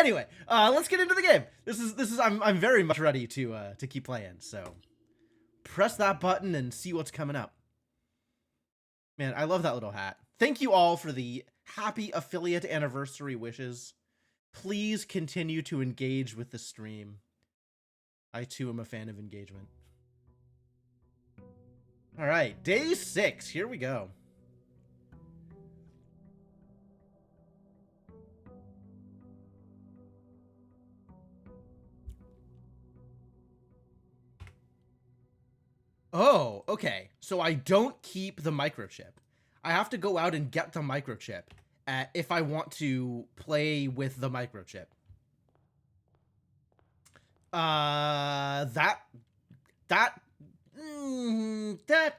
Anyway, let's get into the game. I'm very much ready to keep playing. So press that button and see what's coming up. Man, I love that little hat. Thank you all for the happy affiliate anniversary wishes. Please continue to engage with the stream. I too am a fan of engagement. All right, day 6. Here we go. Oh, okay. So I don't keep the microchip. I have to go out and get the microchip if I want to play with the microchip. That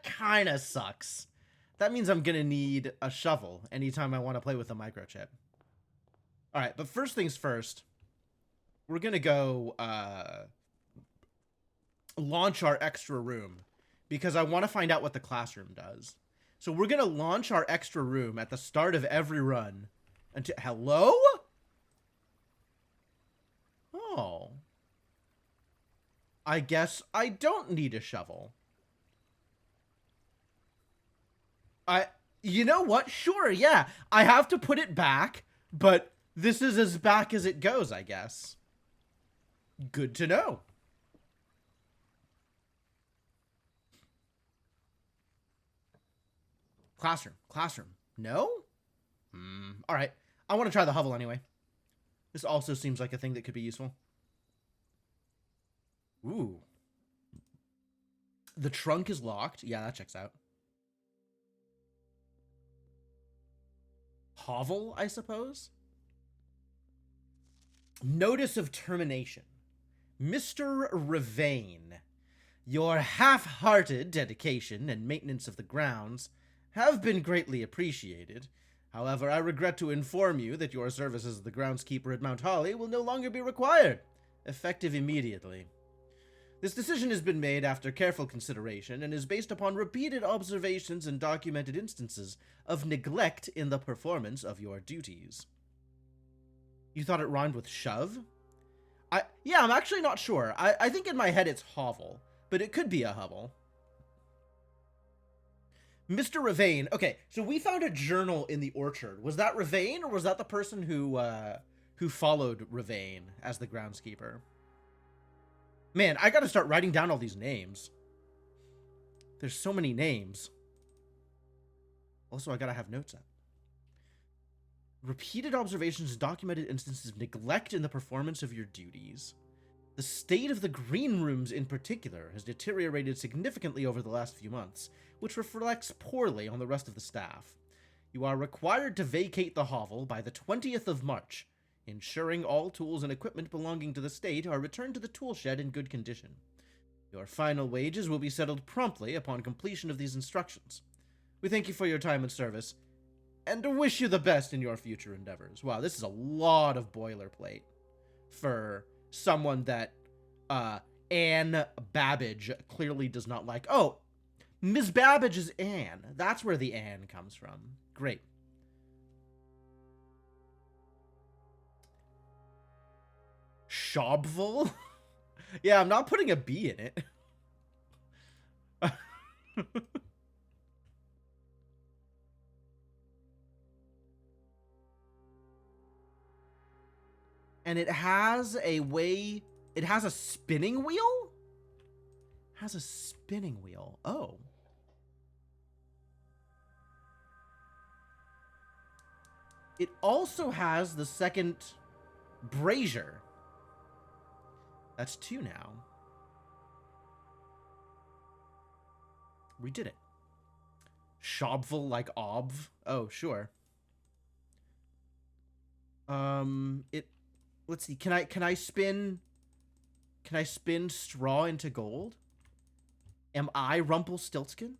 kind of sucks. That means I'm gonna need a shovel anytime I want to play with the microchip. All right, but first things first, we're gonna go launch our extra room because I want to find out what the classroom does. So we're gonna launch our extra room at the start of every run. Until hello? Oh. I guess I don't need a shovel. You know what? Sure, yeah. I have to put it back, but this is as back as it goes, I guess. Good to know. Classroom. No? All right. I want to try the hovel anyway. This also seems like a thing that could be useful. Ooh. The trunk is locked. Yeah, that checks out. Hovel, I suppose? Notice of termination. Mr. Ravain, your half-hearted dedication and maintenance of the grounds have been greatly appreciated. However, I regret to inform you that your services as the groundskeeper at Mount Holly will no longer be required, effective immediately. This decision has been made after careful consideration and is based upon repeated observations and documented instances of neglect in the performance of your duties. You thought it rhymed with shove? Yeah, I'm actually not sure. I think in my head it's hovel, but it could be a hovel. Mr. Ravain. Okay, so we found a journal in the orchard. Was that Ravain, or was that the person who followed Ravain as the groundskeeper? Man, I gotta start writing down all these names. There's so many names. Also, I gotta have notes up. Repeated observations and documented instances of neglect in the performance of your duties. The state of the green rooms in particular has deteriorated significantly over the last few months, which reflects poorly on the rest of the staff. You are required to vacate the hovel by the 20th of March, ensuring all tools and equipment belonging to the state are returned to the tool shed in good condition. Your final wages will be settled promptly upon completion of these instructions. We thank you for your time and service, and wish you the best in your future endeavors. Wow, this is a lot of boilerplate for someone that Anne Babbage clearly does not like. Oh, Ms. Babbage is Anne. That's where the Anne comes from. Great. Shobville? Yeah, I'm not putting a B in it. And it has a way... It has a spinning wheel? It has a spinning wheel. Oh. It also has the second brazier. That's 2 now. We did it. Shobville like obv? Oh, sure. Let's see. Can I spin straw into gold? Am I Rumpelstiltskin?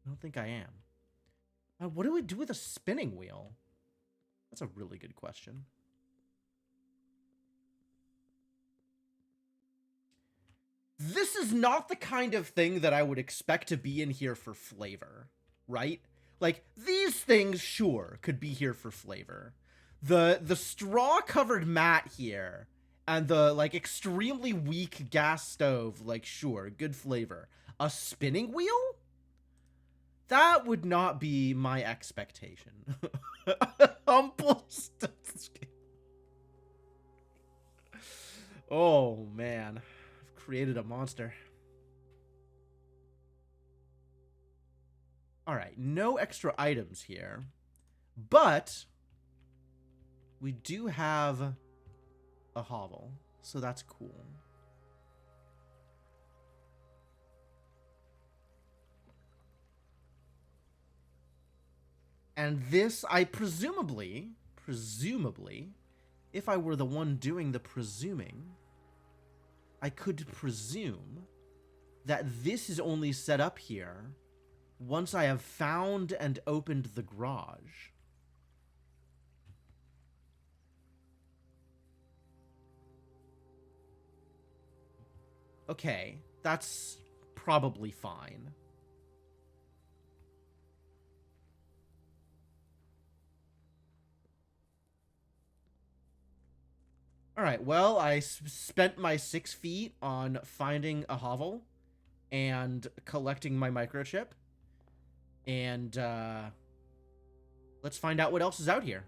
I don't think I am. What do we do with a spinning wheel? That's a really good question. This is not the kind of thing that I would expect to be in here for flavor, right? Like, these things, sure, could be here for flavor. The straw covered mat here and the like extremely weak gas stove, like sure, good flavor. A spinning wheel? That would not be my expectation. Humble stuff. Oh man, I've created a monster. All right, no extra items here, but we do have a hovel, so that's cool. And this, I presumably, if I were the one doing the presuming, I could presume that this is only set up here once I have found and opened the garage. Okay, that's probably fine. All right, well, I spent my 6 feet on finding a hovel and collecting my microchip. And let's find out what else is out here.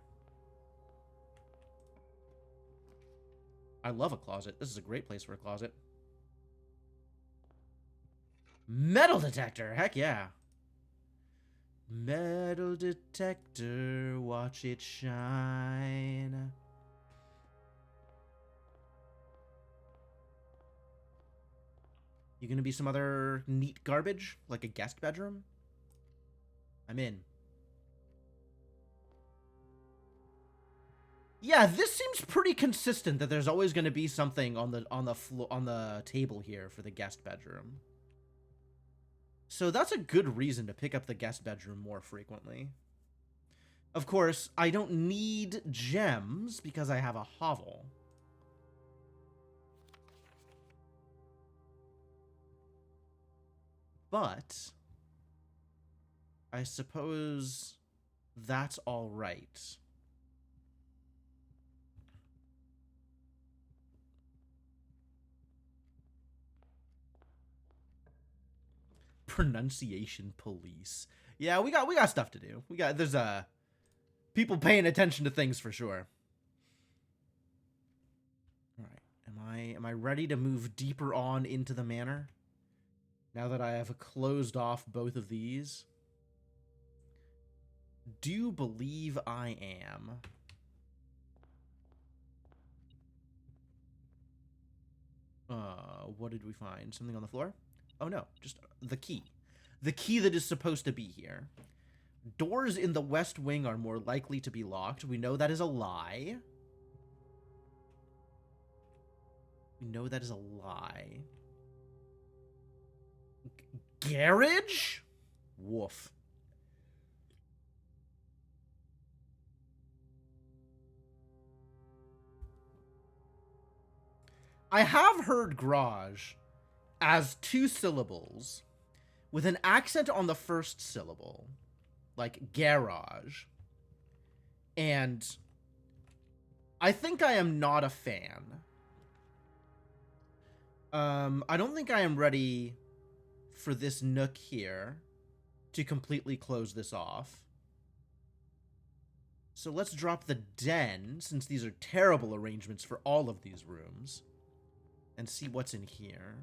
I love a closet. This is a great place for a closet. Metal detector. Heck yeah. Metal detector. Watch it shine. You gonna be some other neat garbage? Like a guest bedroom? I'm in. Yeah, this seems pretty consistent that there's always going to be something on the table here for the guest bedroom. So that's a good reason to pick up the guest bedroom more frequently. Of course, I don't need gems because I have a hovel. But I suppose that's all right. Pronunciation police. Yeah, we got stuff to do. There's people paying attention to things for sure. All right. Am I ready to move deeper on into the manor? Now that I have closed off both of these? Do believe I am. What did we find? Something on the floor? Oh no, just the key. The key that is supposed to be here. Doors in the west wing are more likely to be locked. We know that is a lie. We know that is a lie. Garage? Woof. I have heard garage as 2 syllables with an accent on the first syllable, like garage. And I think I am not a fan. I don't think I am ready for this nook here to completely close this off. So let's drop the den, since these are terrible arrangements for all of these rooms, and see what's in here.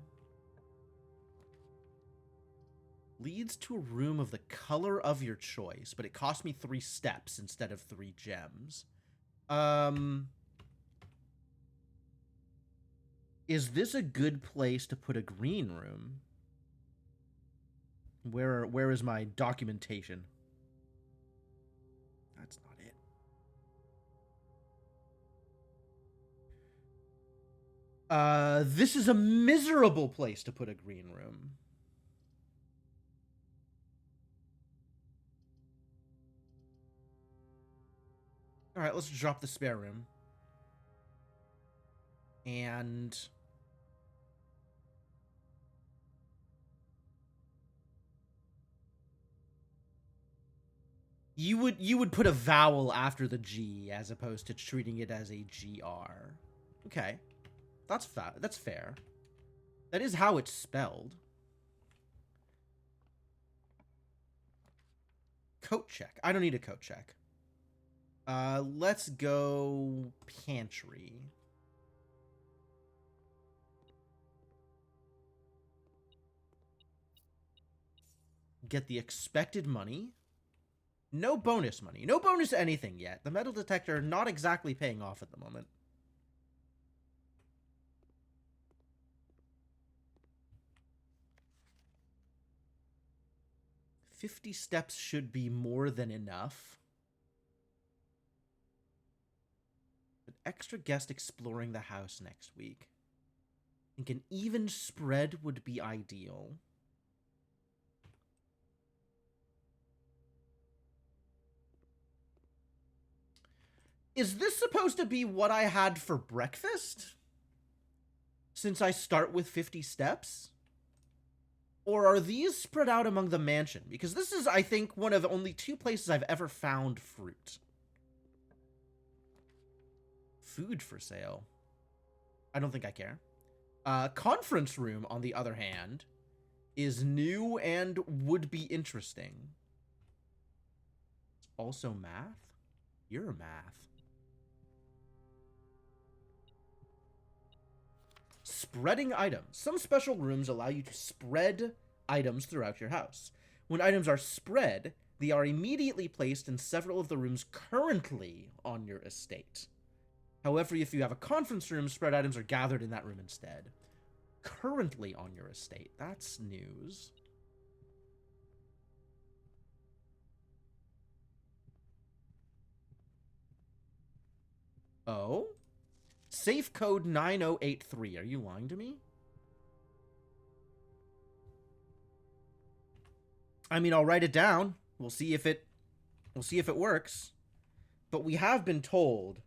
Leads to a room of the color of your choice, but it cost me 3 steps instead of 3 gems. Is this a good place to put a green room? Where is my documentation? That's not it. This is a miserable place to put a green room. All right, let's drop the spare room. And You would put a vowel after the G as opposed to treating it as a GR. Okay. That's fair. That is how it's spelled. Coat check. I don't need a coat check. Let's go pantry. Get the expected money. No bonus money. No bonus anything yet. The metal detector not exactly paying off at the moment. $50 steps should be more than enough. An extra guest exploring the house next week. I think an even spread would be ideal. Is this supposed to be what I had for breakfast? Since I start with 50 steps? Or are these spread out among the mansion? Because this is, I think, one of only 2 places I've ever found fruit. Food for sale. I don't think I care. Conference room, on the other hand, is new and would be interesting. Also math? You're math. Spreading items. Some special rooms allow you to spread items throughout your house. When items are spread, they are immediately placed in several of the rooms currently on your estate. However, if you have a conference room, spread items are gathered in that room instead. Currently on your estate. That's news. Oh? Safe code 9083. Are you lying to me? I mean, I'll write it down. We'll see if it works. But we have been told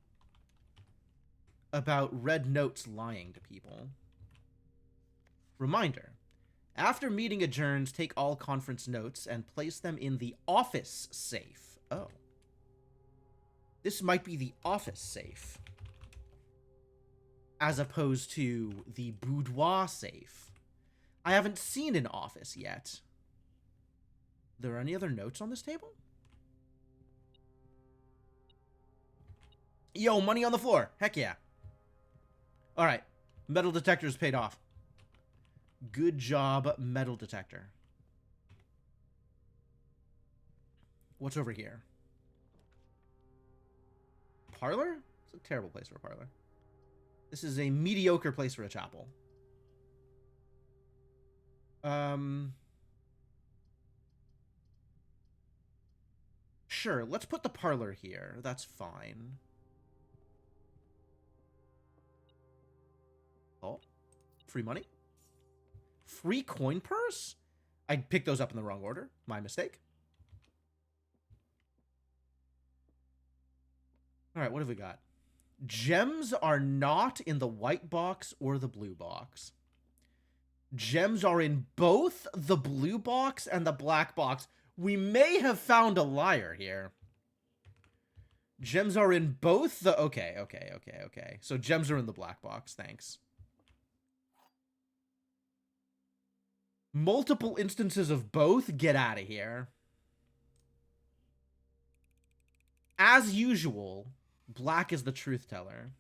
about red notes lying to people. Reminder. After meeting adjourns, take all conference notes and place them in the office safe. Oh. This might be the office safe, as opposed to the boudoir safe. I haven't seen an office yet. Are there any other notes on this table? Yo, money on the floor. Heck yeah. Alright. Metal detector's paid off. Good job, metal detector. What's over here? Parlor? It's a terrible place for a parlor. This is a mediocre place for a chapel. Sure, let's put the parlor here. That's fine. Oh, free money? Free coin purse? I picked those up in the wrong order. My mistake. Alright, what have we got? Gems are not in the white box or the blue box. Gems are in both the blue box and the black box. We may have found a liar here. Gems are in both the... Okay. So gems are in the black box. Thanks. Multiple instances of both? Get out of here. As usual, black is the truth teller.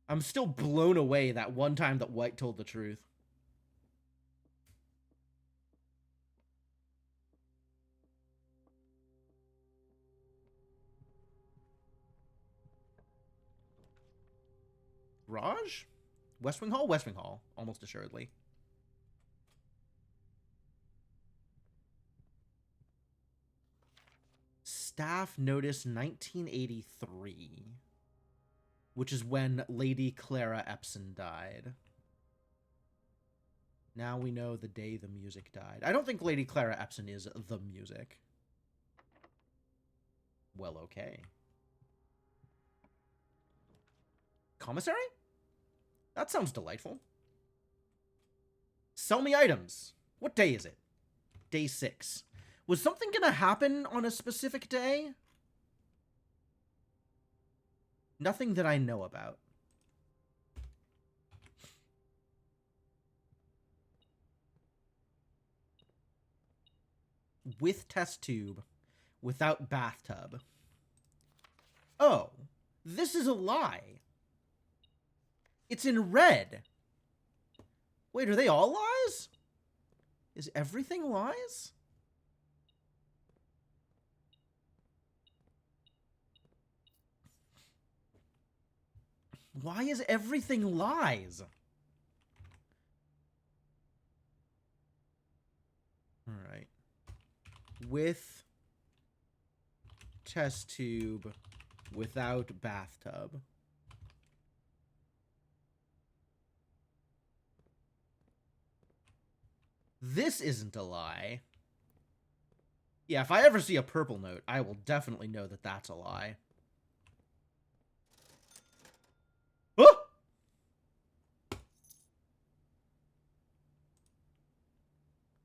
I'm still blown away that one time that white told the truth. Raj? West Wing Hall? West Wing Hall, almost assuredly. Staff Notice 1983. Which is when Lady Clara Epson died. Now we know the day the music died. I don't think Lady Clara Epson is the music. Well, okay. Commissary? That sounds delightful. Sell me items. What day is it? Day 6. Was something gonna happen on a specific day? Nothing that I know about. With test tube. Without bathtub. Oh. This is a lie. It's in red. Wait, are they all lies? Is everything lies? Why is everything lies? All right. With test tube, without bathtub. This isn't a lie. Yeah, if I ever see a purple note, I will definitely know that that's a lie. Oh!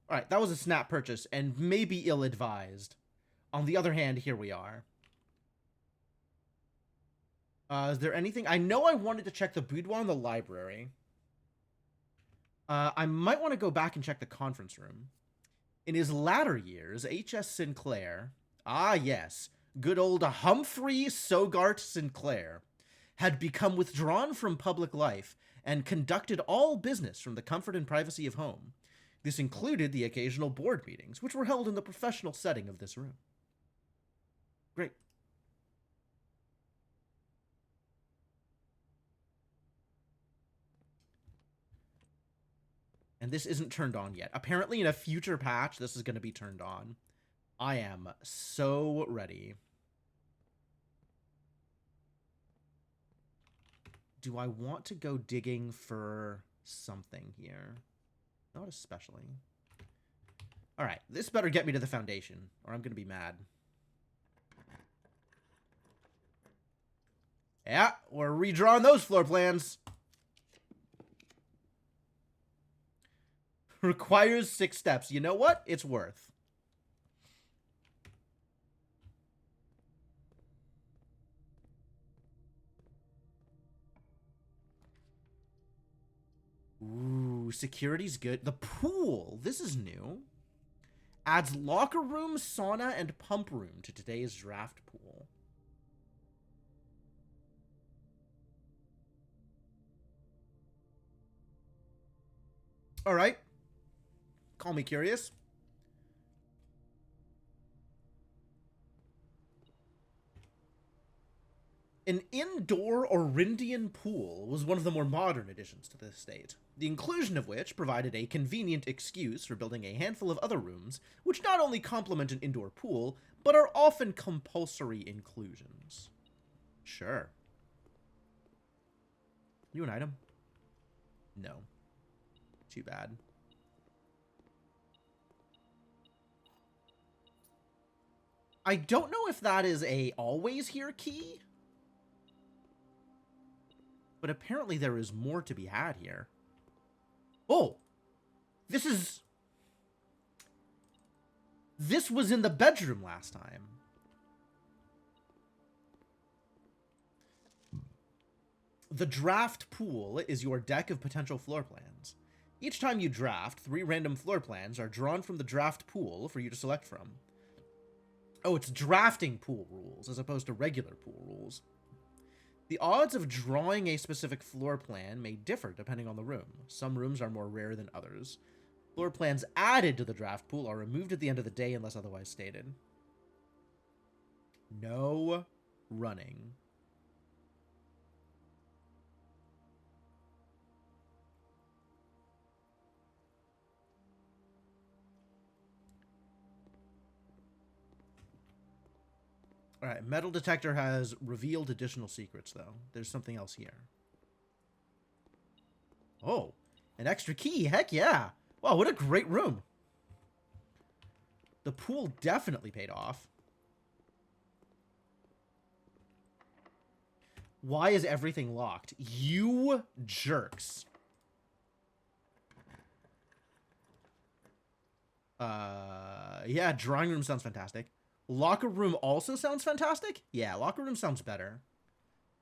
Alright, that was a snap purchase, and maybe ill-advised. On the other hand, here we are. Is there anything? I know I wanted to check the boudoir in the library. I might want to go back and check the conference room. In his latter years, H.S. Sinclair, ah yes, good old Humphrey Sogart Sinclair, had become withdrawn from public life and conducted all business from the comfort and privacy of home. This included the occasional board meetings, which were held in the professional setting of this room. Great. And this isn't turned on yet. Apparently in a future patch, this is going to be turned on. I am so ready. Do I want to go digging for something here? Not especially. All right, this better get me to the foundation, or I'm going to be mad. Yeah, we're redrawing those floor plans. Requires 6 steps. You know what? It's worth. Ooh, security's good. The pool. This is new. Adds locker room, sauna, and pump room to today's draft pool. All right. Call me curious. An indoor Orindian pool was one of the more modern additions to the estate, the inclusion of which provided a convenient excuse for building a handful of other rooms, which not only complement an indoor pool, but are often compulsory inclusions. Sure. You an item? No. Too bad. I don't know if that is a always here key, but apparently there is more to be had here. Oh, this was in the bedroom last time. The draft pool is your deck of potential floor plans. Each time you draft, 3 random floor plans are drawn from the draft pool for you to select from. Oh, it's drafting pool rules as opposed to regular pool rules. The odds of drawing a specific floor plan may differ depending on the room. Some rooms are more rare than others. Floor plans added to the draft pool are removed at the end of the day unless otherwise stated. No running. All right, metal detector has revealed additional secrets, though. There's something else here. Oh, an extra key. Heck yeah. Wow, what a great room. The pool definitely paid off. Why is everything locked? You jerks. Yeah, drawing room sounds fantastic. Locker room also sounds fantastic? Yeah, locker room sounds better.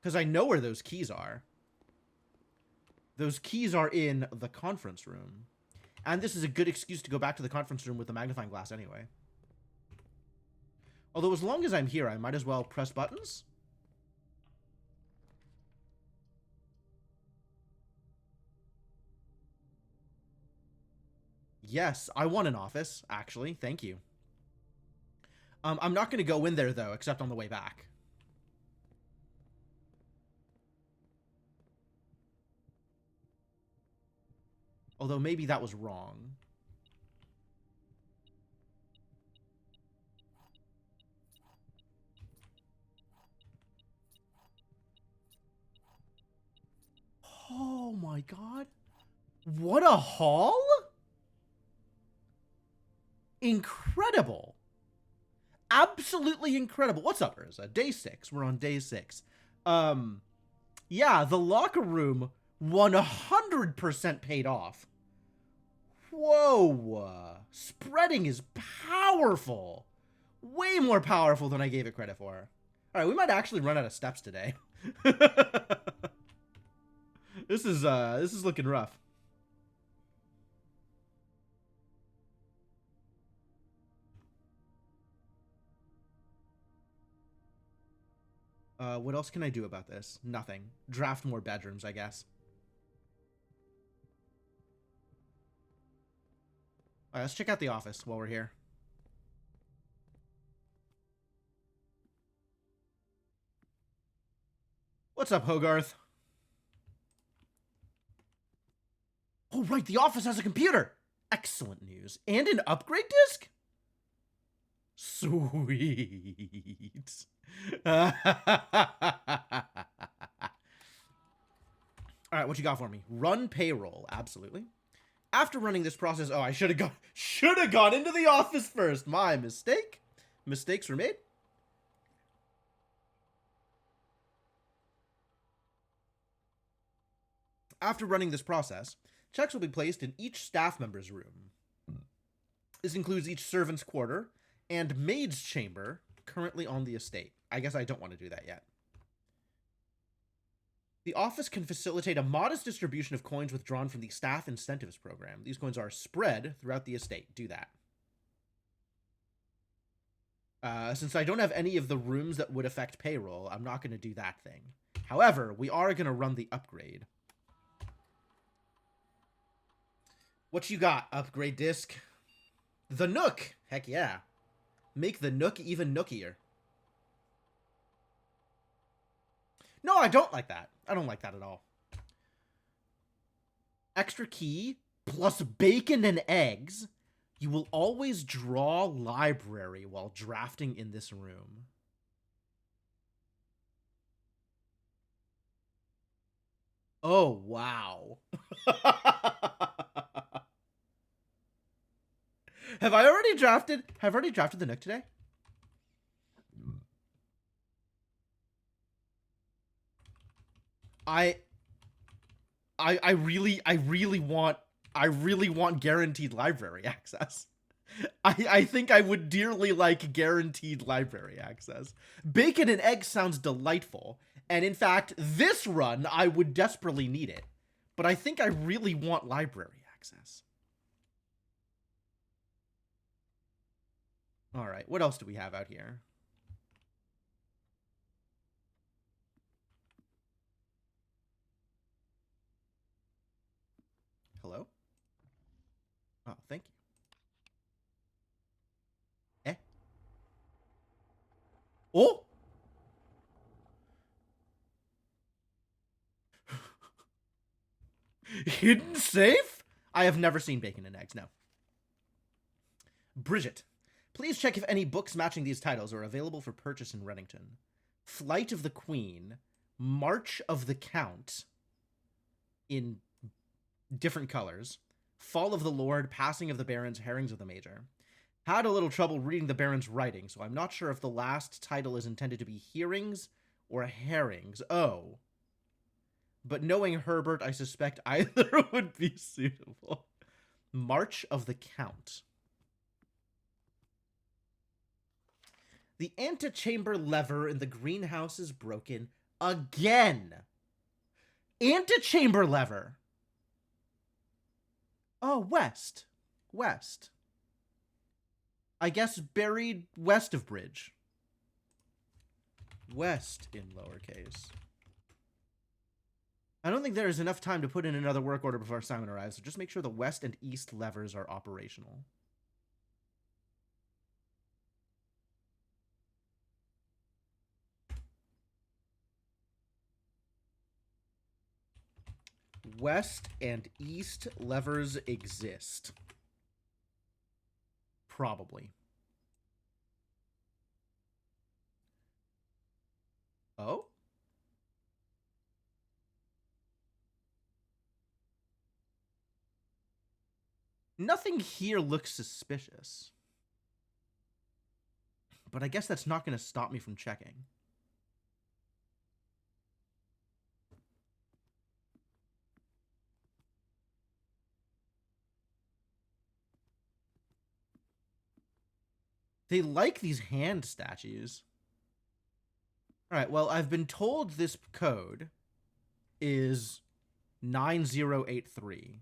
Because I know where those keys are. Those keys are in the conference room. And this is a good excuse to go back to the conference room with the magnifying glass anyway. Although as long as I'm here, I might as well press buttons. Yes, I want an office, actually. Thank you. I'm not going to go in there, though, except on the way back. Although maybe that was wrong. Oh my god. What a haul? Incredible. Absolutely incredible. What's up, Urza? Day 6. We're on day 6. Yeah, the locker room 100% paid off. Whoa. Spreading is powerful. Way more powerful than I gave it credit for. Alright, we might actually run out of steps today. This is looking rough. What else can I do about this? Nothing. Draft more bedrooms, I guess. Alright, let's check out the office while we're here. What's up, Hogarth? Oh, right, the office has a computer! Excellent news. And an upgrade disc? Sweet. Alright, what you got for me? Run payroll. Absolutely. After running this process... Oh, I should have gone into the office first. My mistake. Mistakes were made. After running this process, checks will be placed in each staff member's room. This includes each servant's quarter and maid's chamber currently on the estate. I guess I don't want to do that yet. The office can facilitate a modest distribution of coins withdrawn from the staff incentives program. These coins are spread throughout the estate. Do that. Since I don't have any of the rooms that would affect payroll, I'm not going to do that thing. However, we are going to run the upgrade. What you got, upgrade disc? The Nook! Heck yeah. Make the Nook even nookier. No, I don't like that. I don't like that at all. Extra key plus bacon and eggs. You will always draw library while drafting in this room. Oh, wow. Have I already drafted? Have I already drafted the Nook today? I really want guaranteed library access. I think I would dearly like guaranteed library access. Bacon and eggs sounds delightful. And in fact, this run, I would desperately need it. But I think I really want library access. All right, what else do we have out here? Hello? Oh, thank you. Eh? Oh! Hidden safe? I have never seen bacon and eggs, no. Bridget. Please check if any books matching these titles are available for purchase in Reddington. Flight of the Queen, March of the Count, in different colors, Fall of the Lord, Passing of the Barons, Herrings of the Major. Had a little trouble reading the Baron's writing, so I'm not sure if the last title is intended to be Hearings or Herrings. Oh. But knowing Herbert, I suspect either would be suitable. March of the Count. The antechamber lever in the greenhouse is broken again. Antechamber lever. Oh, west. West. I guess buried west of bridge. West in lowercase. I don't think there is enough time to put in another work order before Simon arrives, so just make sure the west and east levers are operational. West and east levers exist. Probably. Oh? Nothing here looks suspicious. But I guess that's not going to stop me from checking. They like these hand statues. All right, well, I've been told this code is 9083.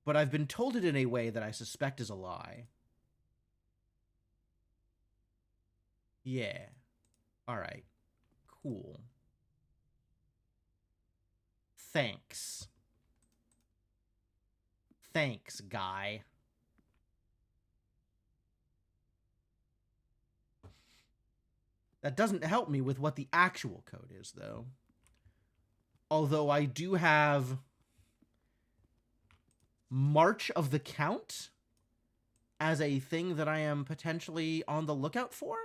But I've been told it in a way that I suspect is a lie. Yeah. All right. Cool. Thanks. Thanks, guy. That doesn't help me with what the actual code is, though. Although I do have March of the Count as a thing that I am potentially on the lookout for.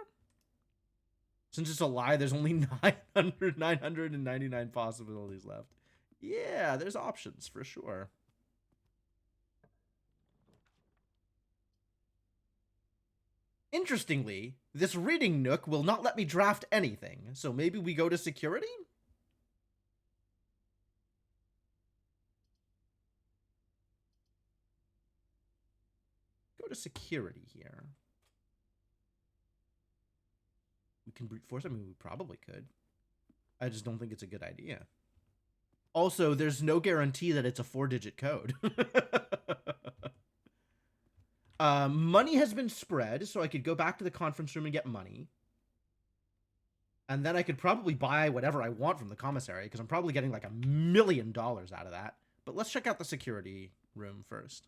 Since it's a lie, there's only 999 possibilities left. Yeah, there's options for sure. Interestingly, this reading nook will not let me draft anything, so maybe we go to security? Go to security here. We can brute force. I mean, we probably could. I just don't think it's a good idea. Also, there's no guarantee that it's a 4-digit code. Money has been spread, so I could go back to the conference room and get money. And then I could probably buy whatever I want from the commissary, because I'm probably getting like $1 million out of that. But let's check out the security room first.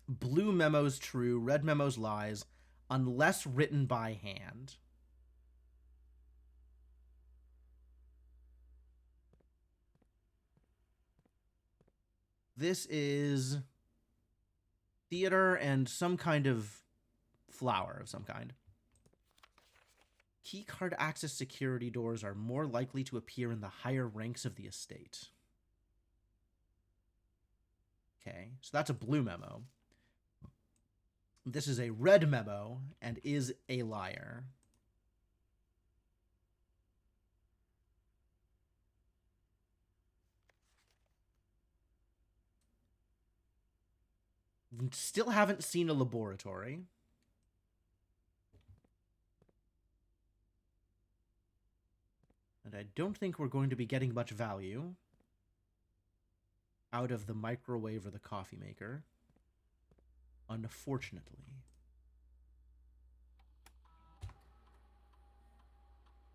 Blue memos true, red memos lies, unless written by hand. This is theater and some kind of flower of some kind. Keycard access security doors are more likely to appear in the higher ranks of the estate. Okay, so that's a blue memo. This is a red memo and is a liar. Still haven't seen a laboratory. And I don't think we're going to be getting much value out of the microwave or the coffee maker. Unfortunately.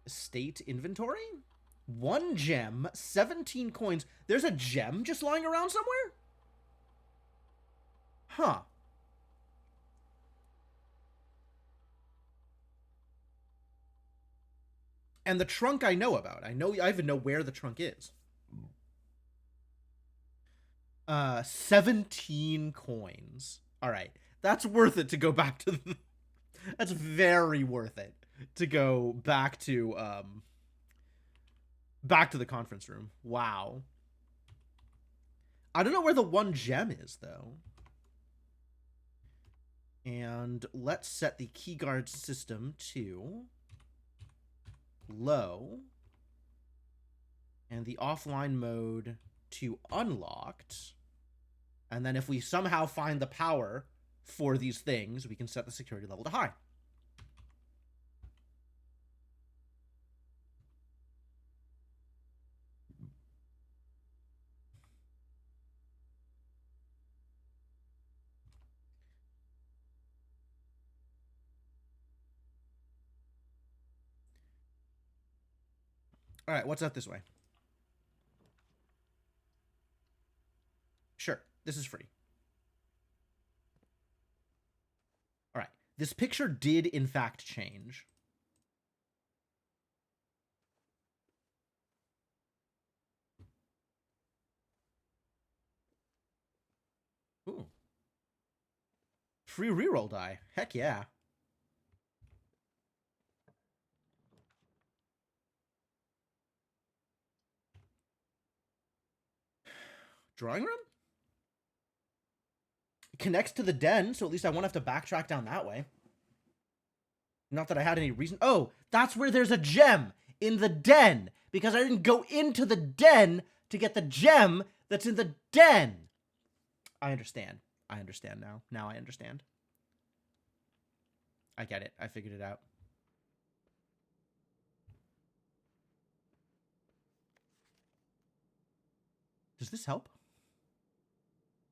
Estate inventory? 1 gem, 17 coins. There's a gem just lying around somewhere? Huh. And the trunk I know about. I even know where the trunk is. 17 coins. All right. That's worth it to go back to the... That's very worth it to go back to the conference room. Wow. I don't know where the 1 gem is, though. And let's set the keyguard system to low and the offline mode to unlocked And then if we somehow find the power for these things, we can set the security level to high. All right, what's up this way? Sure, this is free. All right, this picture did in fact change. Ooh. Free reroll die. Heck yeah. Drawing room? It connects to the den, so at least I won't have to backtrack down that way. Not that I had any reason. Oh, that's where there's a gem in the den, because I didn't go into the den to get the gem that's in the den. I understand. I understand now. Now I understand. I get it. I figured it out. Does this help?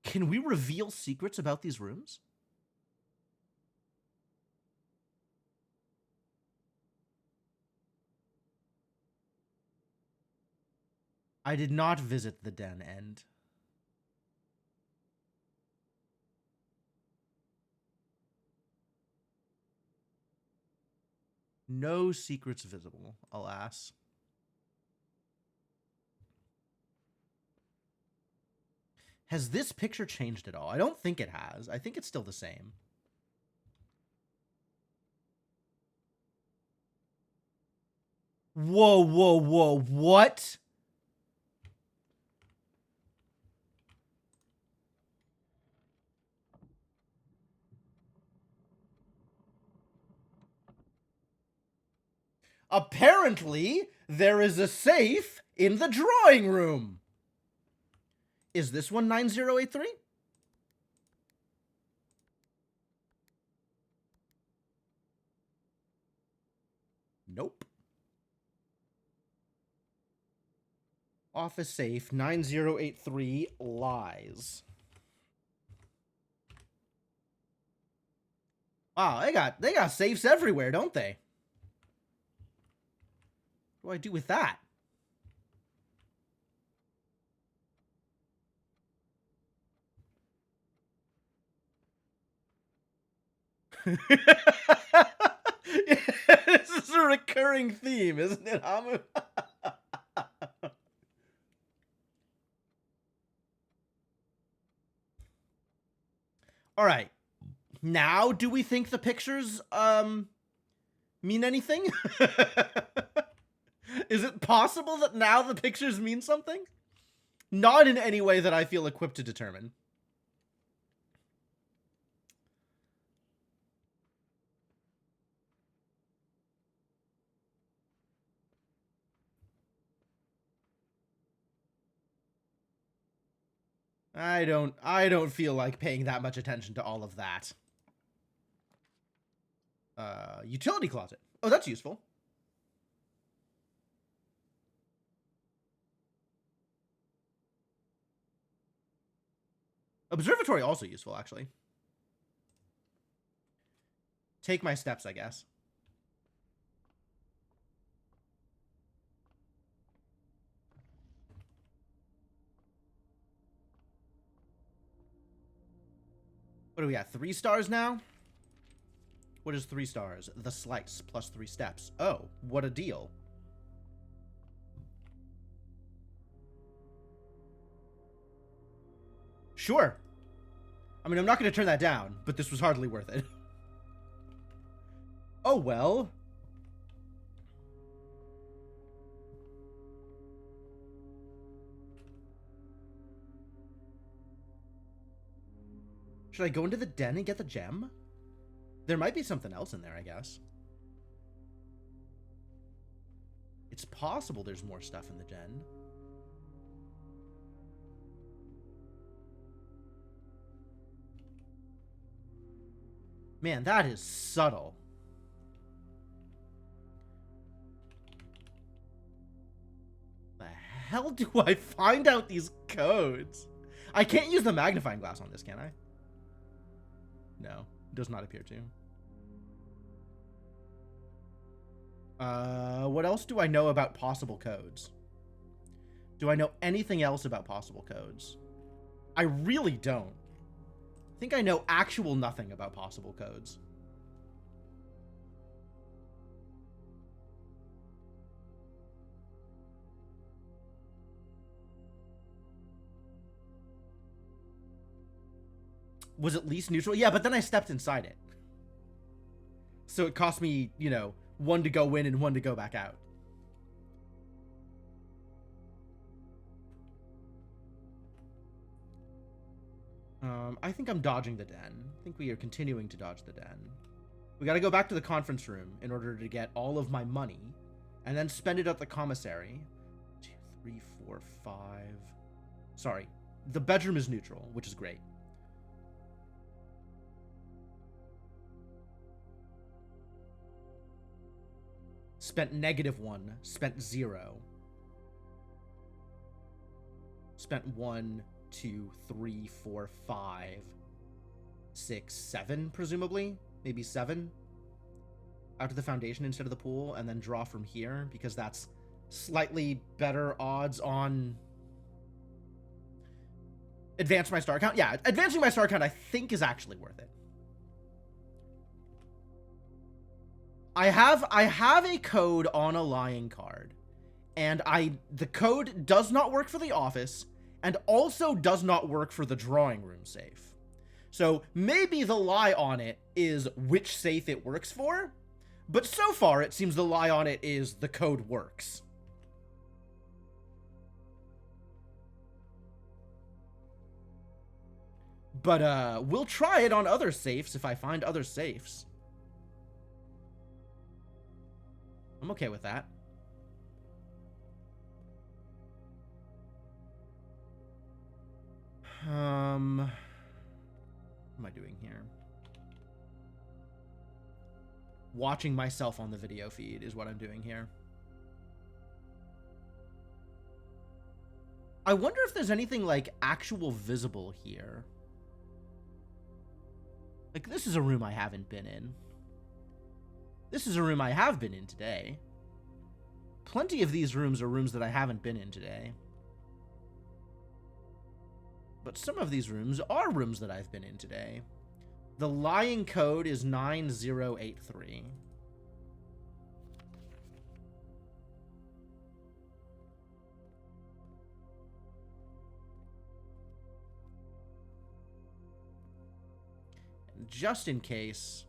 Can we reveal secrets about these rooms? I did not visit the den end. No secrets visible, alas. Has this picture changed at all? I don't think it has. I think it's still the same. Whoa, whoa, whoa, what? Apparently, there is a safe in the drawing room. Is this one 9083? Nope. Office safe 9083 lies. Wow, they got safes everywhere, don't they? What do I do with that? This is a recurring theme, isn't it, Hamu? All right. Now, do we think the pictures mean anything? Is it possible that now the pictures mean something? Not in any way that I feel equipped to determine. I don't feel like paying that much attention to all of that. Utility closet. Oh, that's useful. Observatory also useful, actually. Take my steps, I guess. What do we got? 3 stars now? What is 3 stars? The slice plus 3 steps. Oh, what a deal. Sure. I mean, I'm not going to turn that down, but this was hardly worth it. Oh, well. Should I go into the den and get the gem? There might be something else in there, I guess. It's possible there's more stuff in the den. Man, that is subtle. The hell do I find out these codes? I can't use the magnifying glass on this, can I? No, does not appear to. What else do I know about possible codes? Do I know anything else about possible codes? I really don't. I think I know actual nothing about possible codes. Was it least neutral? Yeah, but then I stepped inside it. So it cost me, you know, 1 to go in and 1 to go back out. I think I'm dodging the den. I think we are continuing to dodge the den. We gotta go back to the conference room in order to get all of my money and then spend it at the commissary. 2, 3, 4, 5. Sorry. The bedroom is neutral, which is great. Spent -1. Spent 0. Spent 1, 2, 3, 4, 5, 6, 7, presumably. Maybe 7. Out to the foundation instead of the pool, and then draw from here, because that's slightly better odds on... Advance my star count? Yeah, advancing my star count I think is actually worth it. I have a code on a lying card, and the code does not work for the office, and also does not work for the drawing room safe. So maybe the lie on it is which safe it works for, but so far it seems the lie on it is the code works. But we'll try it on other safes if I find other safes. I'm okay with that. What am I doing here? Watching myself on the video feed is what I'm doing here. I wonder if there's anything, like, actual visible here. Like, this is a room I haven't been in. This is a room I have been in today. Plenty of these rooms are rooms that I haven't been in today. But some of these rooms are rooms that I've been in today. The lying code is 9083. And just in case...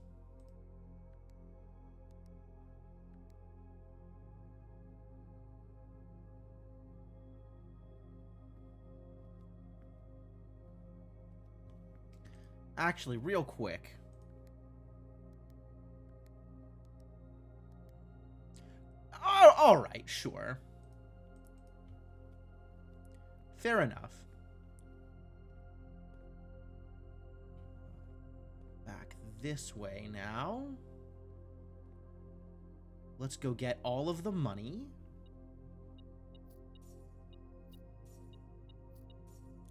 Actually, real quick. Oh, alright, sure. Fair enough. Back this way now. Let's go get all of the money.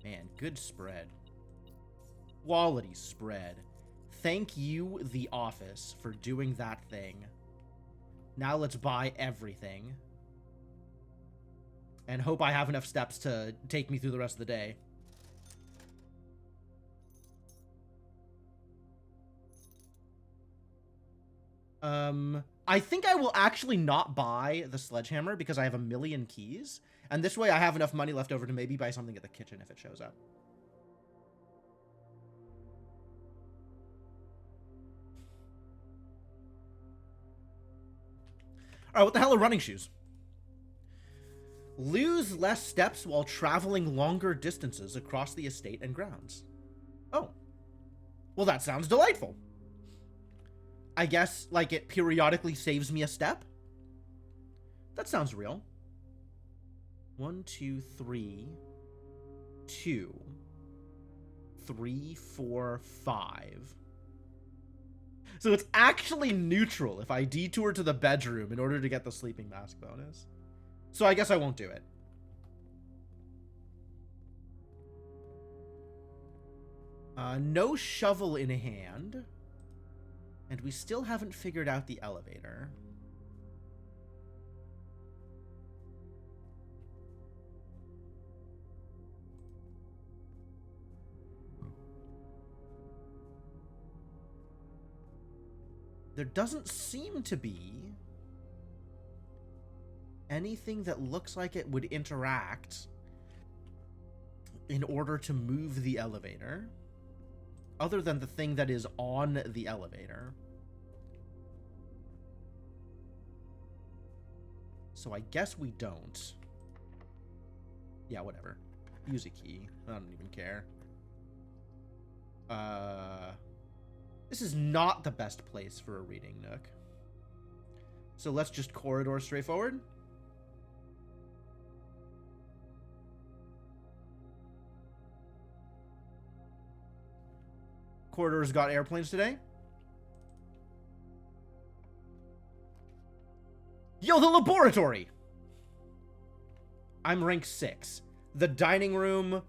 Man, good spread. Quality spread. Thank you, the office, for doing that thing. Now let's buy everything. And hope I have enough steps to take me through the rest of the day. I think I will actually not buy the sledgehammer because I have 1,000,000 keys. And this way I have enough money left over to maybe buy something at the kitchen if it shows up. Alright, what the hell are running shoes? Lose less steps while traveling longer distances across the estate and grounds. Oh. Well, that sounds delightful. I guess, like, it periodically saves me a step? That sounds real. 1, 2, 3. 2. 3, 4, 5. So it's actually neutral if I detour to the bedroom in order to get the sleeping mask bonus. So I guess I won't do it. No shovel in hand. And we still haven't figured out the elevator. There doesn't seem to be anything that looks like it would interact in order to move the elevator, other than the thing that is on the elevator. So I guess we don't. Yeah, whatever. Use a key. I don't even care. This is not the best place for a reading nook. So let's just corridor straight forward. Corridor's got airplanes today. Yo, the laboratory! I'm rank 6. The dining room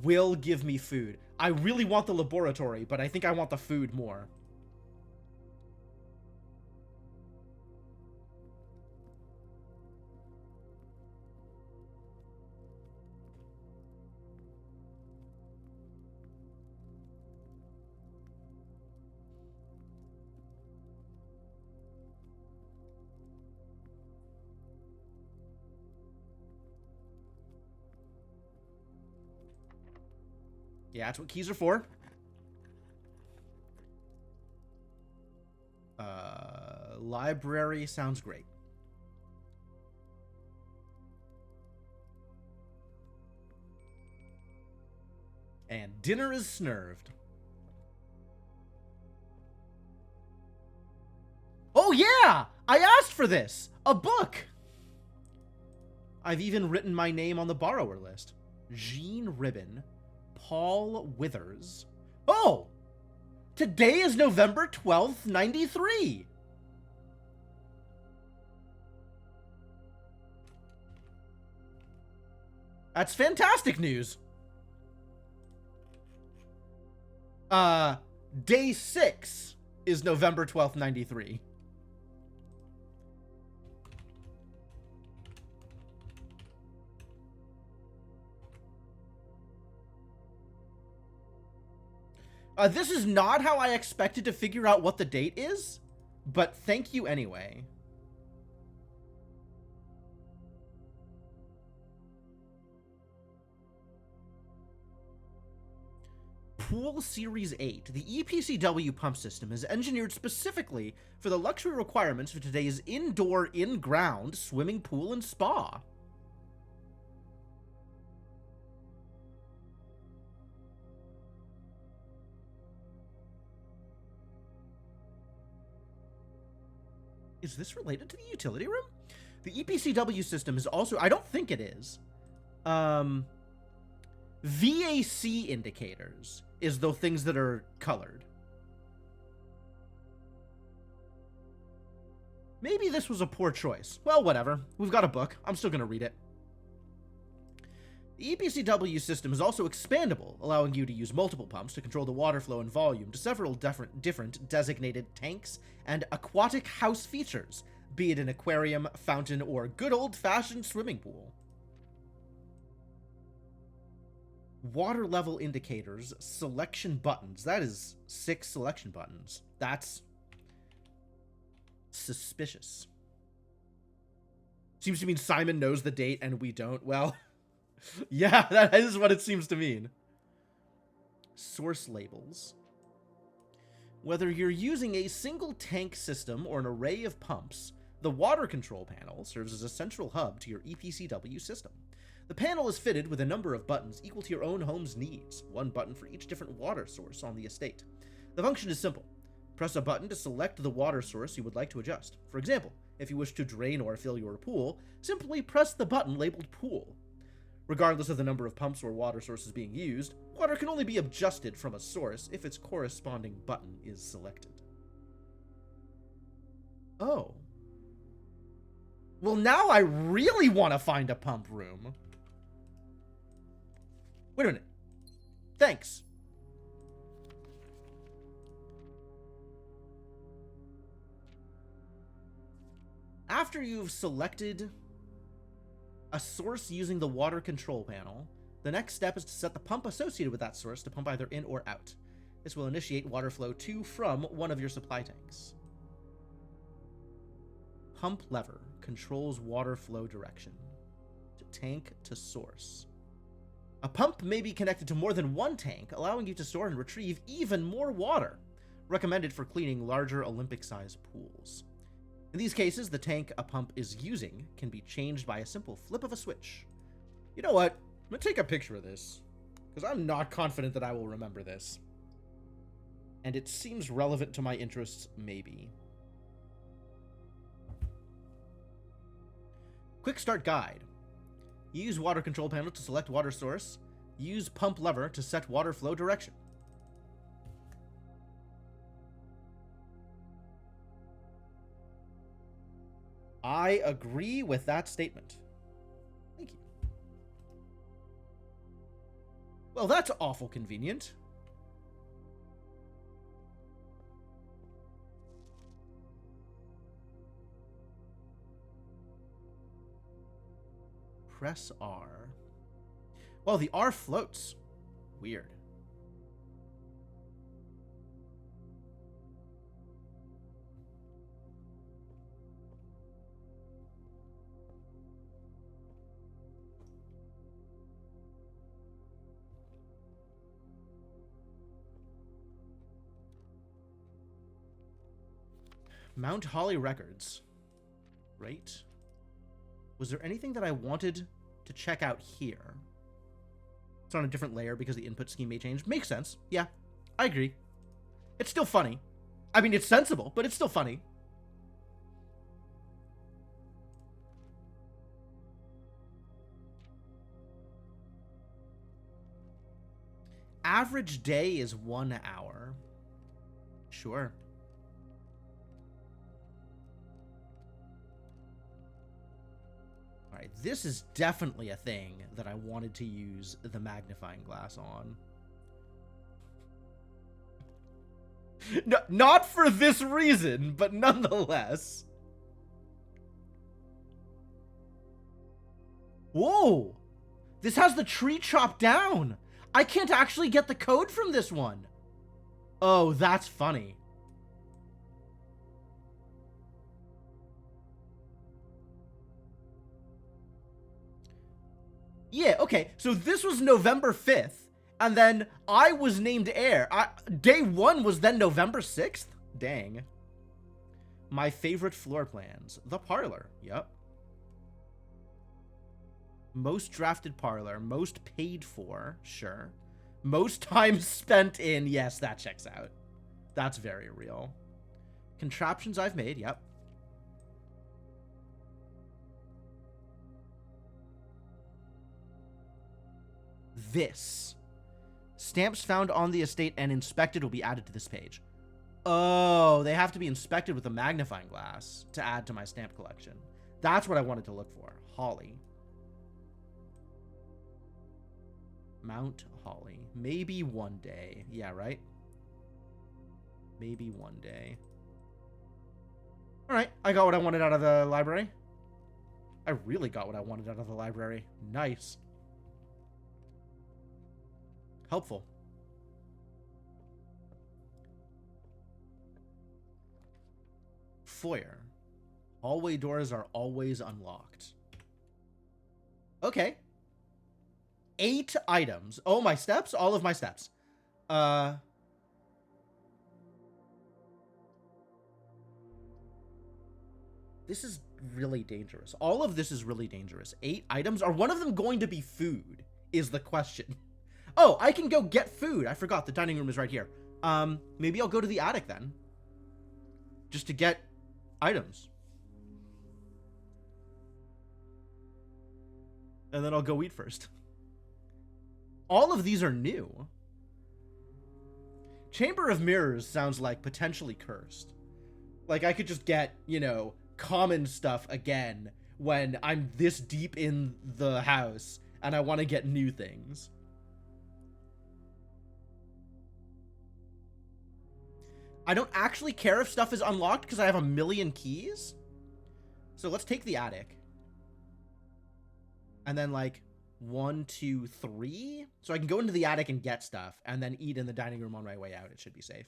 will give me food. I really want the laboratory, but I think I want the food more. Yeah, that's what keys are for. Library sounds great. And dinner is snurved. Oh yeah! I asked for this! A book! I've even written my name on the borrower list. Jean Ribbon. Paul Withers. Oh! Today is November 12th, 93! That's fantastic news! Day 6 is November 12th, 93. This is not how I expected to figure out what the date is, but thank you anyway. Pool Series 8. The EPCW pump system is engineered specifically for the luxury requirements of today's indoor, in-ground swimming pool and spa. Is this related to the utility room? The EPCW system is also... I don't think it is. VAC indicators is the things that are colored. Maybe this was a poor choice. Well, whatever. We've got a book. I'm still going to read it. The EPCW system is also expandable, allowing you to use multiple pumps to control the water flow and volume to several different designated tanks and aquatic house features, be it an aquarium, fountain, or good old-fashioned swimming pool. Water level indicators, selection buttons. That is 6 selection buttons. That's suspicious. Seems to mean Simon knows the date and we don't. Well, yeah, that is what it seems to mean. Source labels. Whether you're using a single tank system or an array of pumps, the water control panel serves as a central hub to your EPCW system. The panel is fitted with a number of buttons equal to your own home's needs, one button for each different water source on the estate. The function is simple. Press a button to select the water source you would like to adjust. For example, if you wish to drain or fill your pool, simply press the button labeled Pool. Regardless of the number of pumps or water sources being used, water can only be adjusted from a source if its corresponding button is selected. Oh. Well, now I really want to find a pump room. Wait a minute. Thanks. After you've selected a source using the water control panel, the next step is to set the pump associated with that source to pump either in or out. This will initiate water flow to from one of your supply tanks. Pump lever controls water flow direction. Tank to source. A pump may be connected to more than one tank, allowing you to store and retrieve even more water. Recommended for cleaning larger Olympic-sized pools. In these cases, the tank a pump is using can be changed by a simple flip of a switch. You know what? I'm gonna take a picture of this, because I'm not confident that I will remember this. And it seems relevant to my interests, maybe. Quick start guide. Use water control panel to select water source. Use pump lever to set water flow direction. I agree with that statement. Thank you. Well, that's awful convenient. Press R. Well, the R floats. Weird. Mount Holly records. Right. Was there anything that I wanted to check out here? It's on a different layer because the input scheme may change. Makes sense. Yeah, I agree. It's still funny. I mean, it's sensible, but it's still funny. Average day is 1 hour. Sure. Alright, this is definitely a thing that I wanted to use the magnifying glass on. No, not for this reason, but nonetheless. Whoa! This has the tree chopped down! I can't actually get the code from this one! Oh, that's funny. Yeah, okay, so this was November 5th, and then I was named heir. Day 1 was then November 6th? Dang. My favorite floor plans. The parlor. Yep. Most drafted parlor. Most paid for. Sure. Most time spent in. Yes, that checks out. That's very real. Contraptions I've made. Yep. This. Stamps found on the estate and inspected will be added to this page. Oh, they have to be inspected with a magnifying glass to add to my stamp collection. That's what I wanted to look for. Holly. Mount Holly. Maybe one day. Yeah, right? Maybe one day. Alright, I got what I wanted out of the library. I really got what I wanted out of the library. Nice. Helpful. Foyer. Hallway doors are always unlocked. Okay. 8 items. Oh, my steps? All of my steps. This is really dangerous. All of this is really dangerous. 8 items? Are one of them going to be food? Is the question. Oh, I can go get food. I forgot the dining room is right here. Maybe I'll go to the attic then. Just to get items. And then I'll go eat first. All of these are new. Chamber of Mirrors sounds like potentially cursed. Like, I could just get, you know, common stuff again when I'm this deep in the house and I want to get new things. I don't actually care if stuff is unlocked because I have a million keys. So let's take the attic. And then, like, 1, 2, 3. So I can go into the attic and get stuff and then eat in the dining room on my way out. It should be safe.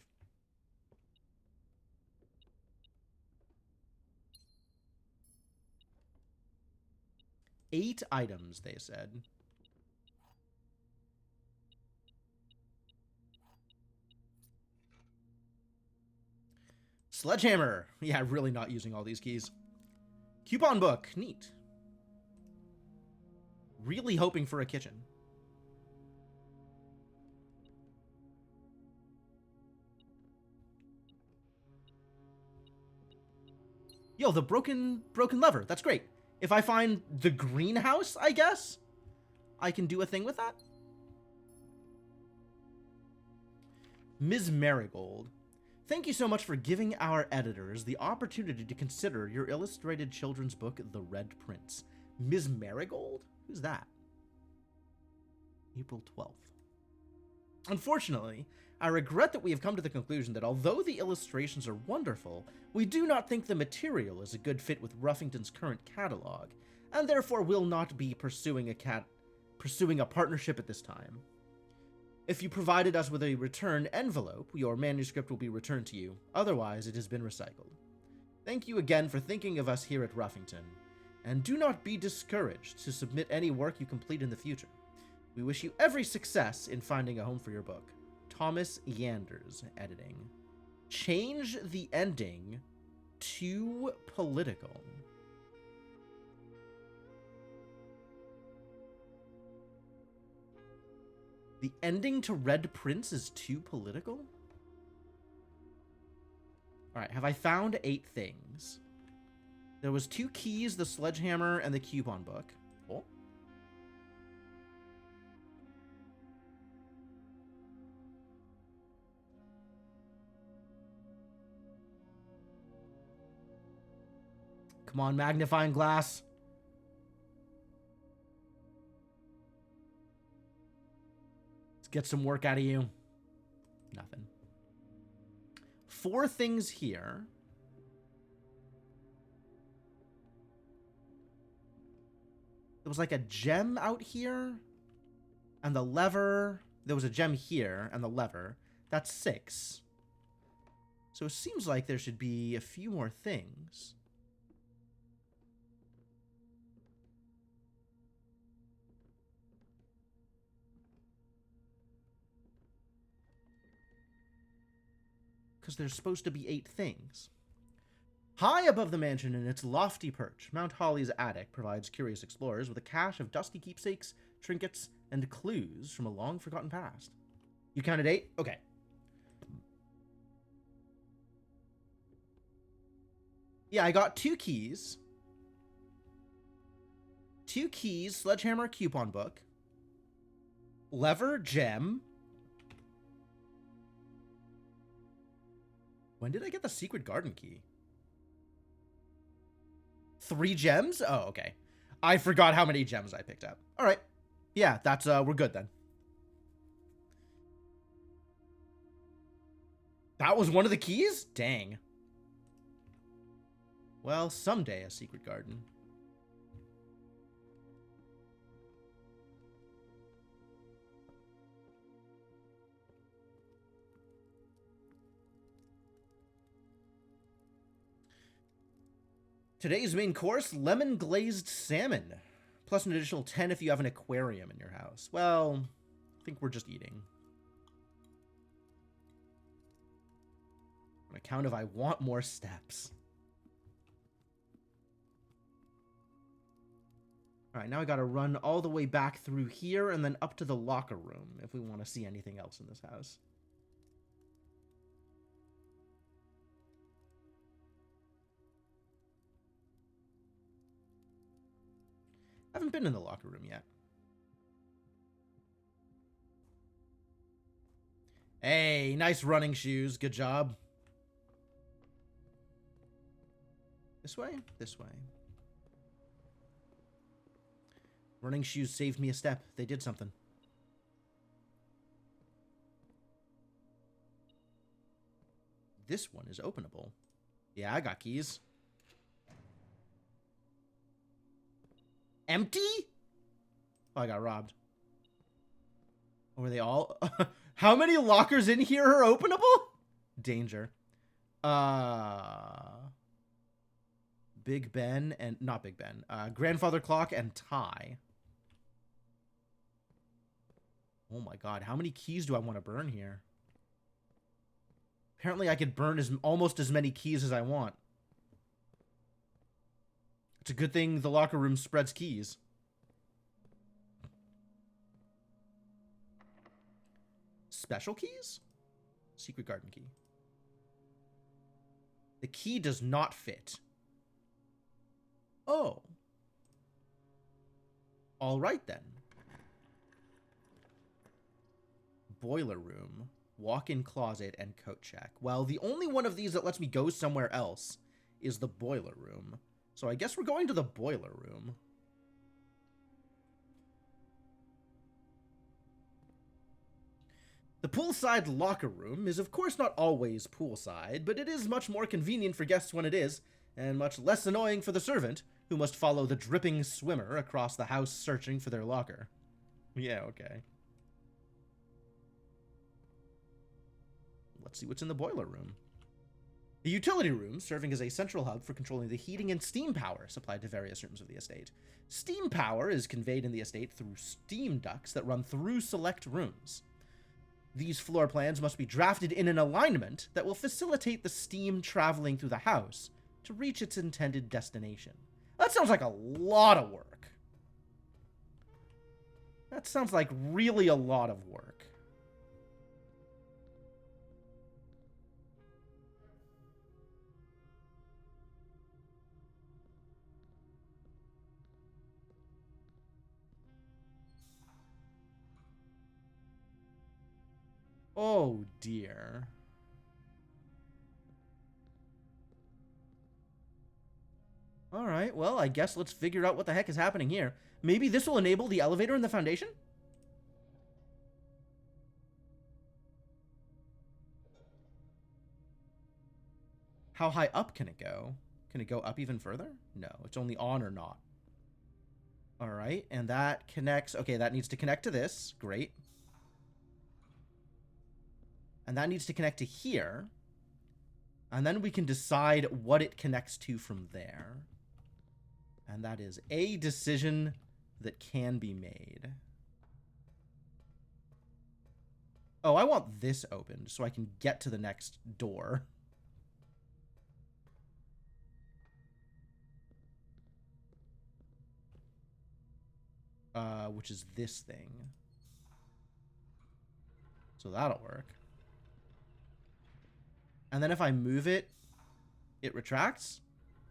8 items, they said. Sledgehammer. Yeah, really not using all these keys. Coupon book. Neat. Really hoping for a kitchen. Yo, the broken lever. That's great. If I find the greenhouse, I guess, I can do a thing with that. Ms. Marigold. Thank you so much for giving our editors the opportunity to consider your illustrated children's book, The Red Prince. Ms. Marigold? Who's that? April 12th. Unfortunately, I regret that we have come to the conclusion that although the illustrations are wonderful, we do not think the material is a good fit with Ruffington's current catalog, and therefore will not be pursuing a partnership at this time. If you provided us with a return envelope, your manuscript will be returned to you. Otherwise, it has been recycled. Thank you again for thinking of us here at Ruffington, and do not be discouraged to submit any work you complete in the future. We wish you every success in finding a home for your book. Thomas Yanders, editing. Change the ending to political. The ending to Red Prince is too political? Alright, have I found 8 things? There was 2 keys, the sledgehammer, and the coupon book. Cool. Come on, magnifying glass. Let's get some work out of you. Nothing. 4 things here. There was like a gem out here. And the lever. There was a gem here and the lever. That's 6. So it seems like there should be a few more things. Because there's supposed to be 8 things. High above the mansion in its lofty perch, Mount Holly's attic provides curious explorers with a cache of dusty keepsakes, trinkets, and clues from a long-forgotten past. You counted 8? Okay. Yeah, I got 2 keys. 2 keys, sledgehammer, coupon book. Lever, gem. When did I get the secret garden key? 3 gems? Oh, okay. I forgot how many gems I picked up. All right. Yeah, that's, we're good then. That was one of the keys? Dang. Well, someday a secret garden. Today's main course, lemon glazed salmon. Plus an additional 10 if you have an aquarium in your house. Well, I think we're just eating. On account of I want more steps. Alright, now I gotta run all the way back through here and then up to the locker room if we want to see anything else in this house. I haven't been in the locker room yet. Hey, nice running shoes. Good job. This way? This way. Running shoes saved me a step. They did something. This one is openable. Yeah, I got keys. Empty? Oh, I got robbed. Oh, were they all? How many lockers in here are openable? Danger. Big Ben and... Not Big Ben. Grandfather Clock and Ty. Oh my god, how many keys do I want to burn here? Apparently I could burn almost as many keys as I want. It's a good thing the locker room spreads keys. Special keys? Secret garden key. The key does not fit. Oh. All right then. Boiler room, walk-in closet, and coat check. Well, the only one of these that lets me go somewhere else is the boiler room. So I guess we're going to the boiler room. The poolside locker room is of course not always poolside, but it is much more convenient for guests when it is, and much less annoying for the servant, who must follow the dripping swimmer across the house searching for their locker. Yeah, okay. Let's see what's in the boiler room. The utility room, serving as a central hub for controlling the heating and steam power supplied to various rooms of the estate. Steam power is conveyed in the estate through steam ducts that run through select rooms. These floor plans must be drafted in an alignment that will facilitate the steam traveling through the house to reach its intended destination. That sounds like a lot of work. That sounds like really a lot of work. Oh, dear. Alright, well, I guess let's figure out what the heck is happening here. Maybe this will enable the elevator in the foundation? How high up can it go? Can it go up even further? No, it's only on or not. Alright, and that connects... Okay, that needs to connect to this. Great. And that needs to connect to here. And then we can decide what it connects to from there. And that is a decision that can be made. Oh, I want this opened so I can get to the next door. Which is this thing. So that'll work. And then if I move it, it retracts?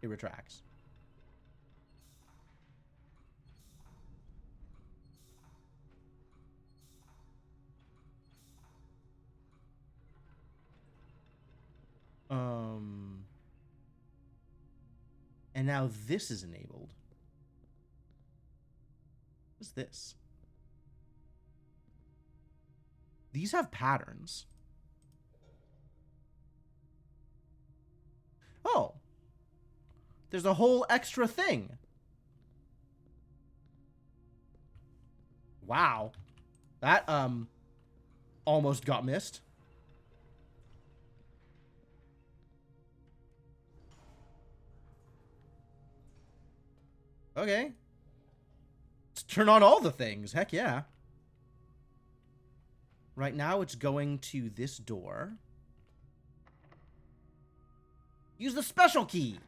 It retracts. And now this is enabled. What's this? These have patterns. Oh. There's a whole extra thing. Wow. That, almost got missed. Okay. Let's turn on all the things. Heck yeah. Right now it's going to this door. Use the special key.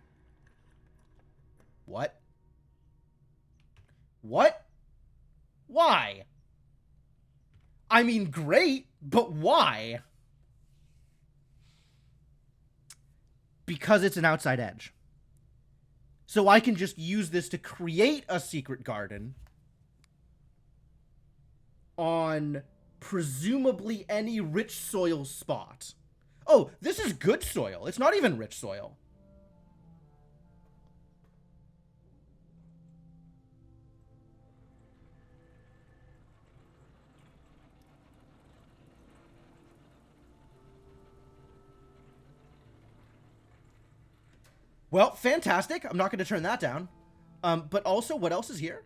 What? What? Why? I mean, great, but why? Because it's an outside edge. So I can just use this to create a secret garden on presumably any rich soil spot. Oh, this is good soil. It's not even rich soil. Well, fantastic. I'm not going to turn that down. But also, what else is here?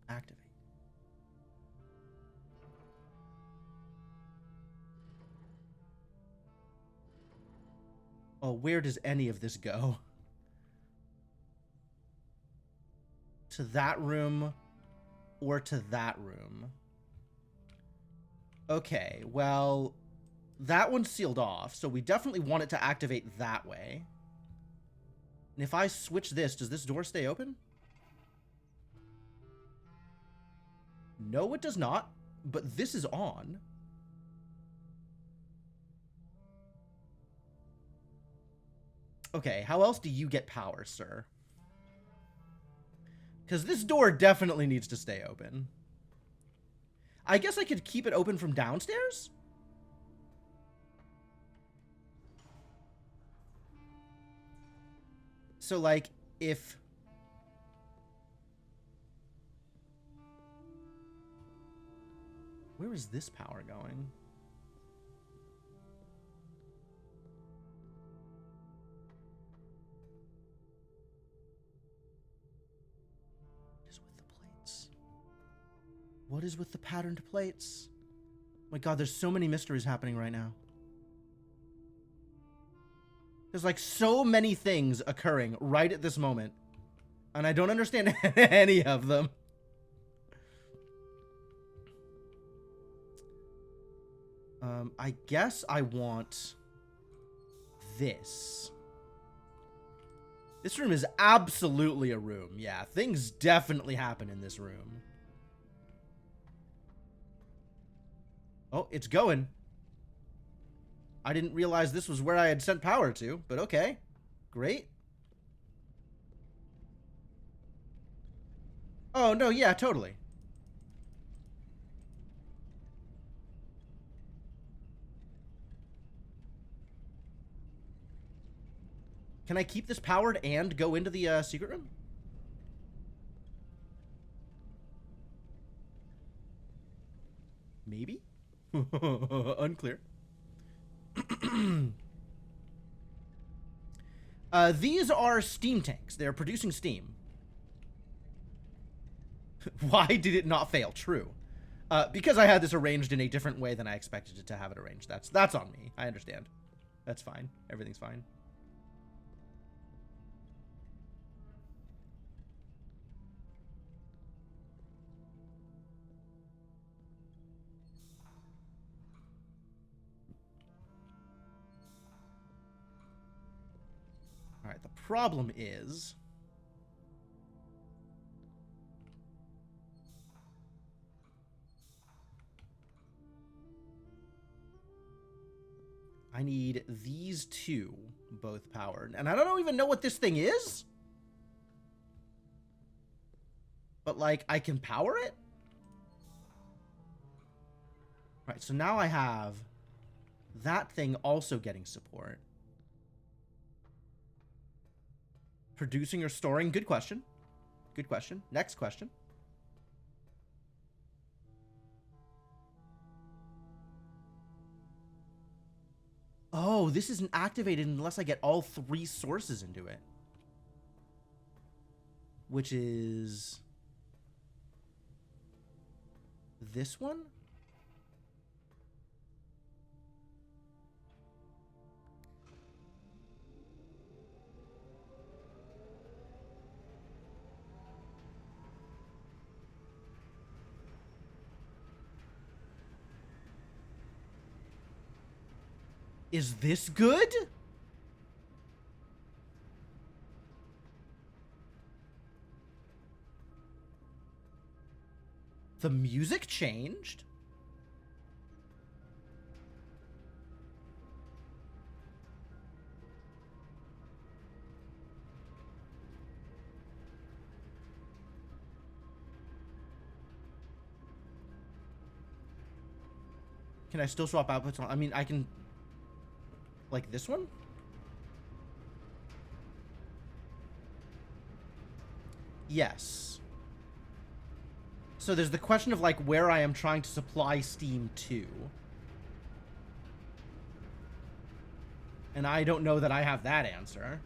Activate. Oh, where does any of this go? To that room or to that room? Okay, well, that one's sealed off, so we definitely want it to activate that way. And if I switch this, does this door stay open? No, it does not, but this is on. Okay, how else do you get power, sir? Because this door definitely needs to stay open. I guess I could keep it open from downstairs? So, like, if... Where is this power going? What is with the patterned plates? My god, there's so many mysteries happening right now. There's like so many things occurring right at this moment. And I don't understand any of them. I guess I want this. This room is absolutely a room. Yeah, things definitely happen in this room. Oh, it's going. I didn't realize this was where I had sent power to, but okay. Great. Oh, no, yeah, totally. Can I keep this powered and go into the secret room? Maybe? Unclear. These are steam tanks. They're producing steam. Why did it not fail? True. Because I had this arranged in a different way than I expected it to have it arranged. That's on me. I understand. That's fine. Everything's fine. Alright, the problem is... I need these two both powered. And I don't even know what this thing is. But, like, I can power it? Alright, so now I have that thing also getting support. Producing or storing? Good question. Good question. Next question. Oh, this isn't activated unless I get all three sources into it. Which is... this one? Is this good? The music changed? Can I still swap outputs on? I mean, I can... like this one? Yes. So there's the question of, like, where I am trying to supply steam to. And I don't know that I have that answer.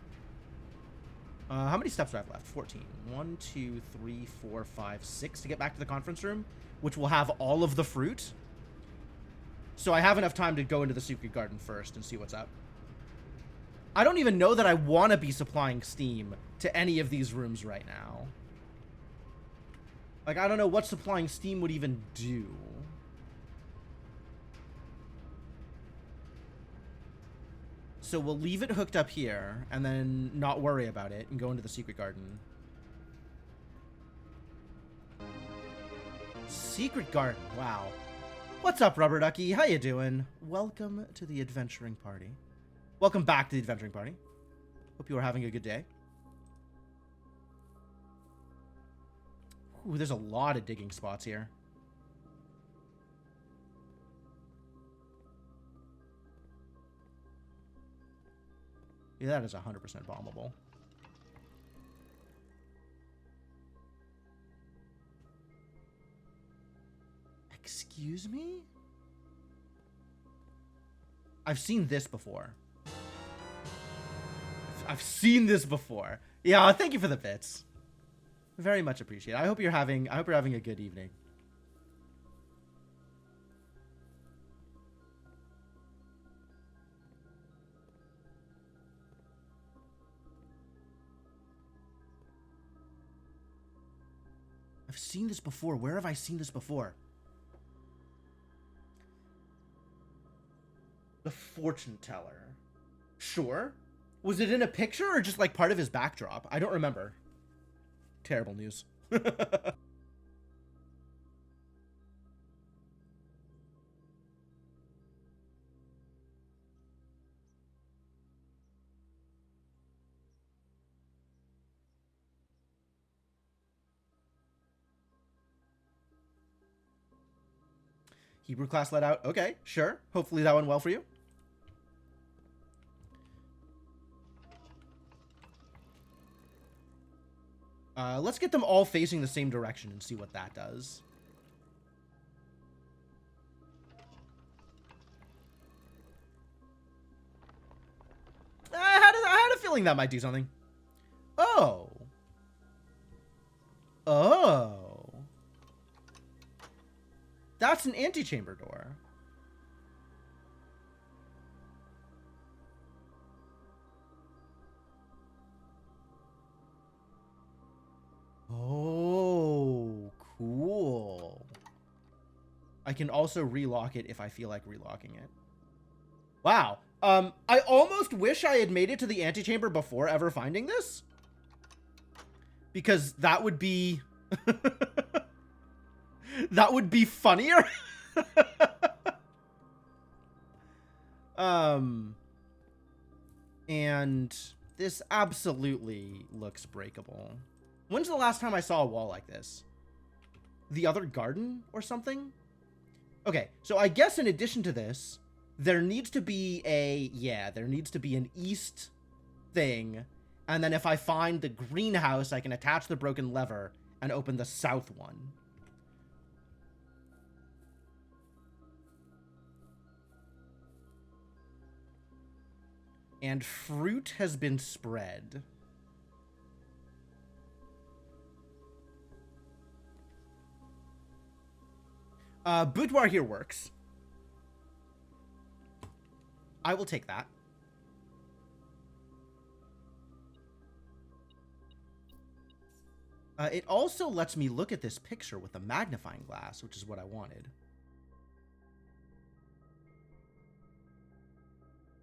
How many steps do I have left? 14. 1, 2, 3, 4, 5, 6 to get back to the conference room, which will have all of the fruit. So I have enough time to go into the secret garden first and see what's up. I don't even know that I want to be supplying steam to any of these rooms right now. Like, I don't know what supplying steam would even do. So we'll leave it hooked up here and then not worry about it and go into the secret garden. Secret garden, wow. What's up, Rubber Ducky? How you doing? Welcome to the adventuring party. Welcome back to the adventuring party. Hope you are having a good day. Ooh, there's a lot of digging spots here. Yeah, that is 100% bombable. Excuse me? I've seen this before. I've seen this before. Yeah, thank you for the bits. Very much appreciate it. I hope you're having a good evening. I've seen this before. Where have I seen this before? The fortune teller. Sure. Was it in a picture or just like part of his backdrop? I don't remember. Terrible news. Hebrew class let out. Okay, sure. Hopefully that went well for you. Let's get them all facing the same direction and see what that does. I had a feeling that might do something. Oh. Oh. That's an antechamber door. Oh, cool. I can also relock it if I feel like relocking it. Wow. I almost wish I had made it to the antechamber before ever finding this. Because that would be... that would be funnier. And this absolutely looks breakable. When's the last time I saw a wall like this? The other garden or something? Okay, so I guess in addition to this, there needs to be a... Yeah, there needs to be an east thing. And then if I find the greenhouse, I can attach the broken lever and open the south one. And fruit has been spread. Boudoir here works. I will take that. It also lets me look at this picture with a magnifying glass, which is what I wanted.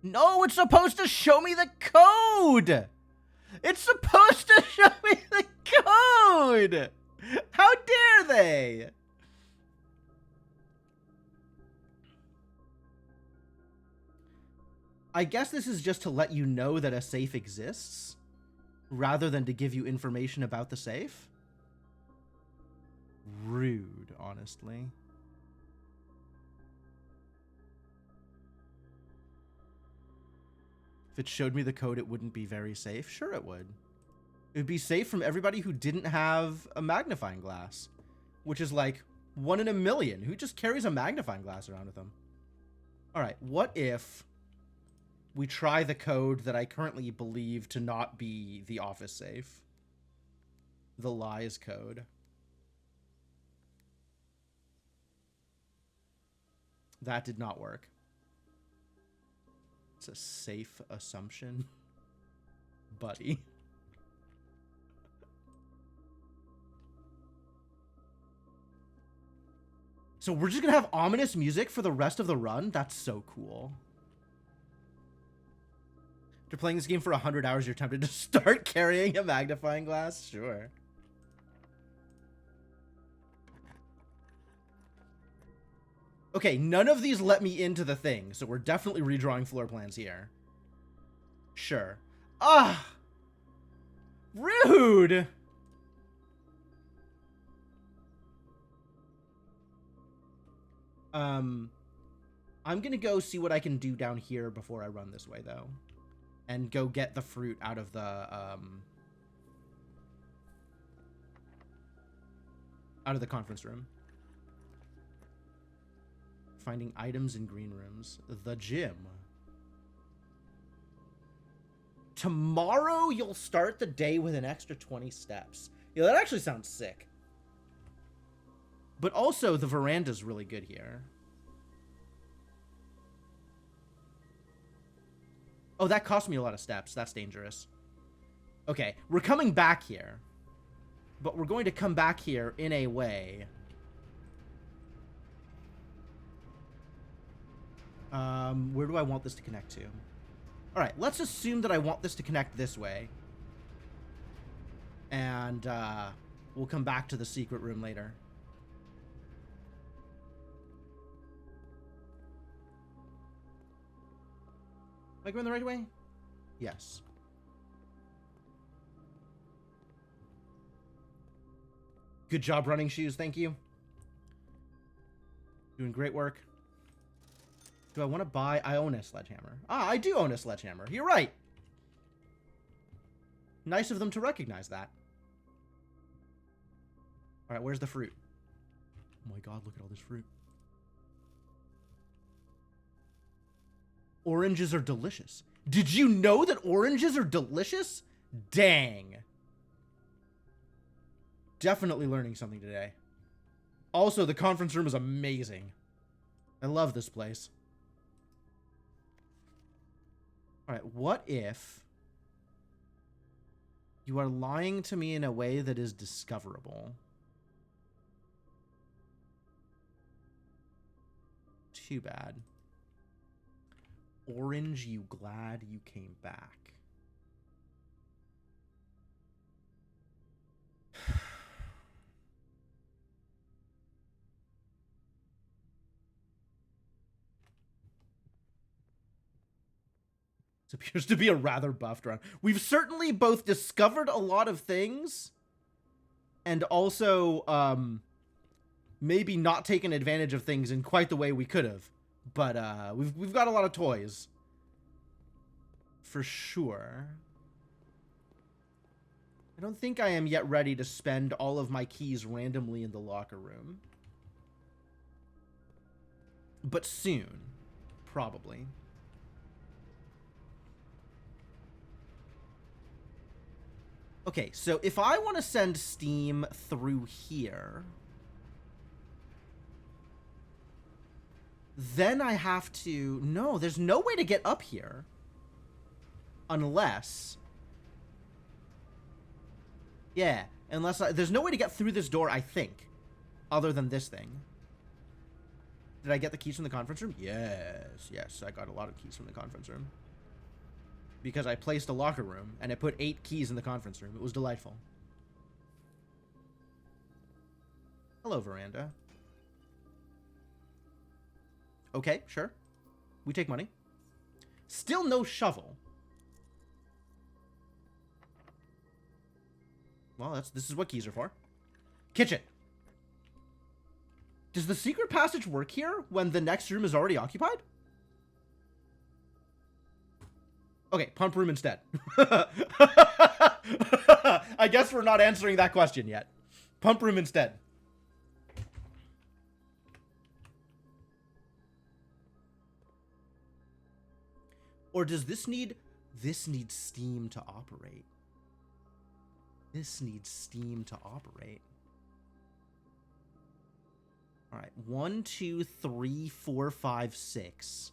No, it's supposed to show me the code! It's supposed to show me the code! How dare they? I guess this is just to let you know that a safe exists, rather than to give you information about the safe. Rude, honestly. If it showed me the code, it wouldn't be very safe. Sure it would. It would be safe from everybody who didn't have a magnifying glass, which is like 1 in a million. Who just carries a magnifying glass around with them? All right, what if we try the code that I currently believe to not be the office safe. The lies code. That did not work. It's a safe assumption. Buddy. So we're just gonna have ominous music for the rest of the run? That's so cool. After playing this game for 100 hours, you're tempted to start carrying a magnifying glass? Sure. Okay, none of these let me into the thing, so we're definitely redrawing floor plans here. Sure. Ah! Rude! I'm gonna go see what I can do down here before I run this way, though. And go get the fruit out of the conference room. Finding items in green rooms. The gym. Tomorrow you'll start the day with an extra 20 steps. Yeah, that actually sounds sick. But also, the veranda's really good here. Oh, that cost me a lot of steps. That's dangerous. Okay, we're coming back here. But we're going to come back here in a way. Where do I want this to connect to? Alright, let's assume that I want this to connect this way. And, we'll come back to the secret room later. Am I going the right way? Yes. Good job running shoes, thank you. Doing great work. Do I want to buy... I own a sledgehammer. Ah, I do own a sledgehammer. You're right. Nice of them to recognize that. Alright, where's the fruit? Oh my god, look at all this fruit. Oranges are delicious. Did you know that oranges are delicious? Dang. Definitely learning something today. Also, the conference room is amazing. I love this place. Alright, what if you are lying to me in a way that is discoverable? Too bad. Orange, you glad you came back. This appears to be a rather buffed run. We've certainly both discovered a lot of things and also maybe not taken advantage of things in quite the way we could have. But we've got a lot of toys. For sure. I don't think I am yet ready to spend all of my keys randomly in the locker room. But soon. Probably. Okay, so if I want to send Steam through here... then I have to... No, there's no way to get up here. Unless... yeah, unless there's no way to get through this door, I think. Other than this thing. Did I get the keys from the conference room? Yes, yes, I got a lot of keys from the conference room. Because I placed a locker room, and I put 8 keys in the conference room. It was delightful. Hello, veranda. Okay, sure. We take money. Still no shovel. Well, this is what keys are for. Kitchen. Does the secret passage work here when the next room is already occupied? Okay, pump room instead. I guess we're not answering that question yet. Pump room instead. Or does this need... This needs steam to operate. This needs steam to operate. All right, 1, 2, 3, 4, 5, 6.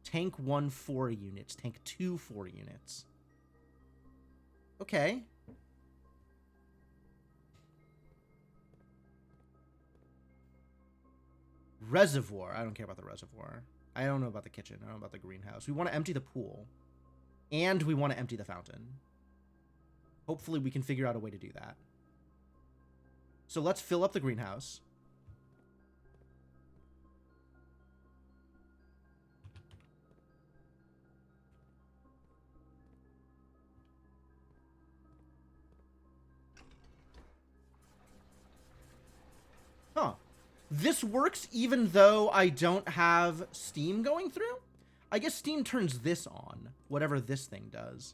Tank 1, 4 units. Tank 2, 4 units. Okay. Reservoir. I don't care about the reservoir. I don't know about the kitchen. I don't know about the greenhouse. We want to empty the pool. And we want to empty the fountain. Hopefully we can figure out a way to do that. So let's fill up the greenhouse. Huh. This works even though I don't have steam going through? I guess steam turns this on, whatever this thing does.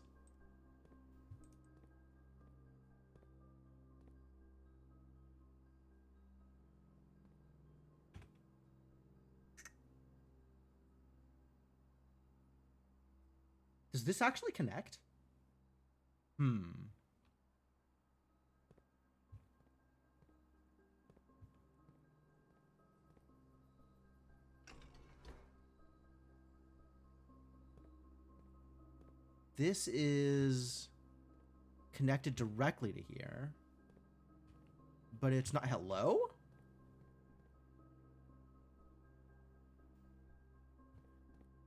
Does this actually connect? This is connected directly to here. But it's not... Hello?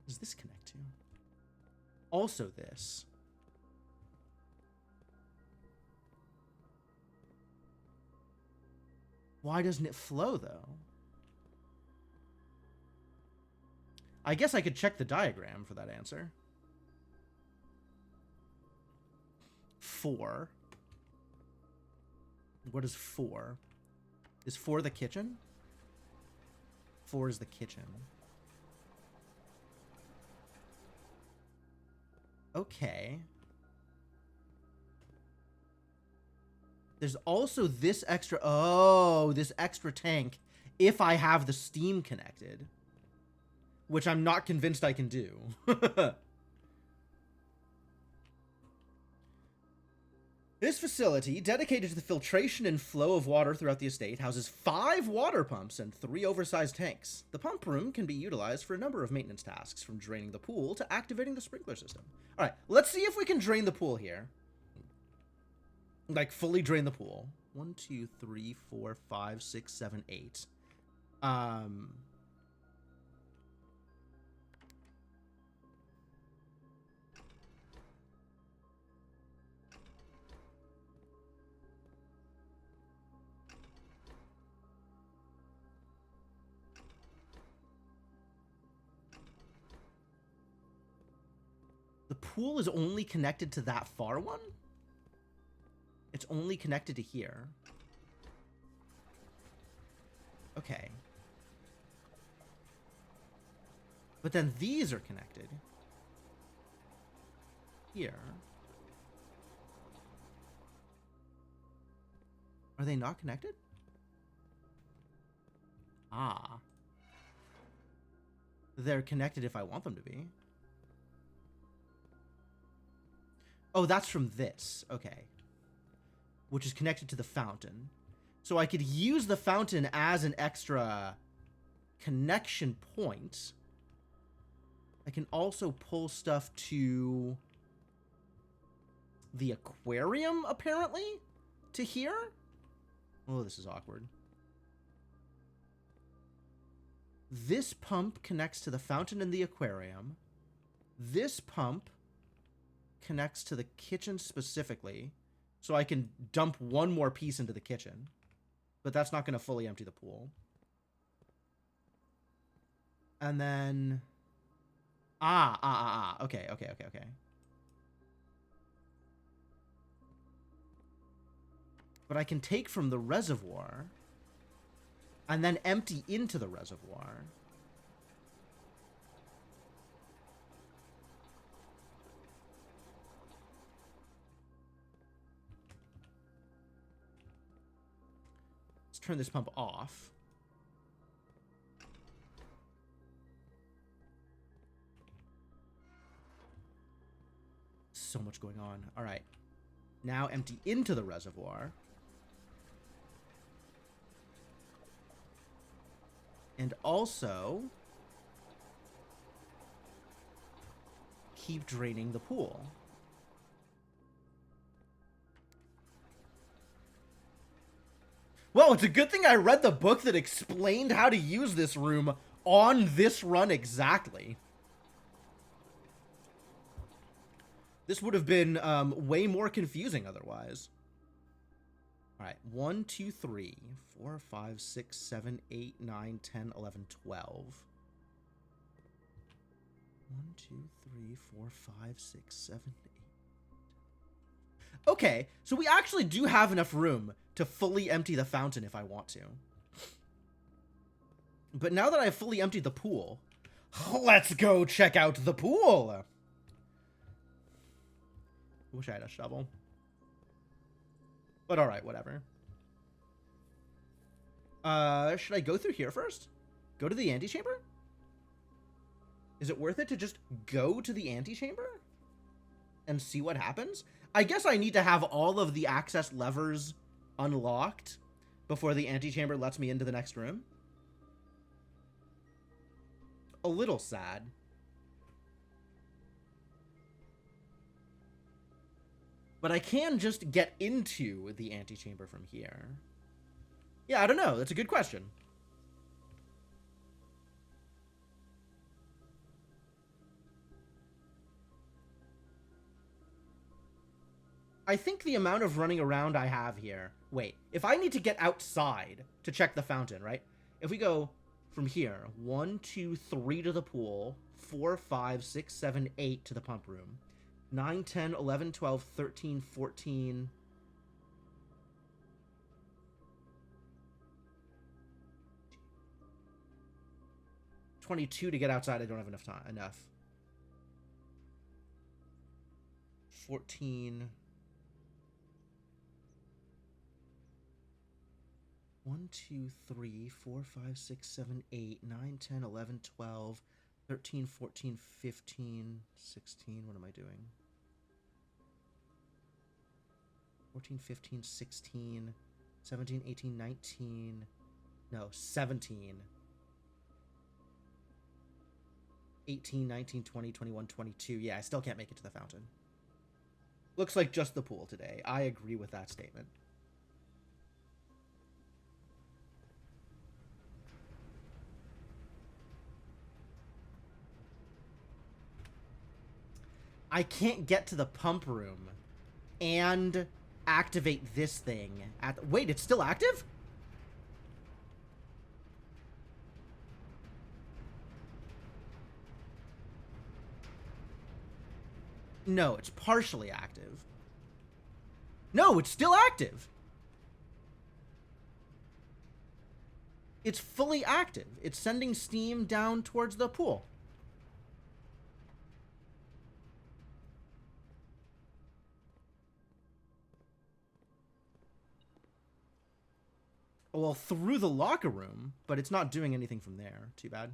Does this connect to? Also this. Why doesn't it flow, though? I guess I could check the diagram for that answer. 4. What is 4? Is 4 the kitchen? 4 is the kitchen. Okay. There's also this extra... Oh, this extra tank if I have the steam connected. Which I'm not convinced I can do. This facility, dedicated to the filtration and flow of water throughout the estate, houses 5 water pumps and 3 oversized tanks. The pump room can be utilized for a number of maintenance tasks, from draining the pool to activating the sprinkler system. All right, let's see if we can drain the pool here. Like, fully drain the pool. 1, 2, 3, 4, 5, 6, 7, 8. The pool is only connected to that far one? It's only connected to here. Okay. But then these are connected. Here. Are they not connected? Ah. They're connected if I want them to be. Oh, that's from this. Okay. Which is connected to the fountain. So I could use the fountain as an extra connection point. I can also pull stuff to the aquarium, apparently, to here. Oh, this is awkward. This pump connects to the fountain and the aquarium. This pump connects to the kitchen specifically, so I can dump one more piece into the kitchen, but that's not going to fully empty the pool. And then okay. But I can take from the reservoir and then empty into the reservoir. Turn this pump off. so much going on. All right. Now empty into the reservoir. And also keep draining the pool. Well, it's a good thing I read the book that explained how to use this room on this run exactly. This would have been way more confusing otherwise. All right, 1, 2, 3, 4, 5, 6, 7, 8, 9, 10, 11, 12. 1, 2, 3, 4, 5, 6, 7, 8. Okay, so we actually do have enough room to fully empty the fountain if I want to. But now that I've fully emptied the pool, let's go check out the pool. Wish I had a shovel. But alright, whatever. Should I go through here first? Go to the antechamber? Is it worth it to just go to the antechamber? And see what happens? I guess I need to have all of the access levers unlocked before the antechamber lets me into the next room. A little sad. But I can just get into the antechamber from here. Yeah, I don't know. That's a good question. I think the amount of running around I have here... Wait, if I need to get outside to check the fountain, right? If we go from here, 1, 2, 3 to the pool, 4, 5, 6, 7, 8 to the pump room, 9, 10, 11, 12, 13, 14... 22 to get outside, I don't have enough time. 14... 1, 2, 3, 4, 5, 6, 7, 8, 9, 10, 11, 12, 13, 14, 15, 16. What am I doing? 14, 15, 16, 17, 18, 19. No, 17. 18, 19, 20, 21, 22. Yeah, I still can't make it to the fountain. Looks like just the pool today. I agree with that statement. I can't get to the pump room and activate this thing. Wait, it's still active? No, it's partially active. No, it's still active. It's fully active. It's sending steam down towards the pool. Well, through the locker room, but it's not doing anything from there. Too bad.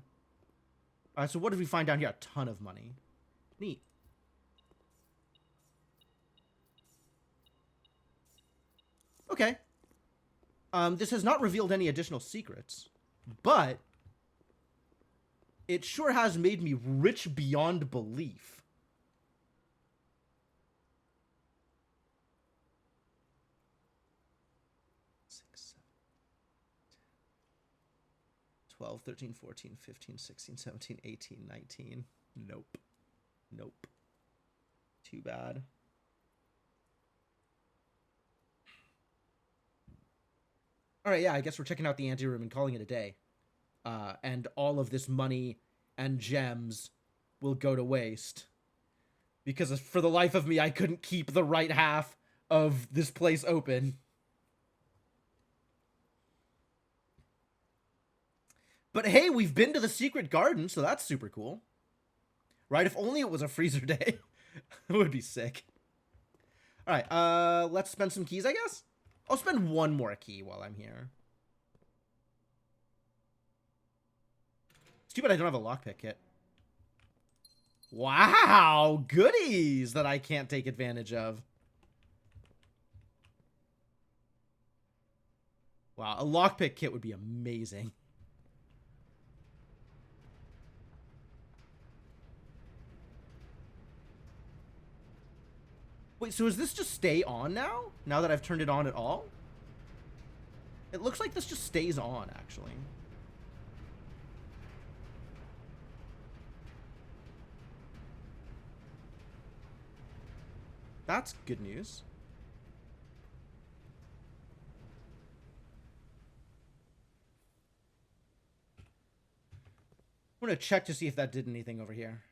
All right, so what did we find down here? A ton of money. Neat. Okay. This has not revealed any additional secrets, but it sure has made me rich beyond belief. 12, 13, 14, 15, 16, 17, 18, 19. Nope. Nope. Too bad. Alright, yeah, I guess we're checking out the ante room and calling it a day. And all of this money and gems will go to waste. Because for the life of me, I couldn't keep the right half of this place open. But hey, we've been to the secret garden, so that's super cool. Right? If only it was a freezer day. It would be sick. Alright, let's spend some keys, I guess? I'll spend one more key while I'm here. It's too bad I don't have a lockpick kit. Wow, goodies that I can't take advantage of. Wow, a lockpick kit would be amazing. Wait, so does this just stay on now? Now that I've turned it on at all? It looks like this just stays on, actually. That's good news. I'm gonna check to see if that did anything over here.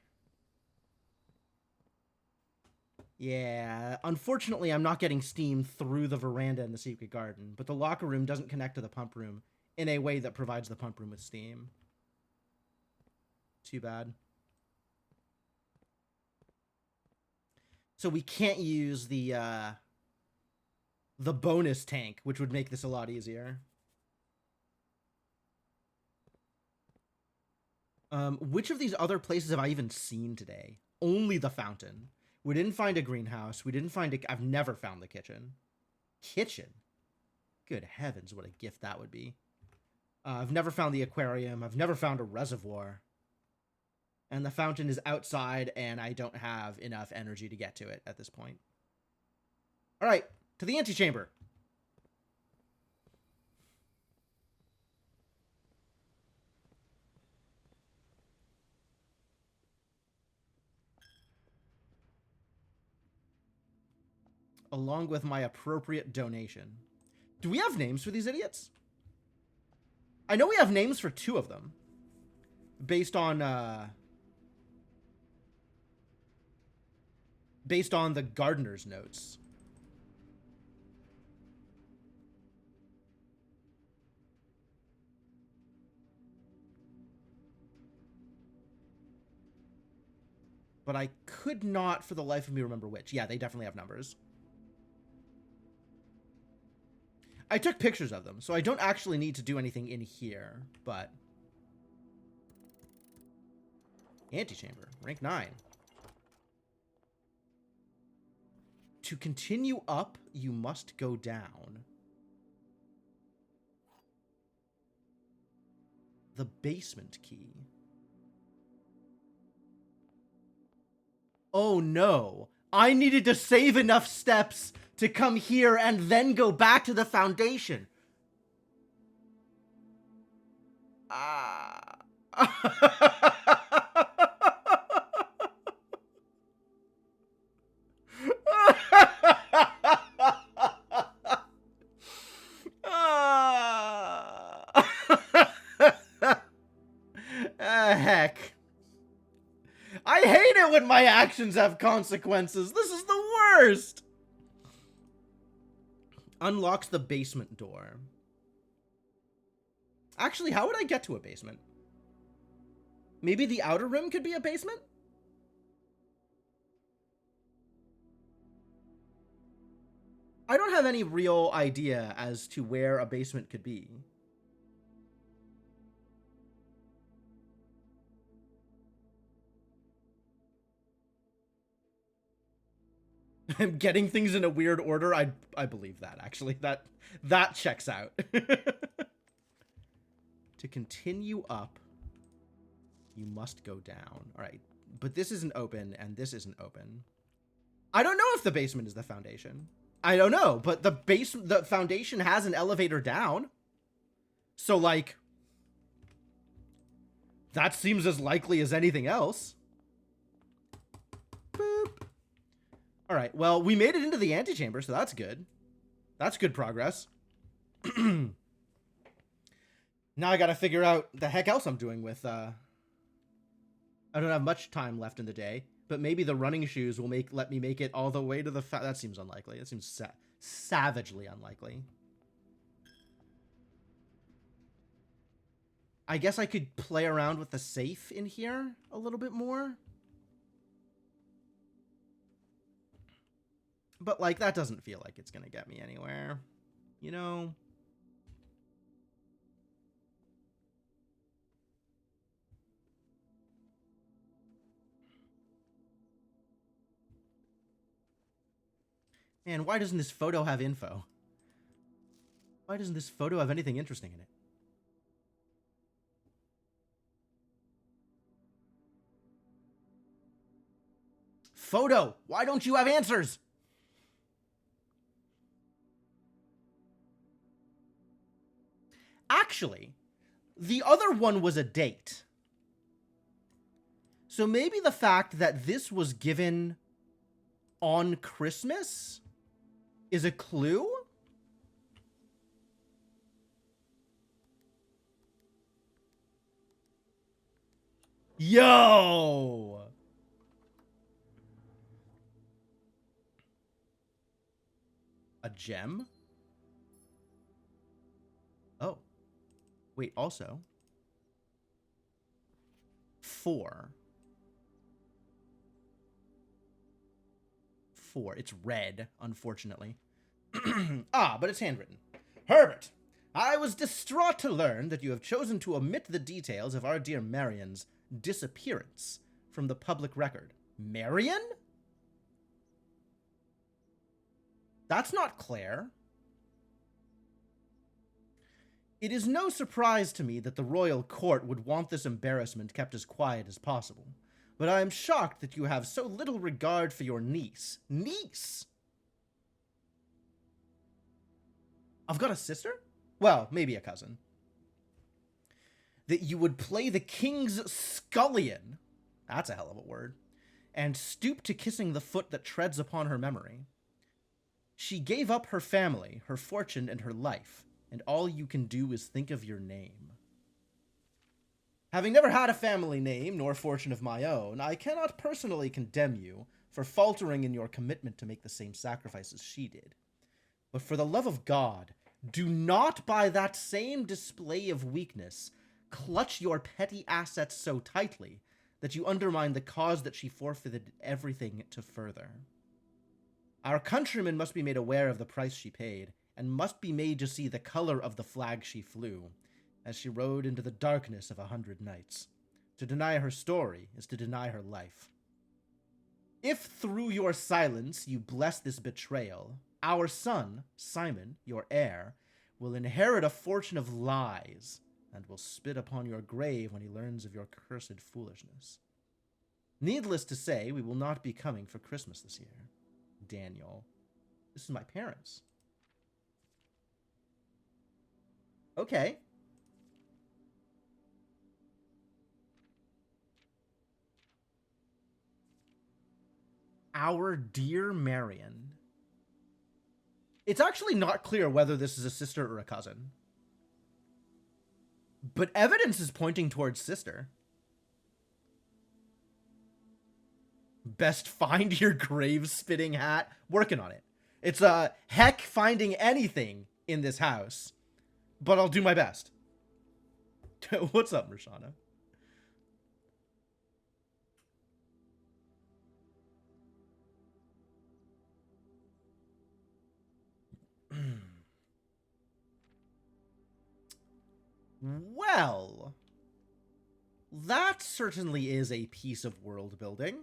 Yeah, unfortunately, I'm not getting steam through the veranda in the secret garden, but the locker room doesn't connect to the pump room in a way that provides the pump room with steam. Too bad. So we can't use the bonus tank, which would make this a lot easier. Which of these other places have I even seen today? Only the fountain. We didn't find a greenhouse. We didn't find a... I've never found the kitchen. Kitchen? Good heavens, what a gift that would be. I've never found the aquarium. I've never found a reservoir. And the fountain is outside, and I don't have enough energy to get to it at this point. All right, to the antechamber. Along with my appropriate donation. Do we have names for these idiots? I know we have names for two of them. Based on the gardener's notes. But I could not for the life of me remember which. Yeah, they definitely have numbers. I took pictures of them, so I don't actually need to do anything in here, but... Antechamber, rank 9. To continue up, you must go down. The basement key. Oh no. I needed to save enough steps to come here and then go back to the foundation. Heck. I hate it when my actions have consequences. This is the worst. Unlocks the basement door. Actually, how would I get to a basement? Maybe the outer room could be a basement? I don't have any real idea as to where a basement could be. I'm getting things in a weird order. I believe that, actually. That checks out. To continue up, you must go down. All right, but this isn't open, and this isn't open. I don't know if the basement is the foundation. I don't know, but the foundation has an elevator down. So, like, that seems as likely as anything else. Boop. All right, well, we made it into the antechamber, so that's good. That's good progress. Now I gotta figure out the heck else I'm doing with, I don't have much time left in the day, but maybe the running shoes will let me make it all the way to the that seems unlikely. That seems savagely unlikely. I guess I could play around with the safe in here a little bit more. But, like, that doesn't feel like it's gonna get me anywhere. You know? Man, why doesn't this photo have info? Why doesn't this photo have anything interesting in it? Photo, why don't you have answers? Actually, the other one was a date. So maybe the fact that this was given on Christmas is a clue? Yo! A gem? Oh. Wait, also. 4. 4. It's red, unfortunately. Ah, but it's handwritten. Herbert, I was distraught to learn that you have chosen to omit the details of our dear Marion's disappearance from the public record. Marion? That's not Claire. It is no surprise to me that the royal court would want this embarrassment kept as quiet as possible, but I am shocked that you have so little regard for your niece. Niece? I've got a sister? Well, maybe a cousin. That you would play the king's scullion, that's a hell of a word, and stoop to kissing the foot that treads upon her memory. She gave up her family, her fortune, and her life, and all you can do is think of your name. Having never had a family name nor fortune of my own, I cannot personally condemn you for faltering in your commitment to make the same sacrifices she did. But for the love of God, do not by that same display of weakness clutch your petty assets so tightly that you undermine the cause that she forfeited everything to further. Our countrymen must be made aware of the price she paid, and must be made to see the color of the flag she flew, as she rode into the darkness of 100 nights. To deny her story is to deny her life. If through your silence you bless this betrayal, our son, Simon, your heir, will inherit a fortune of lies, and will spit upon your grave when he learns of your cursed foolishness. Needless to say, we will not be coming for Christmas this year. Daniel. This is my parents. Okay. Our dear Marion. It's actually not clear whether this is a sister or a cousin. But evidence is pointing towards sister. Best find your grave spitting hat. Working on it. It's a heck finding anything in this house. But I'll do my best. What's up, Mershana? Well, that certainly is a piece of world building.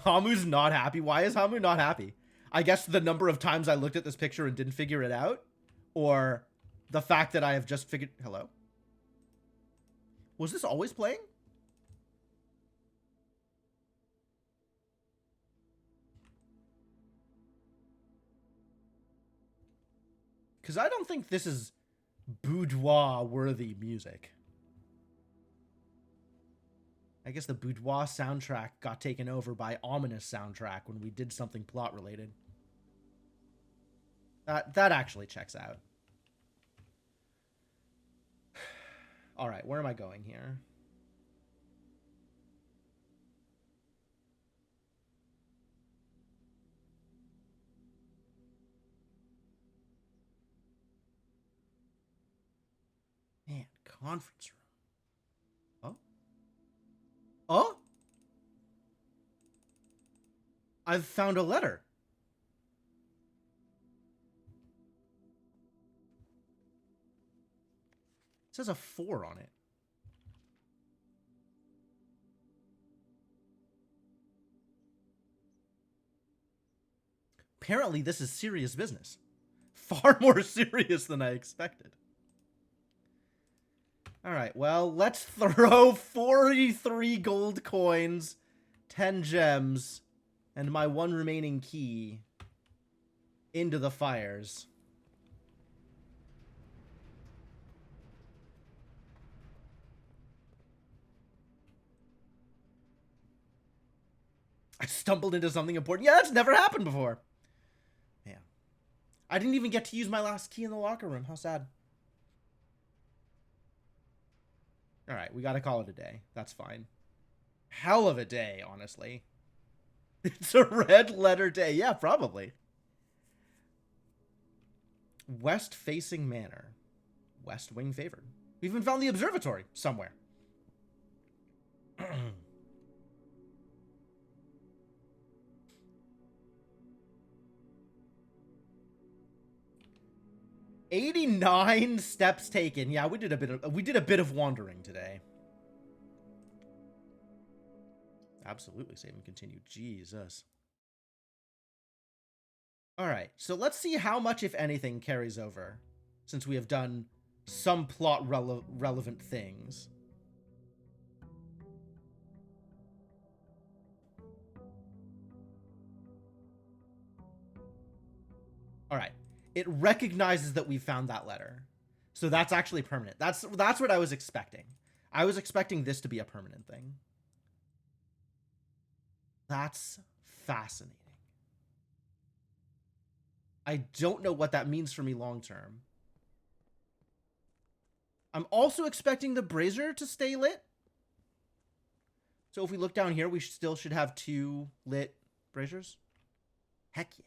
Hamu's not happy. Why is Hamu not happy? I guess the number of times I looked at this picture and didn't figure it out, or the fact that I have just figured... Hello? Was this always playing? Because I don't think this is boudoir-worthy music. I guess the boudoir soundtrack got taken over by ominous soundtrack when we did something plot-related. That actually checks out. Alright, where am I going here? Man, conference room. Oh? Oh? I've found a letter. It says a 4 on it. Apparently, this is serious business. Far more serious than I expected. Alright, well, let's throw 43 gold coins, 10 gems, and my one remaining key into the fires. I stumbled into something important. Yeah, that's never happened before. Man. I didn't even get to use my last key in the locker room. How sad. Alright, we gotta call it a day. That's fine. Hell of a day, honestly. It's a red letter day. Yeah, probably. West-facing manor. West wing favored. We even found the observatory somewhere. 89 steps taken. Yeah, we did a bit of wandering today. Absolutely, save and continue. Jesus. All right, so let's see how much, if anything, carries over, since we have done some plot relevant things. All right. It recognizes that we found that letter. So that's actually permanent. That's what I was expecting. I was expecting this to be a permanent thing. That's fascinating. I don't know what that means for me long term. I'm also expecting the brazier to stay lit. So if we look down here, we still should have 2 lit braziers. Heck yeah.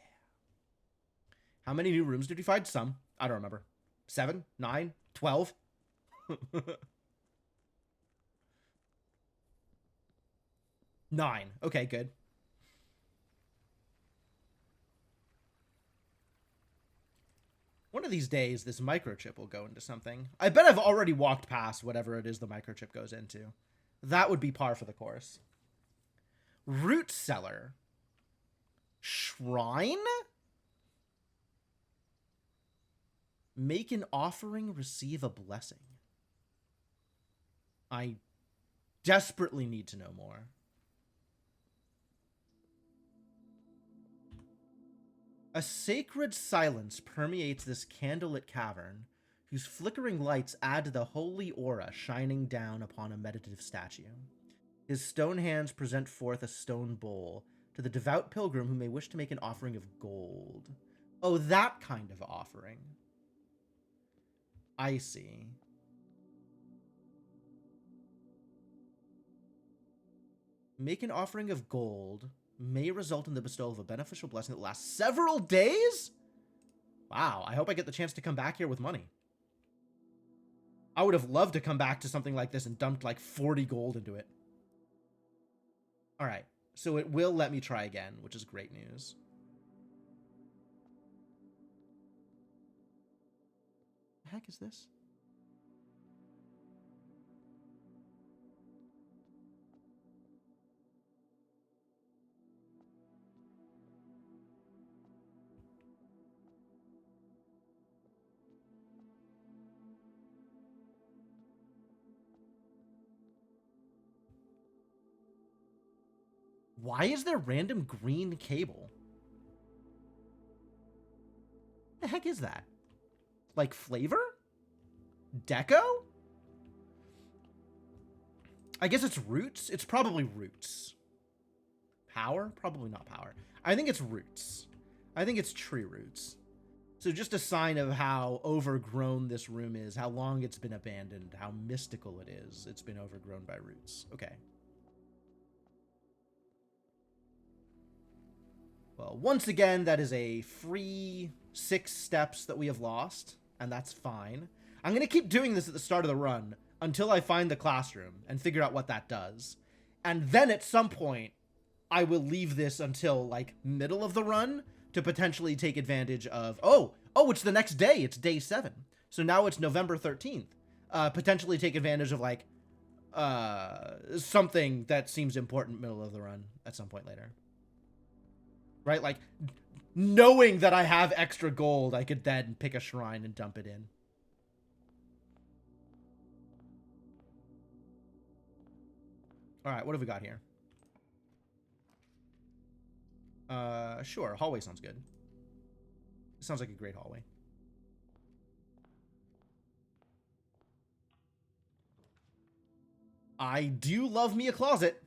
How many new rooms did we find? Some. I don't remember. 7? 9? 12? Nine. Okay, good. One of these days, this microchip will go into something. I bet I've already walked past whatever it is the microchip goes into. That would be par for the course. Root cellar. Shrine? Make an offering, receive a blessing. I desperately need to know more. A sacred silence permeates this candlelit cavern, whose flickering lights add to the holy aura shining down upon a meditative statue. His stone hands present forth a stone bowl to the devout pilgrim who may wish to make an offering of gold. Oh, that kind of offering. I see. Make an offering of gold may result in the bestowal of a beneficial blessing that lasts several days? Wow, I hope I get the chance to come back here with money. I would have loved to come back to something like this and dumped like 40 gold into it. Alright, so it will let me try again, which is great news. The heck is this? Why is there random green cable? The heck is that? Like flavor? Deco? I guess it's roots. It's probably roots. Power? Probably not power. I think it's roots. I think it's tree roots. So just a sign of how overgrown this room is, how long it's been abandoned, how mystical it is. It's been overgrown by roots. Okay. Well, once again, that is a free 6 steps that we have lost, and that's fine. I'm going to keep doing this at the start of the run until I find the classroom and figure out what that does. And then at some point, I will leave this until, like, middle of the run to potentially take advantage of... Oh, it's the next day. It's day 7. So now it's November 13th. Potentially take advantage of, like, something that seems important middle of the run at some point later. Right? Like, Knowing that I have extra gold, I could then pick a shrine and dump it in. Alright, what have we got here? Sure. Hallway sounds good. It sounds like a great hallway. I do love me a closet.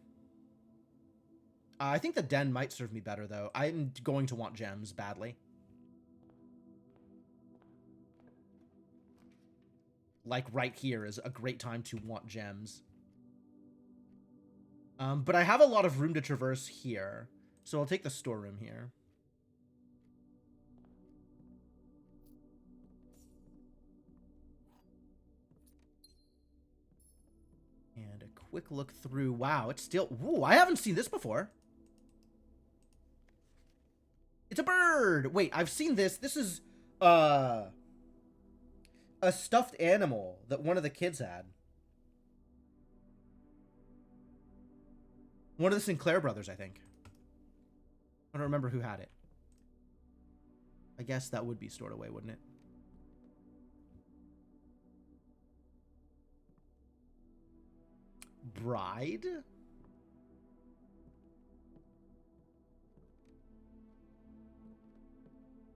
I think the den might serve me better, though. I'm going to want gems badly. Like, right here is a great time to want gems. But I have a lot of room to traverse here. So I'll take the storeroom here. And a quick look through. Wow, it's still... Ooh, I haven't seen this before. It's a bird! Wait, I've seen this. This is, a stuffed animal that one of the kids had. One of the Sinclair brothers, I think. I don't remember who had it. I guess that would be stored away, wouldn't it? Bride?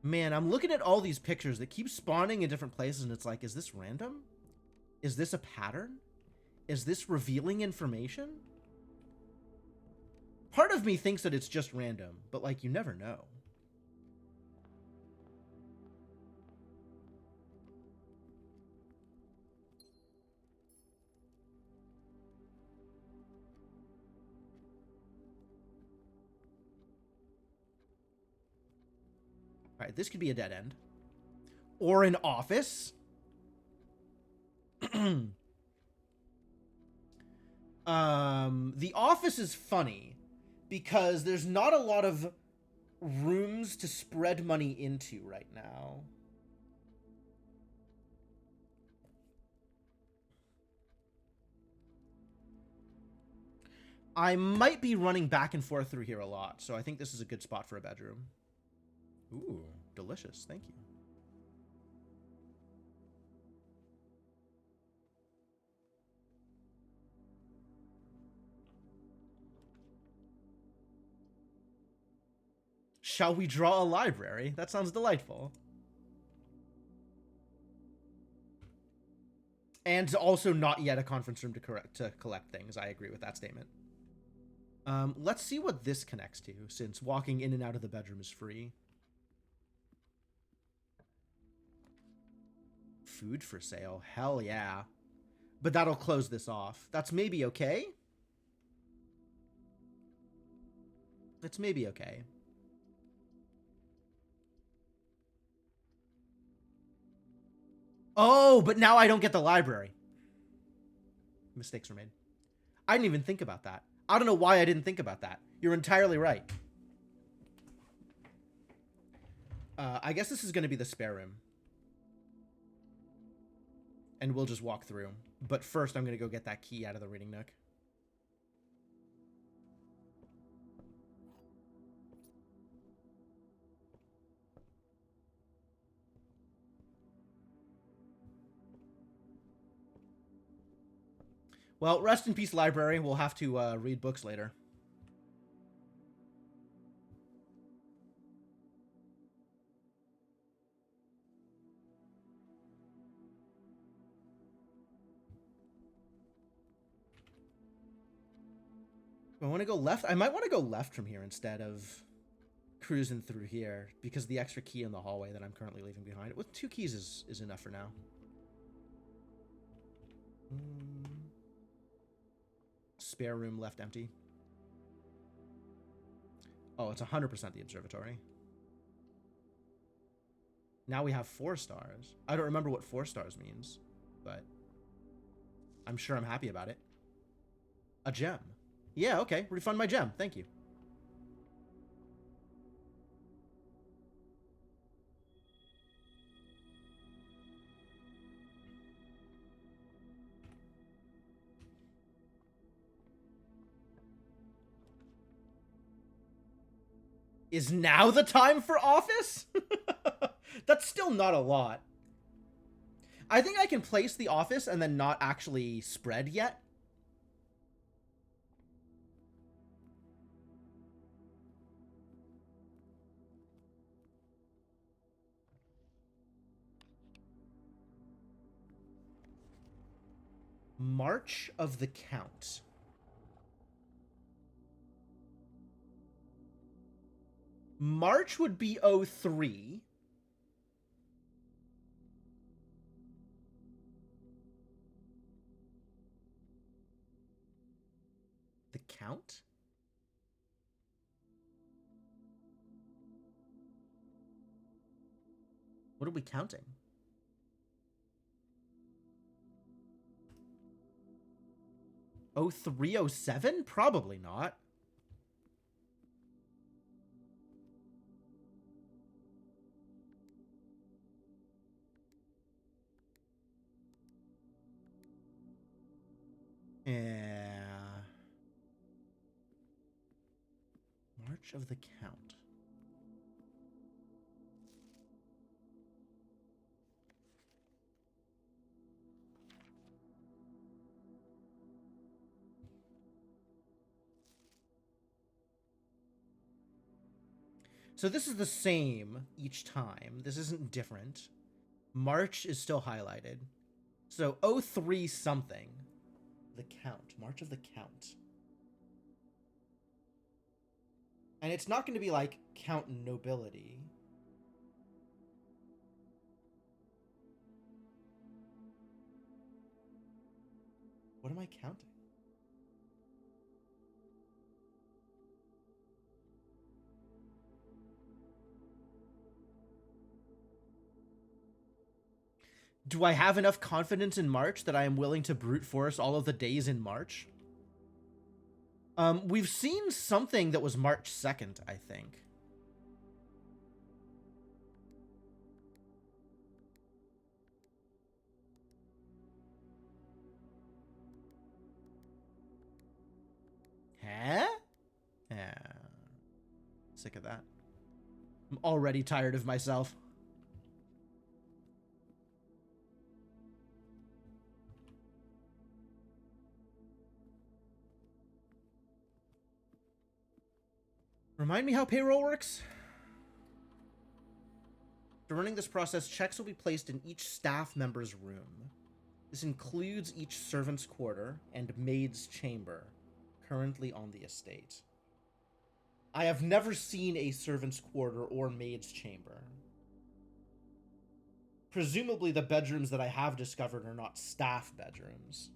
Man, I'm looking at all these pictures that keep spawning in different places, and it's like, is this random? Is this a pattern? Is this revealing information? Part of me thinks that it's just random, but, like, you never know. All right, this could be a dead end. Or an office. The office is funny because there's not a lot of rooms to spread money into right now. I might be running back and forth through here a lot, so I think this is a good spot for a bedroom. Ooh, delicious. Thank you. Shall we draw a library? That sounds delightful. And also not yet a conference room to collect things. I agree with that statement. Let's see what this connects to, since walking in and out of the bedroom is free. Food for sale. Hell yeah. But that'll close this off. That's maybe okay. It's maybe okay. Oh, but now I don't get the library. Mistakes were made. I didn't even think about that. I don't know why I didn't think about that. You're entirely right. I guess this is going to be the spare room. And we'll just walk through. But first, I'm going to go get that key out of the reading nook. Well, rest in peace, library. We'll have to read books later. I want to go left. I might want to go left from here instead of cruising through here because the extra key in the hallway that I'm currently leaving behind. With 2 keys is enough for now. Spare room left empty. Oh, it's 100% the observatory. Now we have 4 stars. I don't remember what 4 stars means, but I'm sure I'm happy about it. A gem. Yeah, okay. Refund my gem. Thank you. Is now the time for office? That's still not a lot. I think I can place the office and then not actually spread yet. March of the Count. March would be 03. The Count? What are we counting? Oh, 0307? Probably not. Yeah. March of the Count. So this is the same each time. This isn't different. March is still highlighted. So 03 something. The Count. March of the Count. And it's not going to be like Count Nobility. What am I counting? Do I have enough confidence in March that I am willing to brute force all of the days in March? We've seen something that was March 2nd, I think. Huh? Yeah. Sick of that. I'm already tired of myself. Remind me how payroll works? During this process, checks will be placed in each staff member's room. This includes each servant's quarter and maid's chamber, currently on the estate. I have never seen a servant's quarter or maid's chamber. Presumably the bedrooms that I have discovered are not staff bedrooms.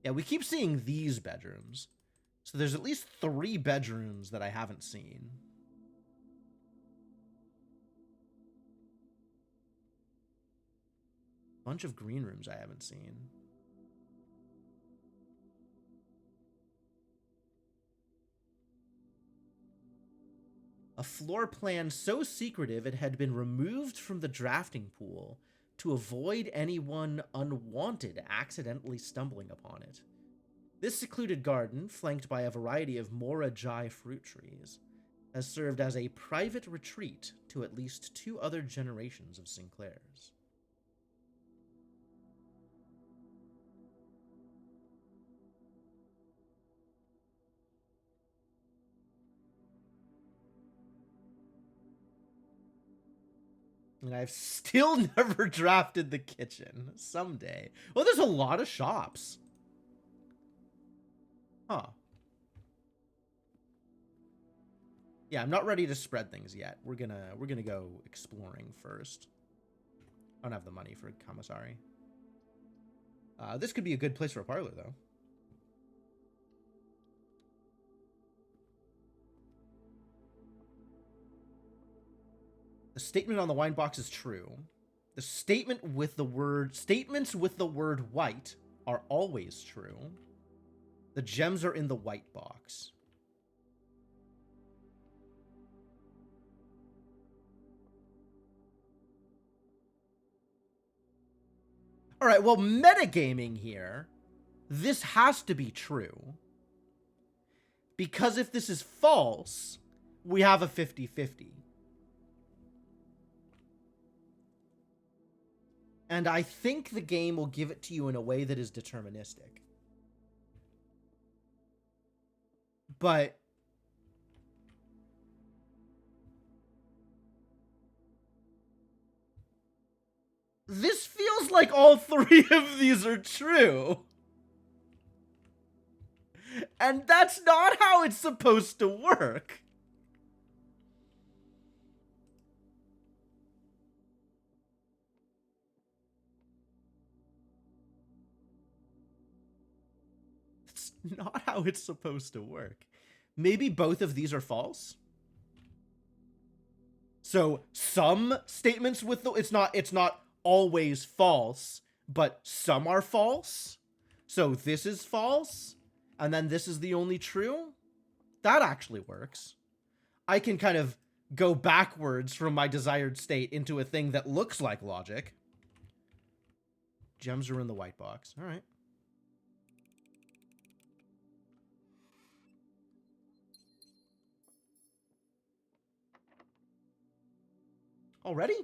Yeah, we keep seeing these bedrooms. So there's at least 3 bedrooms that I haven't seen. Bunch of green rooms I haven't seen. A floor plan so secretive it had been removed from the drafting pool to avoid anyone unwanted accidentally stumbling upon it. This secluded garden, flanked by a variety of Mora Jai fruit trees, has served as a private retreat to at least 2 other generations of Sinclairs. And I've still never drafted the kitchen. Someday. Well, there's a lot of shops. Huh. Yeah, I'm not ready to spread things yet. We're gonna go exploring first. I don't have the money for a commissary. This could be a good place for a parlor, though. The statement on the wine box is true. The statements with the word white are always true. The gems are in the white box. All right, well, metagaming here, this has to be true. Because if this is false, we have a 50-50. And I think the game will give it to you in a way that is deterministic. But this feels like all three of these are true. And that's not how it's supposed to work. It's not how it's supposed to work. Maybe both of these are false. So some statements with the it's not always false, but some are false. So this is false, and then this is the only true. That actually works. I can kind of go backwards from my desired state into a thing that looks like logic. Gems are in the white box. All right. Already?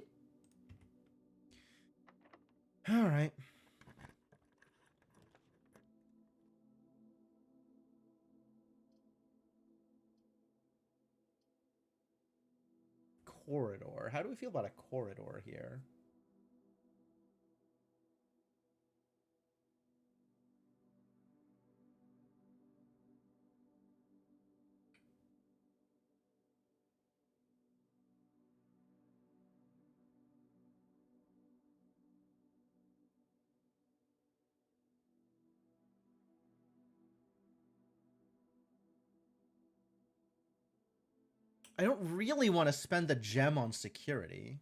All right. Corridor. How do we feel about a corridor here? I don't really want to spend the gem on security.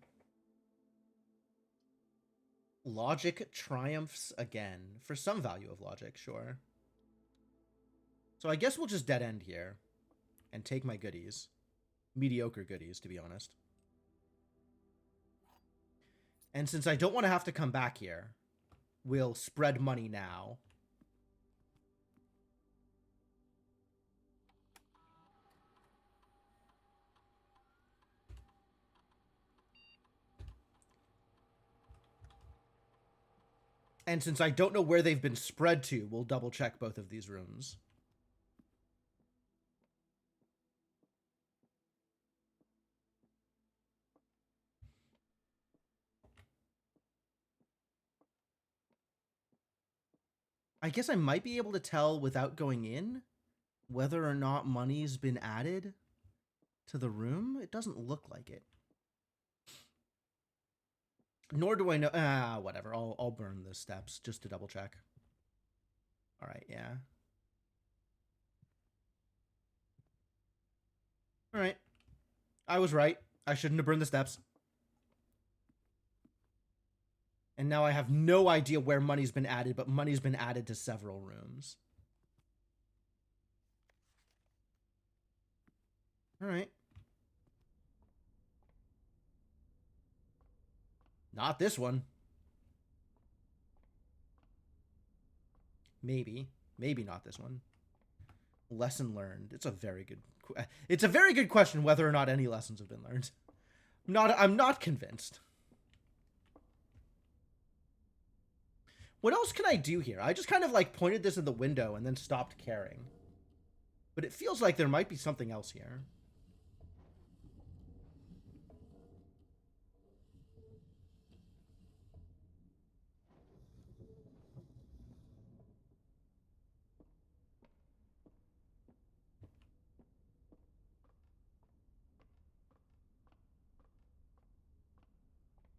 Logic triumphs again. For some value of logic, sure. So I guess we'll just dead end here. And take my goodies. Mediocre goodies, to be honest. And since I don't want to have to come back here, we'll spread money now. And since I don't know where they've been spread to, we'll double check both of these rooms. I guess I might be able to tell without going in whether or not money's been added to the room. It doesn't look like it. Nor do I know. Whatever. I'll burn the steps just to double check. All right, yeah. All right. I was right. I shouldn't have burned the steps. And now I have no idea where money's been added, but money's been added to several rooms. All right. Not this one. Maybe. Maybe not this one. Lesson learned. It's a very good question whether or not any lessons have been learned. I'm not convinced. What else can I do here? I just kind of like pointed this in the window and then stopped caring. But it feels like there might be something else here.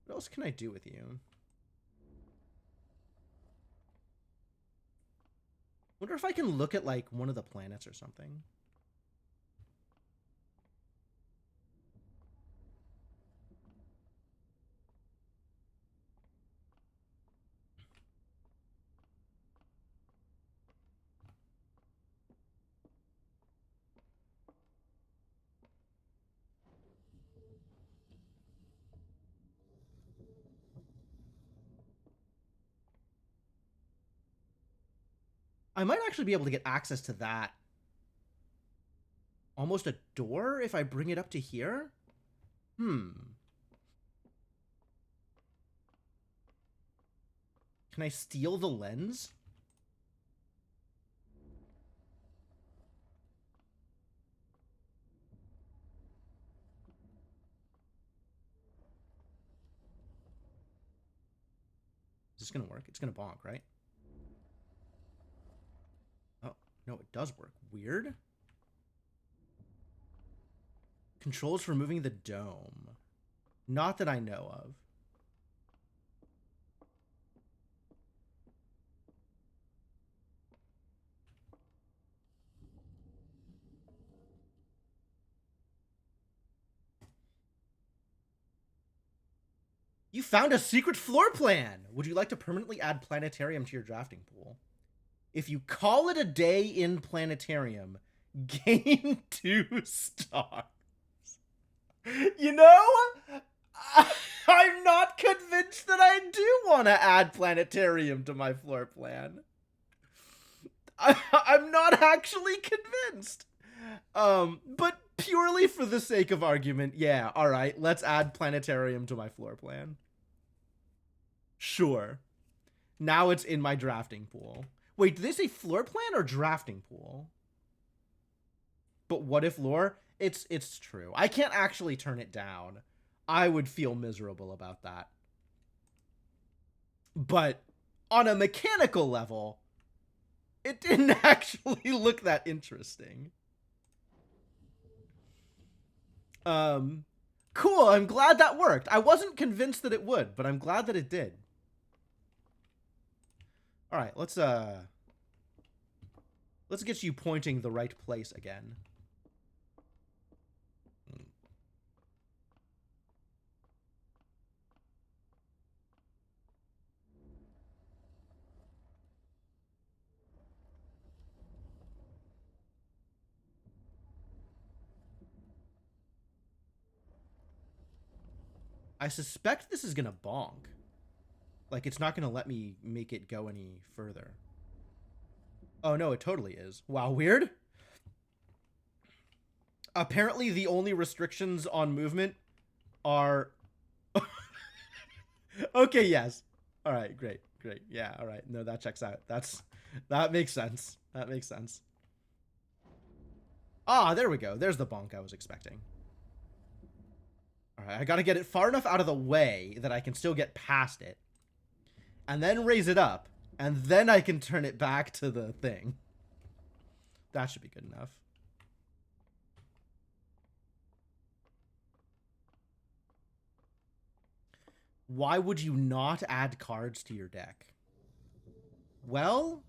What else can I do with you? Wonder if I can look at like one of the planets or something. I might actually be able to get access to that. Almost a door if I bring it up to here? Can I steal the lens? Is this gonna work? It's gonna bonk, right? Oh, no, it does work. Weird. Controls for moving the dome. Not that I know of. You found a secret floor plan! Would you like to permanently add planetarium to your drafting pool? If you call it a day in planetarium, gain 2 stars. You know, I'm not convinced that I do want to add planetarium to my floor plan. I'm not actually convinced. But purely for the sake of argument, yeah, all right, let's add planetarium to my floor plan. Sure. Now it's in my drafting pool. Wait, did they say floor plan or drafting pool? But what if lore? It's true. I can't actually turn it down. I would feel miserable about that. But on a mechanical level, it didn't actually look that interesting. Cool, I'm glad that worked. I wasn't convinced that it would, but I'm glad that it did. All right, let's get you pointing the right place again. I suspect this is gonna bonk. Like, it's not gonna let me make it go any further. Oh, no, it totally is. Wow, weird. Apparently, the only restrictions on movement are... Okay, yes. All right, great, great. Yeah, all right. No, that checks out. That makes sense. That makes sense. Ah, there we go. There's the bonk I was expecting. All right, I gotta get it far enough out of the way that I can still get past it. And then raise it up. And then I can turn it back to the thing. That should be good enough. Why would you not add cards to your deck? Well,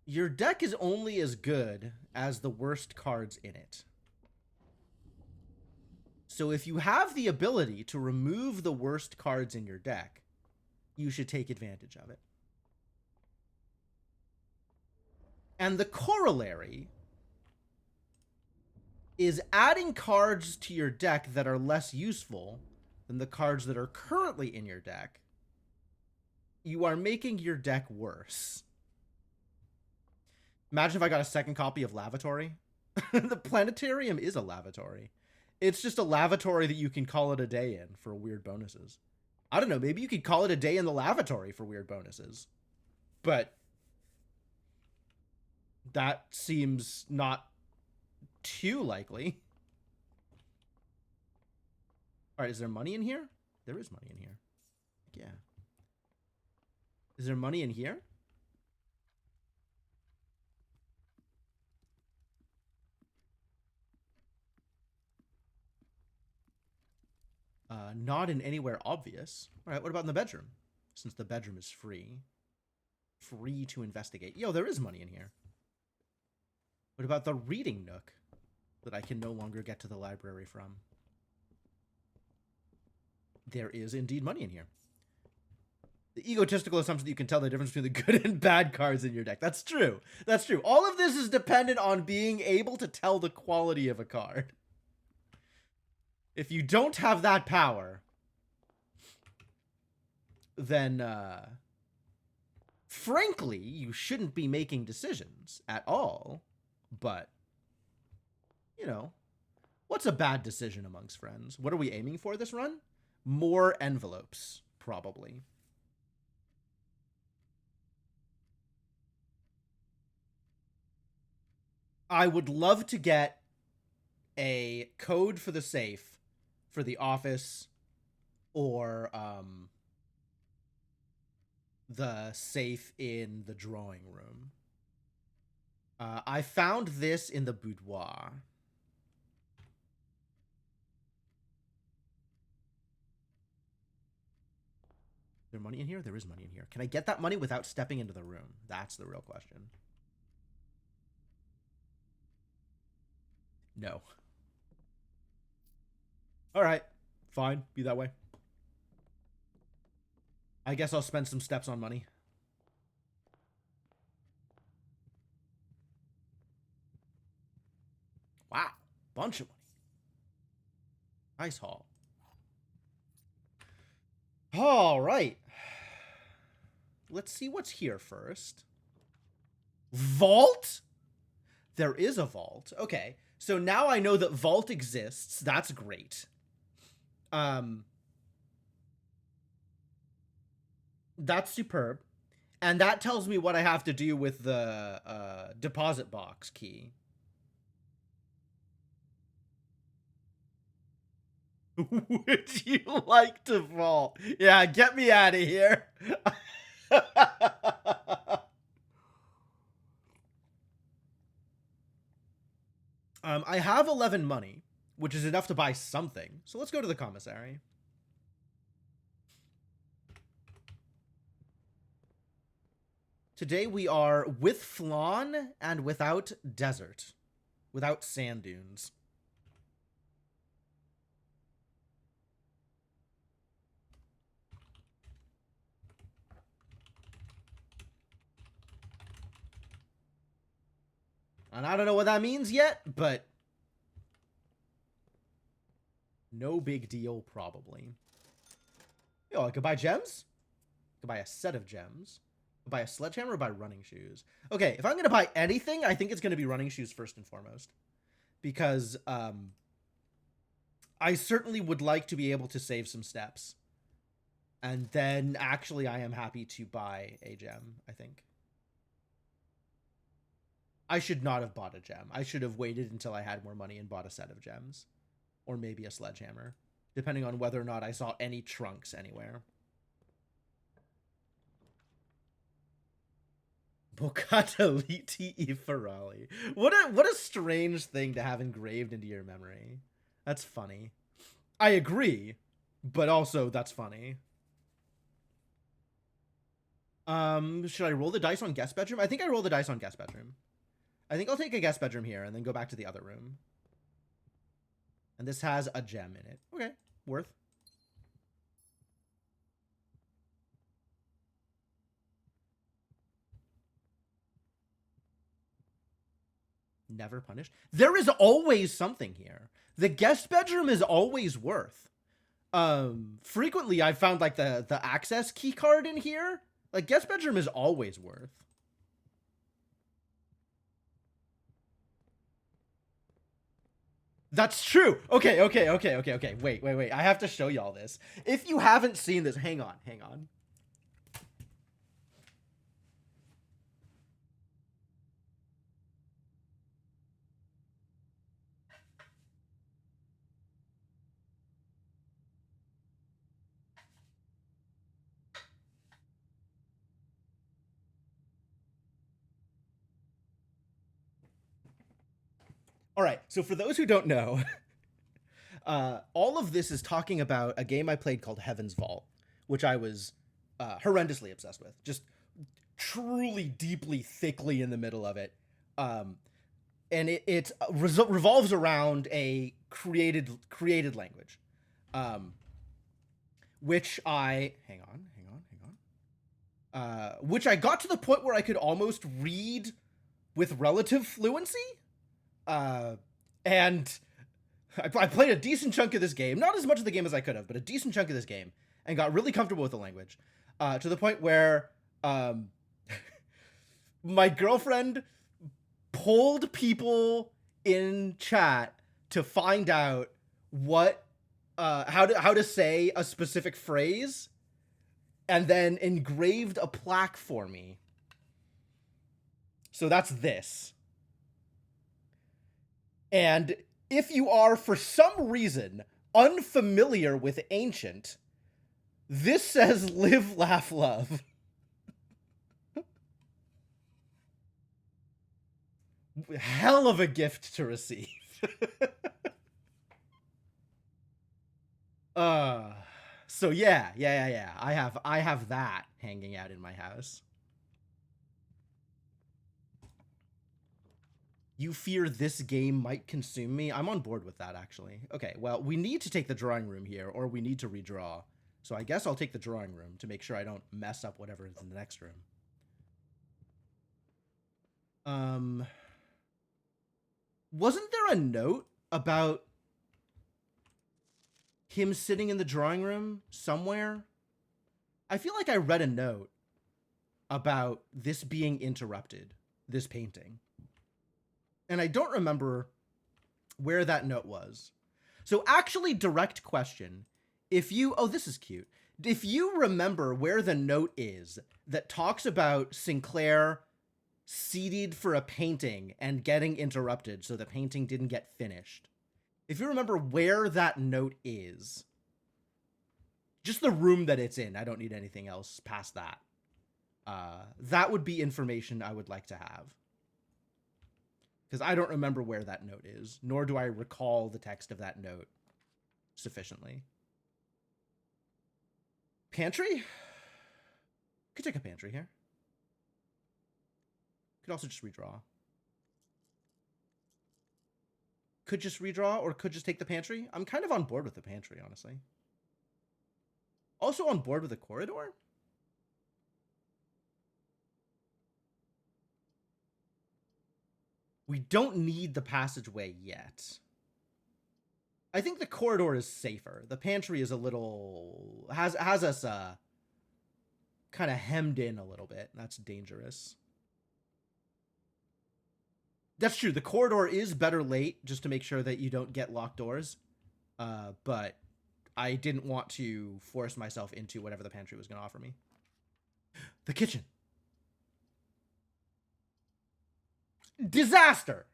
your deck is only as good as the worst cards in it. So if you have the ability to remove the worst cards in your deck, you should take advantage of it. And the corollary is adding cards to your deck that are less useful than the cards that are currently in your deck. You are making your deck worse. Imagine if I got a second copy of Lavatory. The planetarium is a lavatory. It's just a lavatory that you can call it a day in for weird bonuses. I don't know, maybe you could call it a day in the lavatory for weird bonuses. But that seems not too likely. All right, is there money in here? There is money in here. Yeah. Is there money in here? Not in anywhere obvious. All right, what about in the bedroom? Since the bedroom is free. Free to investigate. Yo, there is money in here. What about the reading nook that I can no longer get to the library from? There is indeed money in here. The egotistical assumption that you can tell the difference between the good and bad cards in your deck. That's true. That's true. All of this is dependent on being able to tell the quality of a card. If you don't have that power, then frankly, you shouldn't be making decisions at all. But, you know, what's a bad decision amongst friends? What are we aiming for this run? More envelopes, probably. I would love to get a code for the safe for the office, or the safe in the drawing room. I found this in the boudoir. Is there money in here? There is money in here. Can I get that money without stepping into the room? That's the real question. No. All right. Fine. Be that way. I guess I'll spend some steps on money. Wow. Bunch of money. Nice haul. All right. Let's see what's here first. Vault? There is a vault. Okay. So now I know that vault exists. That's great. That's superb. And that tells me what I have to do with the deposit box key. Would you like to vault? Yeah, get me out of here. I have 11 money, which is enough to buy something. So let's go to the commissary. Today we are with flan and without desert. Without sand dunes. And I don't know what that means yet, but no big deal, probably. Yo, I could buy gems? I could buy a set of gems. Buy a sledgehammer or buy running shoes? Okay, if I'm going to buy anything, I think it's going to be running shoes first and foremost. Because I certainly would like to be able to save some steps. And then, actually, I am happy to buy a gem, I think. I should not have bought a gem. I should have waited until I had more money and bought a set of gems. Or maybe a sledgehammer. Depending on whether or not I saw any trunks anywhere. Boccatoliti e Ferrali. What a strange thing to have engraved into your memory. That's funny. I agree, but also that's funny. Should I roll the dice on guest bedroom? I think I roll the dice on guest bedroom. I think I'll take a guest bedroom here and then go back to the other room. And this has a gem in it. Okay, worth. Never punished. There is always something here. The guest bedroom is always worth. Frequently I've found like the access key card in here. Like guest bedroom is always worth. That's true. Okay. Wait. I have to show y'all this. If you haven't seen this, hang on. All right, so for those who don't know, all of this is talking about a game I played called Heaven's Vault, which I was horrendously obsessed with. Just truly, deeply, thickly in the middle of it. And it revolves around a created language, which I which I got to the point where I could almost read with relative fluency. And I played a decent chunk of this game, not as much of the game as I could have, but a decent chunk of this game, and got really comfortable with the language, to the point where My girlfriend polled people in chat to find out what how to say a specific phrase, and then engraved a plaque for me. So that's this. And if you are, for some reason, unfamiliar with Ancient, this says live, laugh, love. Hell of a gift to receive. So yeah. I have that hanging out in my house. You fear this game might consume me? I'm on board with that, actually. Okay, well, we need to take the drawing room here, or we need to redraw. So I guess I'll take the drawing room to make sure I don't mess up whatever is in the next room. Wasn't there a note about him sitting in the drawing room somewhere? I feel like I read a note about this being interrupted, this painting. And I don't remember where that note was. So actually, direct question. If you, oh, this is cute. If you remember where the note is that talks about Sinclair seated for a painting and getting interrupted so the painting didn't get finished. If you remember where that note is, just the room that it's in, I don't need anything else past that. That would be information I would like to have. Because I don't remember where that note is, nor do I recall the text of that note sufficiently. Pantry? Could take a pantry here. Could also just redraw. Could just redraw, or could just take the pantry. I'm kind of on board with the pantry, honestly. Also on board with the corridor? We don't need the passageway yet. I think the corridor is safer. The pantry is a little... has us kind of hemmed in a little bit. That's dangerous. That's true. The corridor is better late, just to make sure that you don't get locked doors. But I didn't want to force myself into whatever the pantry was going to offer me. The kitchen. Disaster!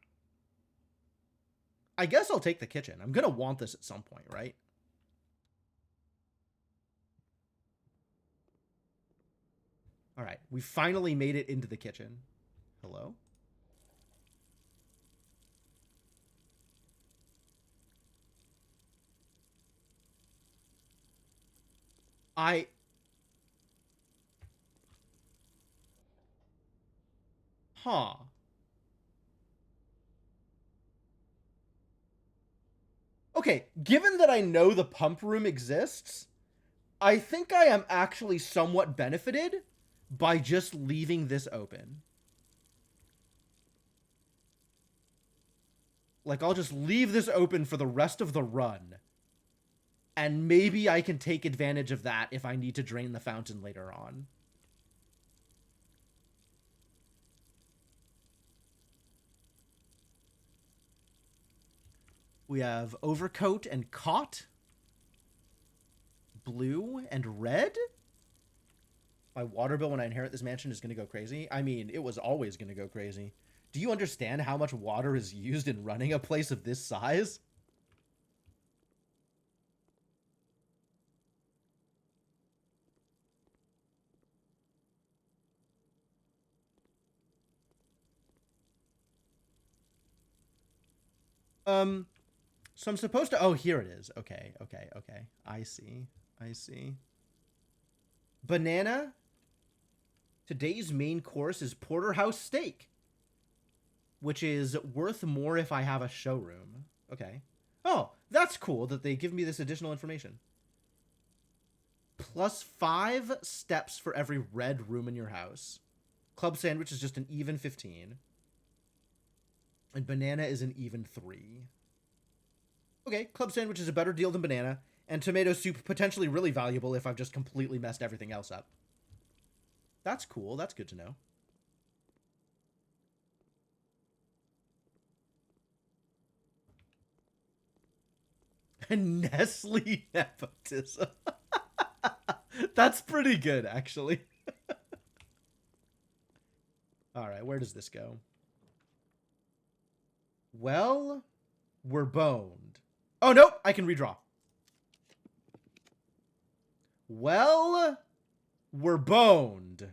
I guess I'll take the kitchen. I'm going to want this at some point, right? All right. We finally made it into the kitchen. Hello? Huh. Okay, given that I know the pump room exists, I think I am actually somewhat benefited by just leaving this open. Like, I'll just leave this open for the rest of the run. And maybe I can take advantage of that if I need to drain the fountain later on. We have overcoat and cot. Blue and red? My water bill when I inherit this mansion is going to go crazy. I mean, it was always going to go crazy. Do you understand how much water is used in running a place of this size? So I'm supposed to... Oh, here it is. Okay. I see. Banana. Today's main course is porterhouse steak, which is worth more if I have a showroom. Okay. Oh, that's cool that they give me this additional information. +5 steps for every red room in your house. Club sandwich is just an even 15. And banana is an even 3. Okay, club sandwich is a better deal than banana. And tomato soup potentially really valuable if I've just completely messed everything else up. That's cool. That's good to know. Nestle nepotism. That's pretty good, actually. Alright, where does this go? Well, we're boned. Oh, nope, I can redraw. Well, we're boned.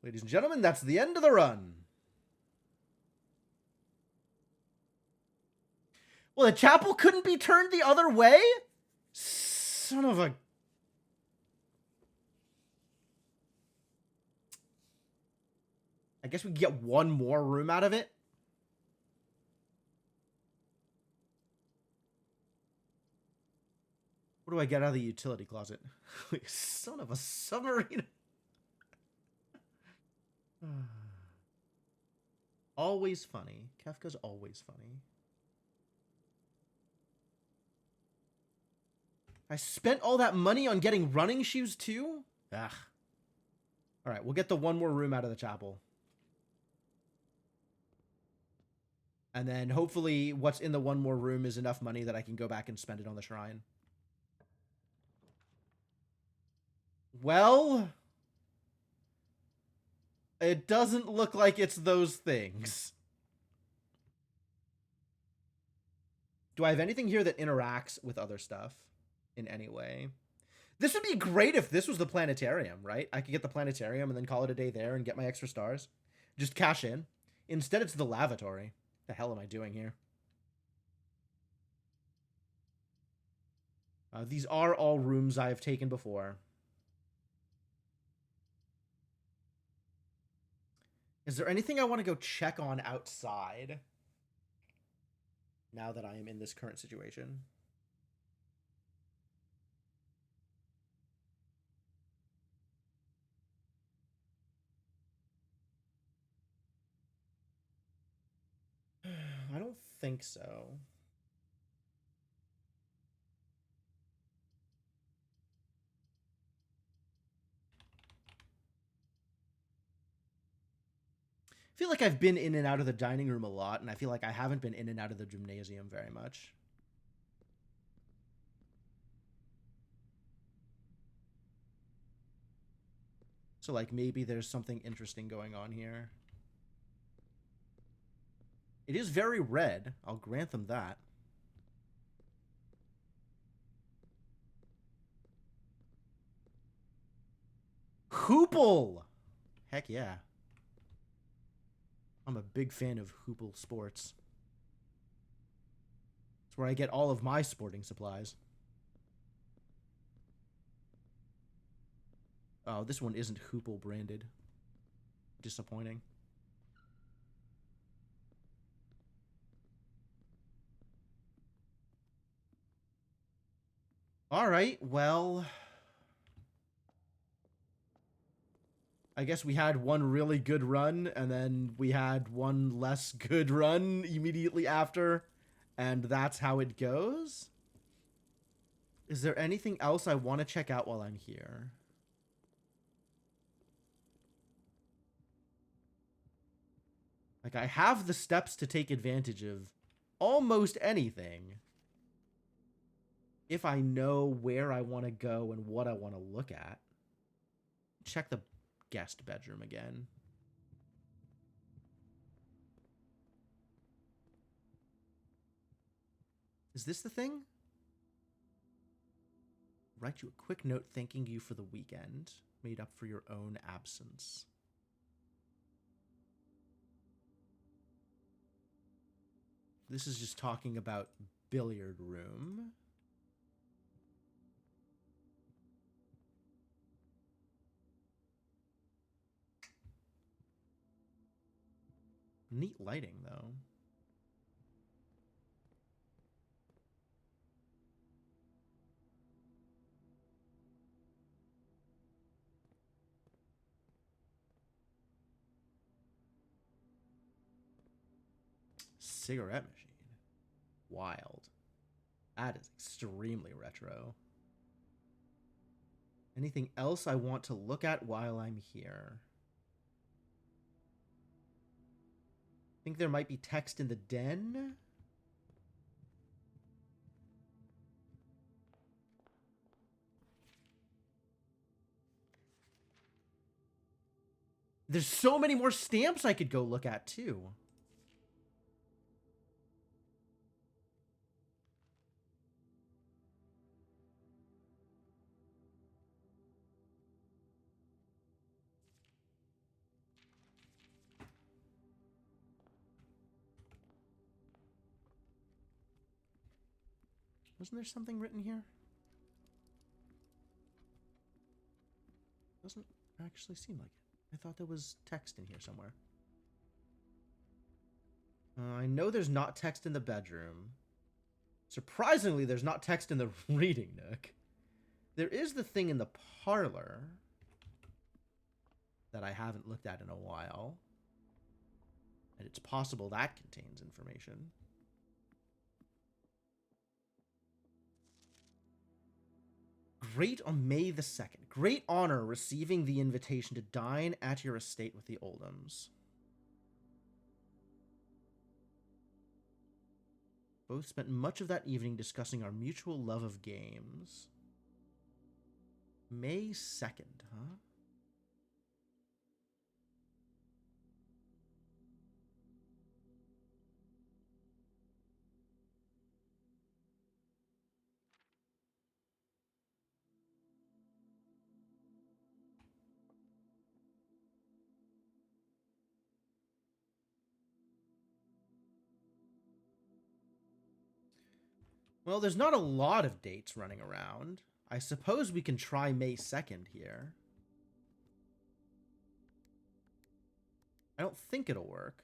Ladies and gentlemen, that's the end of the run. Well, the chapel couldn't be turned the other way? Son of a... I guess we can get one more room out of it. What do I get out of the utility closet? Son of a submarine. Always funny. Kefka's always funny. I spent all that money on getting running shoes too? Ugh. Alright, we'll get the one more room out of the chapel. And then hopefully what's in the one more room is enough money that I can go back and spend it on the shrine. Well, it doesn't look like it's those things. Do I have anything here that interacts with other stuff in any way? This would be great if this was the planetarium, right? I could get the planetarium and then call it a day there and get my extra stars. Just cash in. Instead, it's the lavatory. The hell am I doing here? These are all rooms I have taken before. Is there anything I want to go check on outside? Now that I am in this current situation. I don't think so. I feel like I've been in and out of the dining room a lot, and I feel like I haven't been in and out of the gymnasium very much. So, like, maybe there's something interesting going on here. It is very red. I'll grant them that. Hoople! Heck yeah. I'm a big fan of Hoople Sports. It's where I get all of my sporting supplies. Oh, this one isn't Hoople branded. Disappointing. Alright, well... I guess we had one really good run, and then we had one less good run immediately after, and that's how it goes? Is there anything else I want to check out while I'm here? Like, I have the steps to take advantage of almost anything. If I know where I want to go and what I want to look at. Check the guest bedroom again. Is this the thing? Write you a quick note thanking you for the weekend, made up for your own absence. This is just talking about billiard room. Neat lighting, though. Cigarette machine. Wild. That is extremely retro. Anything else I want to look at while I'm here? I think there might be text in the den. There's so many more stamps I could go look at, too. Wasn't there something written here? Doesn't actually seem like it. I thought there was text in here somewhere. I know there's not text in the bedroom. Surprisingly, there's not text in the reading nook. There is the thing in the parlor that I haven't looked at in a while. And it's possible that contains information. Great on May the 2nd. Great honor receiving the invitation to dine at your estate with the Oldhams. Both spent much of that evening discussing our mutual love of games. May 2nd, huh? Well, there's not a lot of dates running around. I suppose we can try May 2nd here. I don't think it'll work.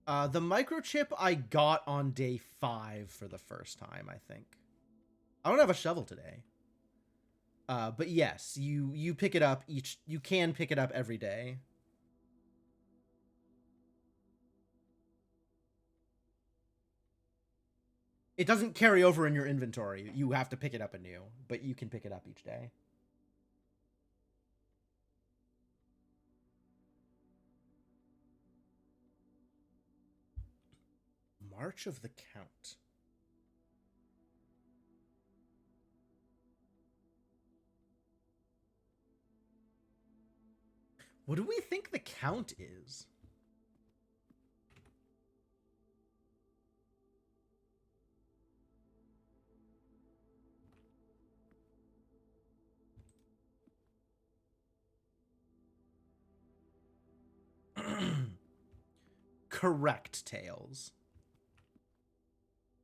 The microchip I got on day 5 for the first time, I think. I don't have a shovel today. But yes, you pick it up you can pick it up every day. It doesn't carry over in your inventory. You have to pick it up anew, but you can pick it up each day. March of the Count. What do we think the Count is? Correct, Tails.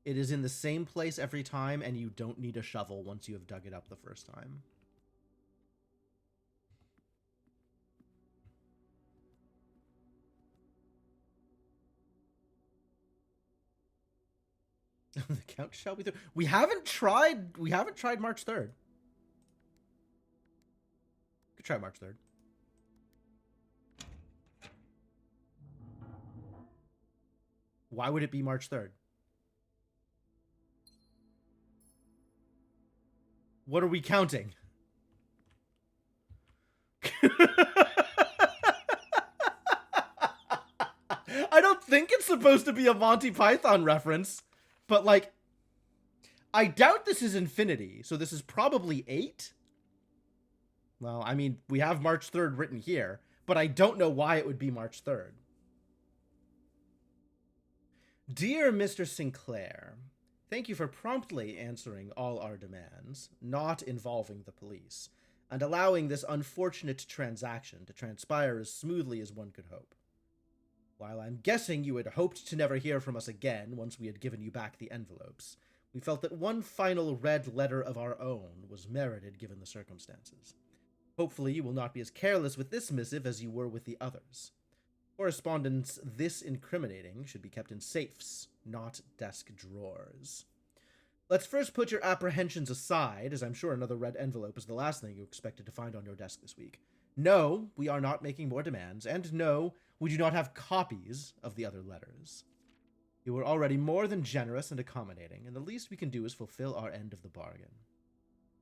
It is in the same place every time, and you don't need a shovel once you have dug it up the first time. The count shall be through. We haven't tried March 3rd. Could try March 3rd. Why would it be March 3rd? What are we counting? I don't think it's supposed to be a Monty Python reference, but like, I doubt this is infinity, so this is probably 8. Well, I mean, we have March 3rd written here, but I don't know why it would be March 3rd. Dear Mr. Sinclair, thank you for promptly answering all our demands, not involving the police, and allowing this unfortunate transaction to transpire as smoothly as one could hope. While I'm guessing you had hoped to never hear from us again once we had given you back the envelopes, we felt that one final red letter of our own was merited given the circumstances. Hopefully you will not be as careless with this missive as you were with the others. Correspondence this incriminating should be kept in safes, not desk drawers. Let's first put your apprehensions aside, as I'm sure another red envelope is the last thing you expected to find on your desk this week. No, we are not making more demands, and no, we do not have copies of the other letters. You were already more than generous and accommodating, and the least we can do is fulfill our end of the bargain.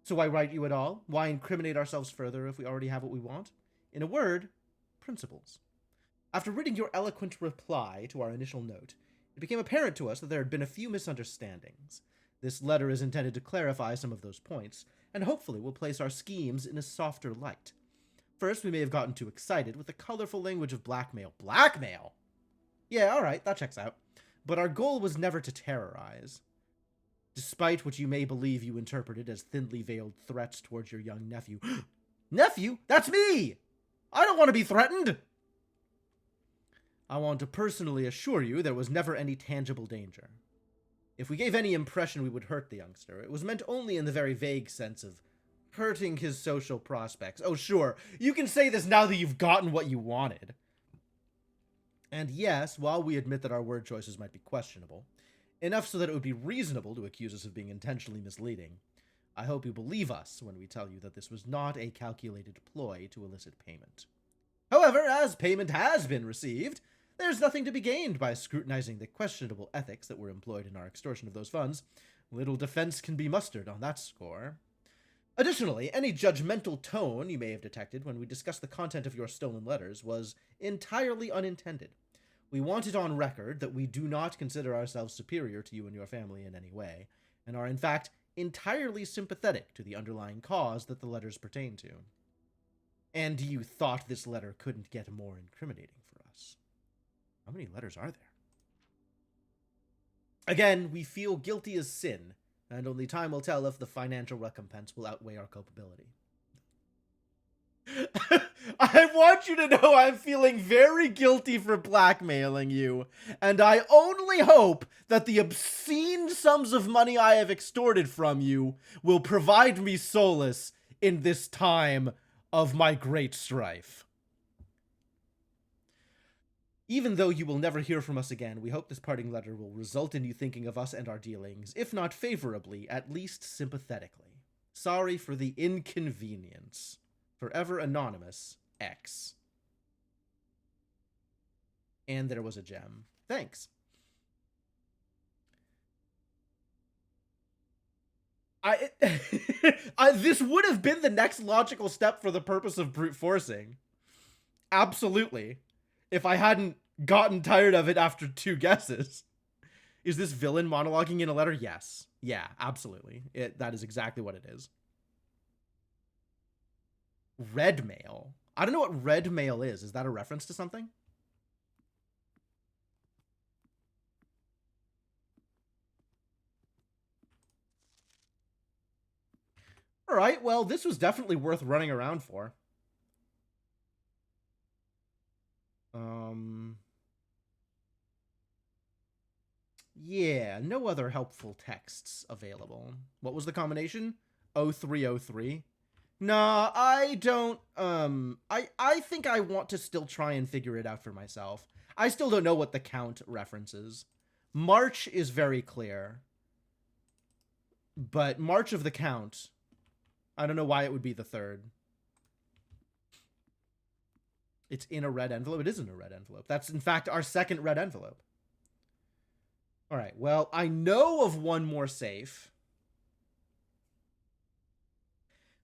So why write you at all? Why incriminate ourselves further if we already have what we want? In a word, principles. After reading your eloquent reply to our initial note, it became apparent to us that there had been a few misunderstandings. This letter is intended to clarify some of those points, and hopefully will place our schemes in a softer light. First, we may have gotten too excited with the colorful language of blackmail. Blackmail? Yeah, alright, that checks out. But our goal was never to terrorize. Despite what you may believe you interpreted as thinly veiled threats towards your young nephew. Nephew? That's me! I don't want to be threatened! I want to personally assure you there was never any tangible danger. If we gave any impression we would hurt the youngster, it was meant only in the very vague sense of hurting his social prospects. Oh, sure, you can say this now that you've gotten what you wanted. And yes, while we admit that our word choices might be questionable, enough so that it would be reasonable to accuse us of being intentionally misleading, I hope you believe us when we tell you that this was not a calculated ploy to elicit payment. However, as payment has been received, there's nothing to be gained by scrutinizing the questionable ethics that were employed in our extortion of those funds. Little defense can be mustered on that score. Additionally, any judgmental tone you may have detected when we discussed the content of your stolen letters was entirely unintended. We want it on record that we do not consider ourselves superior to you and your family in any way, and are in fact entirely sympathetic to the underlying cause that the letters pertain to. And you thought this letter couldn't get more incriminating for us. How many letters are there? Again, we feel guilty as sin, and only time will tell if the financial recompense will outweigh our culpability. I want you to know I'm feeling very guilty for blackmailing you, and I only hope that the obscene sums of money I have extorted from you will provide me solace in this time of my great strife. Even though you will never hear from us again, we hope this parting letter will result in you thinking of us and our dealings, if not favorably, at least sympathetically. Sorry for the inconvenience. Forever anonymous, X. And there was a gem. Thanks. This would have been the next logical step for the purpose of brute forcing. Absolutely. If I hadn't gotten tired of it after 2 guesses. Is this villain monologuing in a letter? Yes. Yeah, absolutely. That is exactly what it is. Red mail. I don't know what red mail is. Is that a reference to something? All right, well, this was definitely worth running around for. Yeah, no other helpful texts available. What was the combination? 0303. Nah, I don't, I think I want to still try and figure it out for myself. I still don't know what the count references. March is very clear. But March of the Count, I don't know why it would be the 3rd. It's in a red envelope. It is in a red envelope. That's, in fact, our 2nd red envelope. All right, well, I know of one more safe.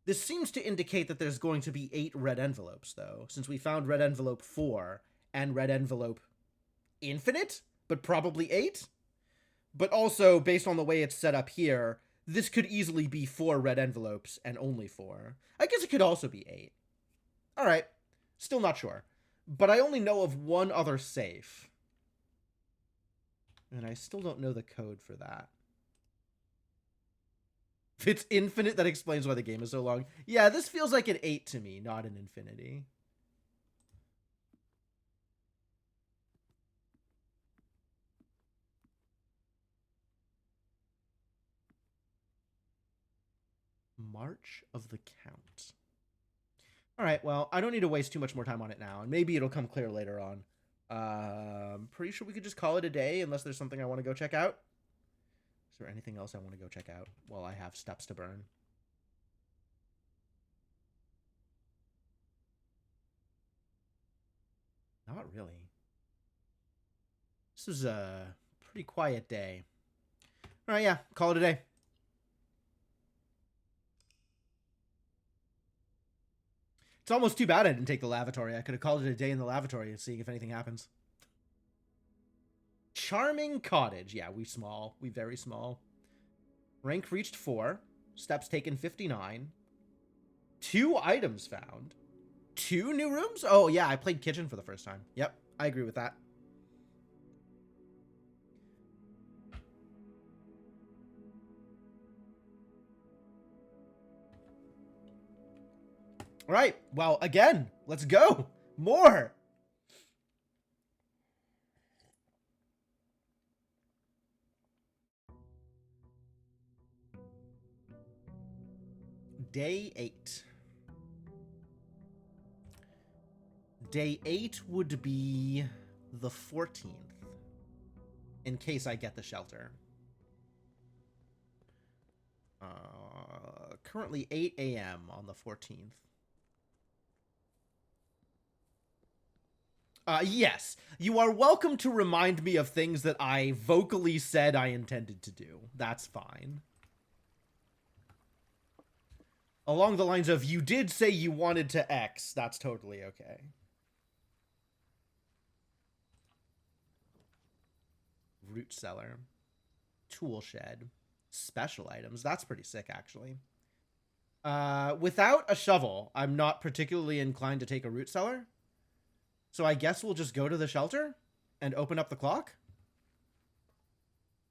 This seems to indicate that there's going to be 8 red envelopes, though, since we found red envelope 4 and red envelope infinite, but probably 8. But also, based on the way it's set up here, this could easily be 4 red envelopes and only 4. I guess it could also be 8. All right, still not sure. But I only know of one other safe. And I still don't know the code for that. If it's infinite, that explains why the game is so long. Yeah, this feels like an 8 to me, not an infinity. March of the Count. All right, well, I don't need to waste too much more time on it now, and maybe it'll come clear later on. I'm pretty sure we could just call it a day unless there's something I want to go check out. Is there anything else I want to go check out while I have steps to burn? Not really. This is a pretty quiet day. All right, yeah, call it a day. It's almost too bad I didn't take the lavatory. I could have called it a day in the lavatory and seeing if anything happens. Charming cottage. Yeah, we small. We very small. Rank reached 4. Steps taken 59. 2 items found. 2 new rooms? Oh, yeah, I played kitchen for the first time. Yep, I agree with that. All right, well, again, let's go. More. Day 8. Day 8 would be the 14th, in case I get the shelter. Currently 8 a.m. on the 14th. Yes, you are welcome to remind me of things that I vocally said I intended to do. That's fine. Along the lines of, you did say you wanted to X. That's totally okay. Root cellar. Tool shed. Special items. That's pretty sick, actually. Without a shovel, I'm not particularly inclined to take a root cellar. So I guess we'll just go to the shelter and open up the clock.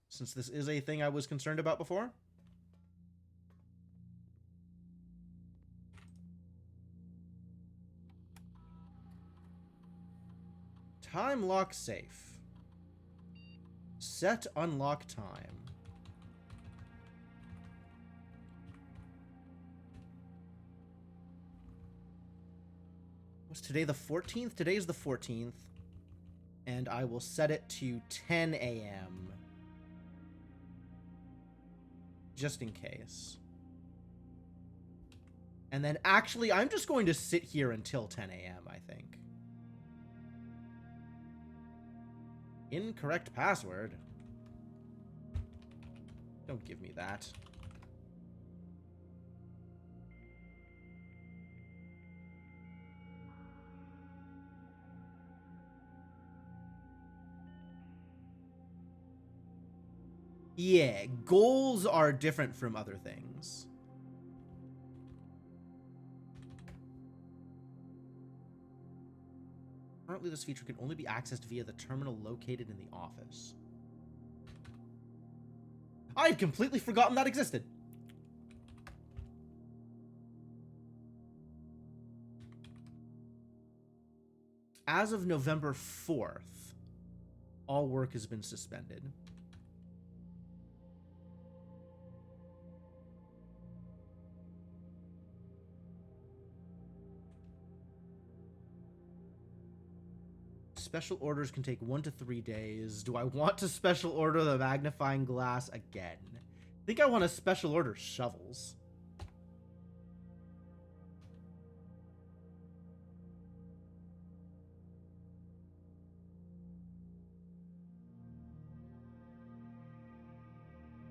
Since this is a thing I was concerned about before. Time lock safe. Set unlock time. Was today the 14th? Today's the 14th. And I will set it to 10 a.m. Just in case. And then actually, I'm just going to sit here until 10 a.m., I think. Incorrect password. Don't give me that. Yeah, goals are different from other things. Currently, this feature can only be accessed via the terminal located in the office. I had completely forgotten that existed. As of November 4th, all work has been suspended. Special orders can take 1 to 3 days. Do I want to special order the magnifying glass again? I think I want to special order shovels.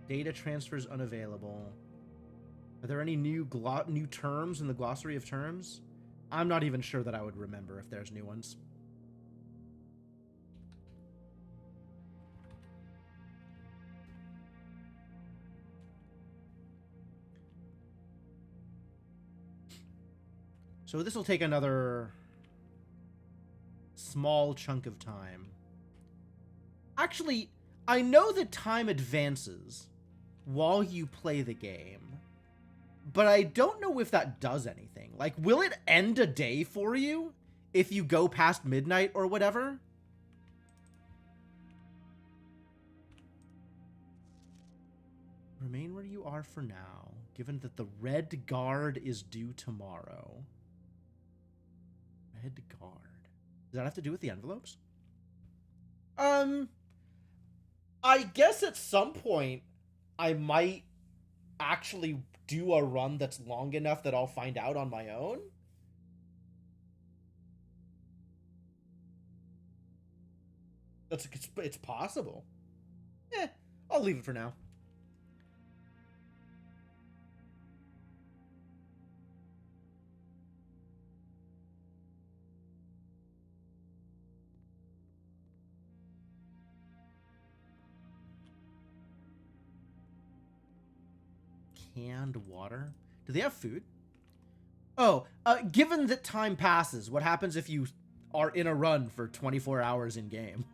Data transfers unavailable. Are there any new terms in the glossary of terms? I'm not even sure that I would remember if there's new ones. So this will take another small chunk of time. Actually, I know that time advances while you play the game, but I don't know if that does anything. Like, will it end a day for you if you go past midnight or whatever? Remain where you are for now, given that the Red Guard is due tomorrow. Red Guard. Does that have to do with the envelopes? I guess at some point I might actually do a run that's long enough that I'll find out on my own. It's possible. I'll leave it for now. canned water. Do they have food? Oh, given that time passes, what happens if you are in a run for 24 hours in game?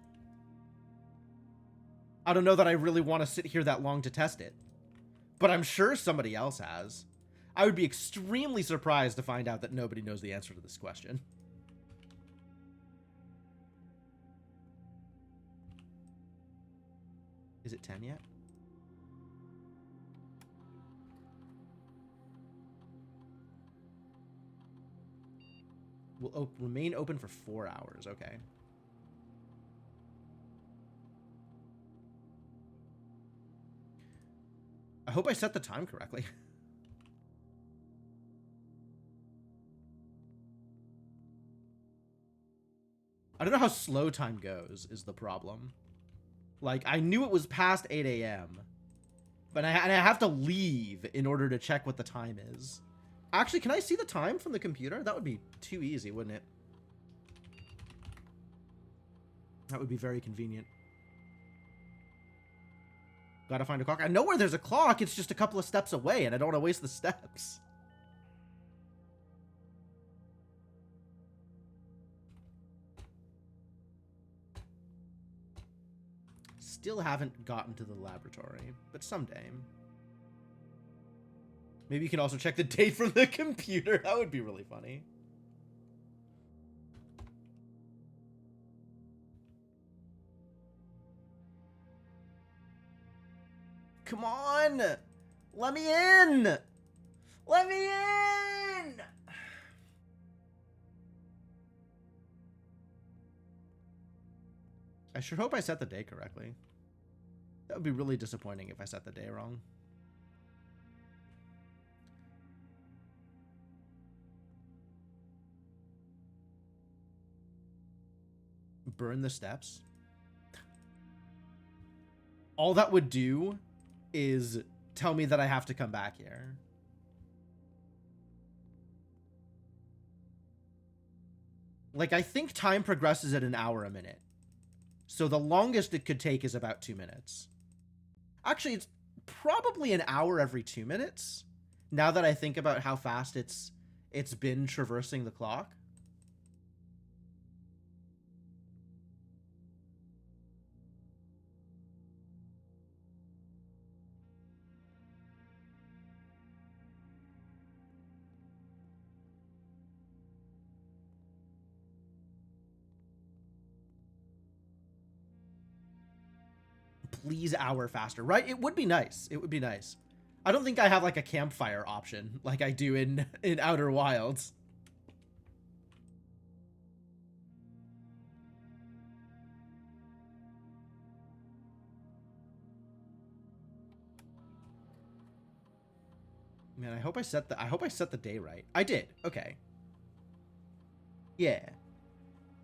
I don't know that I really want to sit here that long to test it, but I'm sure somebody else has. I would be extremely surprised to find out that nobody knows the answer to this question. Is it 10 yet? Will remain open for 4 hours. Okay. I hope I set the time correctly. I don't know how slow time goes is the problem. Like, I knew it was past 8 a.m. But I have to leave in order to check what the time is. Actually, can I see the time from the computer? That would be too easy, wouldn't it? That would be very convenient. Gotta find a clock. I know where there's a clock. It's just a couple of steps away, and I don't want to waste the steps. Still haven't gotten to the laboratory, but someday. Maybe you can also check the date from the computer. That would be really funny. Come on! Let me in! Let me in! I sure hope I set the day correctly. That would be really disappointing if I set the day wrong. Burn the steps. All that would do is tell me that I have to come back here. Like, I think time progresses at an hour a minute. So the longest it could take is about 2 minutes. Actually, it's probably an hour every 2 minutes. Now that I think about how fast it's been traversing the clock. Please hour faster, right? It would be nice. It would be nice. I don't think I have like a campfire option like I do in Outer Wilds. Man, I hope I set the day right. I did. Okay. Yeah.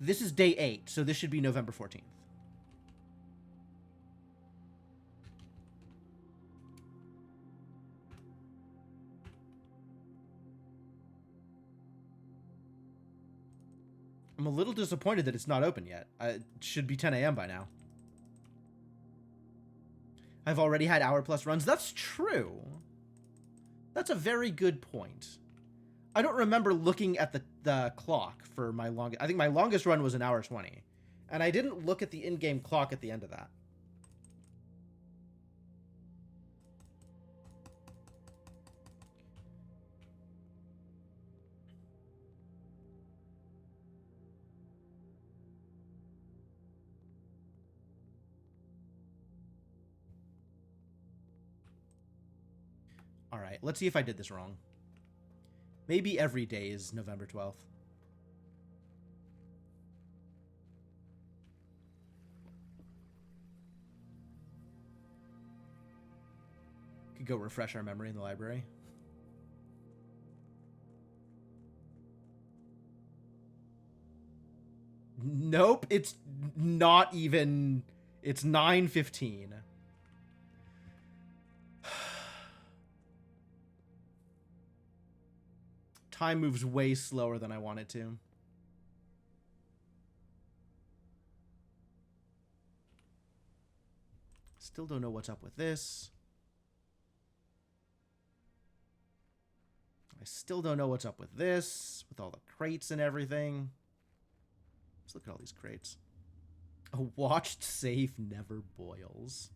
This is day 8, so this should be November 14th. I'm a little disappointed that it's not open yet. It should be 10 a.m. by now. I've already had hour plus runs. That's true. That's a very good point. I don't remember looking at the clock for my longest. I think my longest run was an hour 20. And I didn't look at the in-game clock at the end of that. All right, let's see if I did this wrong. Maybe every day is November 12th. Could go refresh our memory in the library. Nope, it's not even... It's 9:15. Time moves way slower than I want it to. Still don't know what's up with this. still don't know what's up with this, with all the crates and everything. Let's look at all these crates. A watched safe never boils.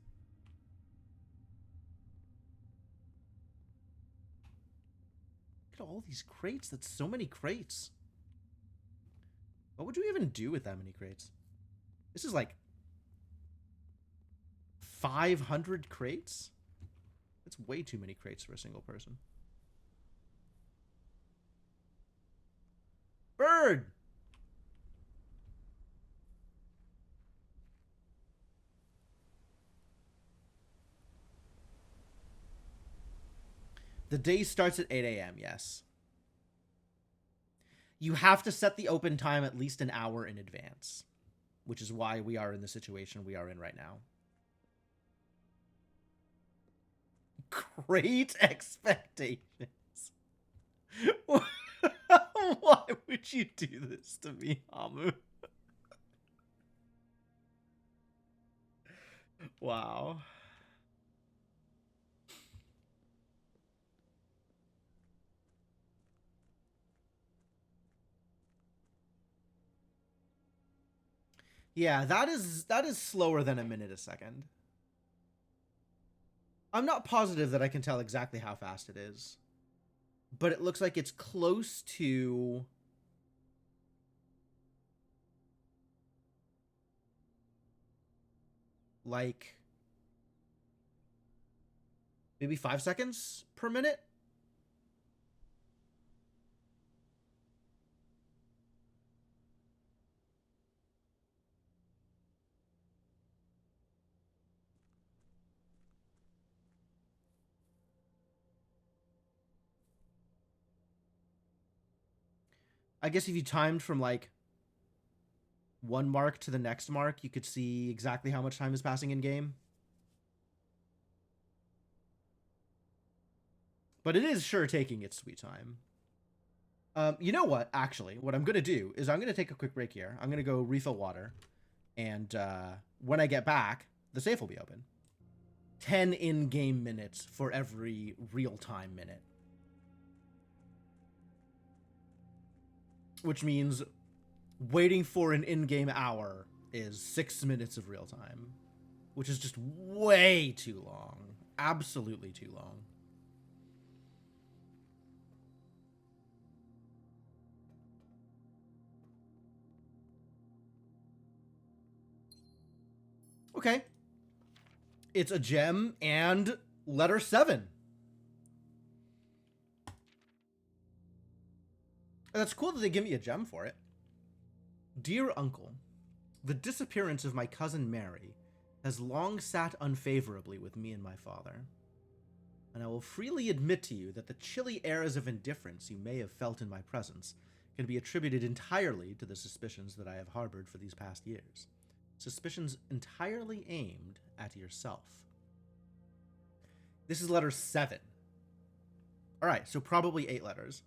Look at all these crates. That's so many crates. What would you even do with that many crates? This is like 500 crates? That's way too many crates for a single person. Bird! The day starts at 8 a.m., yes. You have to set the open time at least an hour in advance, which is why we are in the situation we are in right now. Great expectations. Why would you do this to me, Hamu? Wow. Yeah, that is slower than a minute a second. I'm not positive that I can tell exactly how fast it is, but it looks like it's close to like maybe 5 seconds per minute. I guess if you timed from like one mark to the next mark, you could see exactly how much time is passing in game. But it is sure taking its sweet time. You know what? Actually, what I'm going to do is I'm going to take a quick break here. I'm going to go refill water. And when I get back, the safe will be open. 10 in-game minutes for every real-time minute. Which means waiting for an in-game hour is 6 minutes of real time. Which is just way too long. Absolutely too long. Okay. It's a gem and letter 7. That's cool that they give me a gem for it. Dear Uncle, the disappearance of my cousin Mary has long sat unfavorably with me and my father. And I will freely admit to you that the chilly airs of indifference you may have felt in my presence can be attributed entirely to the suspicions that I have harbored for these past years. Suspicions entirely aimed at yourself. This is letter 7. Alright, so probably 8 letters.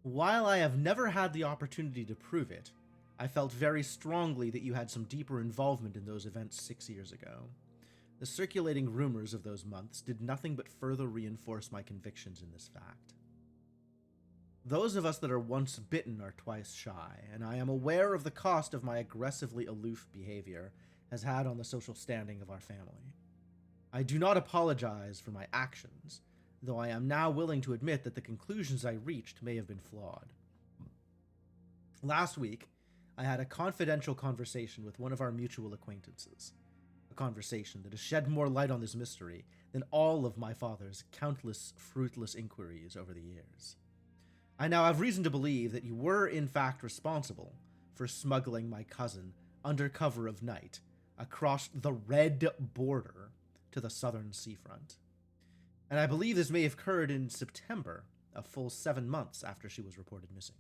While I have never had the opportunity to prove it, I felt very strongly that you had some deeper involvement in those events 6 years ago. The circulating rumors of those months did nothing but further reinforce my convictions in this fact. Those of us that are once bitten are twice shy, and I am aware of the cost of my aggressively aloof behavior has had on the social standing of our family. I do not apologize for my actions, though I am now willing to admit that the conclusions I reached may have been flawed. Last week, I had a confidential conversation with one of our mutual acquaintances. A conversation that has shed more light on this mystery than all of my father's countless fruitless inquiries over the years. I now have reason to believe that you were in fact responsible for smuggling my cousin under cover of night across the red border to the southern seafront. And I believe this may have occurred in September, a full 7 months after she was reported missing.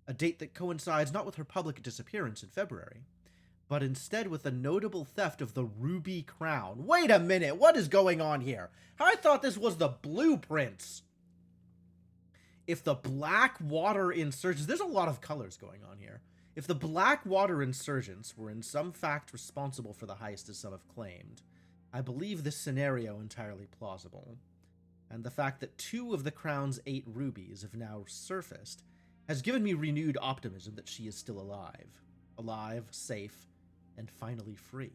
A date that coincides not with her public disappearance in February, but instead with the notable theft of the ruby crown. Wait a minute, what is going on here? I thought this was the blueprints. If the Blackwater insurgents, there's a lot of colors going on here. If the Blackwater insurgents were in some fact responsible for the heist as some have claimed, I believe this scenario entirely plausible. and the fact that 2 of the crown's 8 rubies have now surfaced has given me renewed optimism that she is still alive. Alive, safe, and finally free.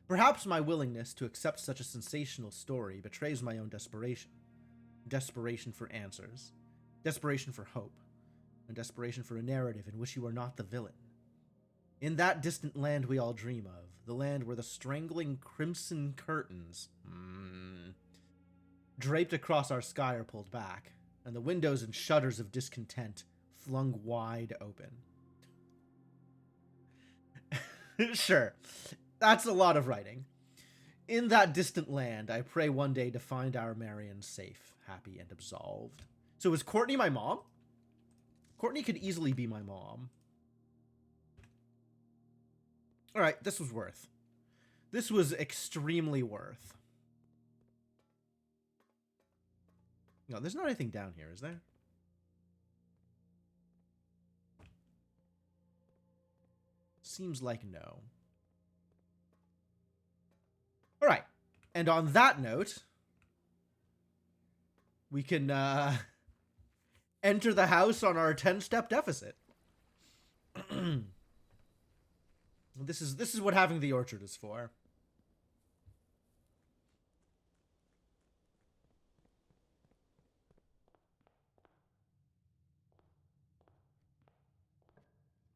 Perhaps my willingness to accept such a sensational story betrays my own desperation. Desperation for answers, desperation for hope, and desperation for a narrative in which you are not the villain. In that distant land we all dream of, the land where the strangling crimson curtains draped across our sky are pulled back, and the windows and shutters of discontent flung wide open. Sure, that's a lot of writing. In that distant land, I pray one day to find our Marion safe, happy, and absolved. So is Courtney my mom? Courtney could easily be my mom. Alright, this was worth. This was extremely worth. No, there's not anything down here, is there? Seems like no. Alright, and on that note, we can enter the house on our 10-step deficit. This is what having the orchard is for.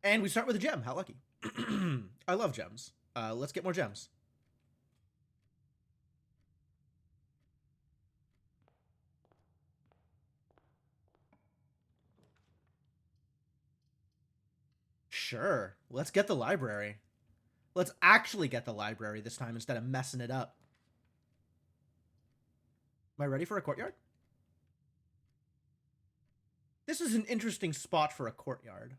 And we start with a gem. How lucky. I love gems. Let's get more gems. Sure. Let's get the library. Let's actually get the library this time instead of messing it up. Am I ready for a courtyard? This is an interesting spot for a courtyard.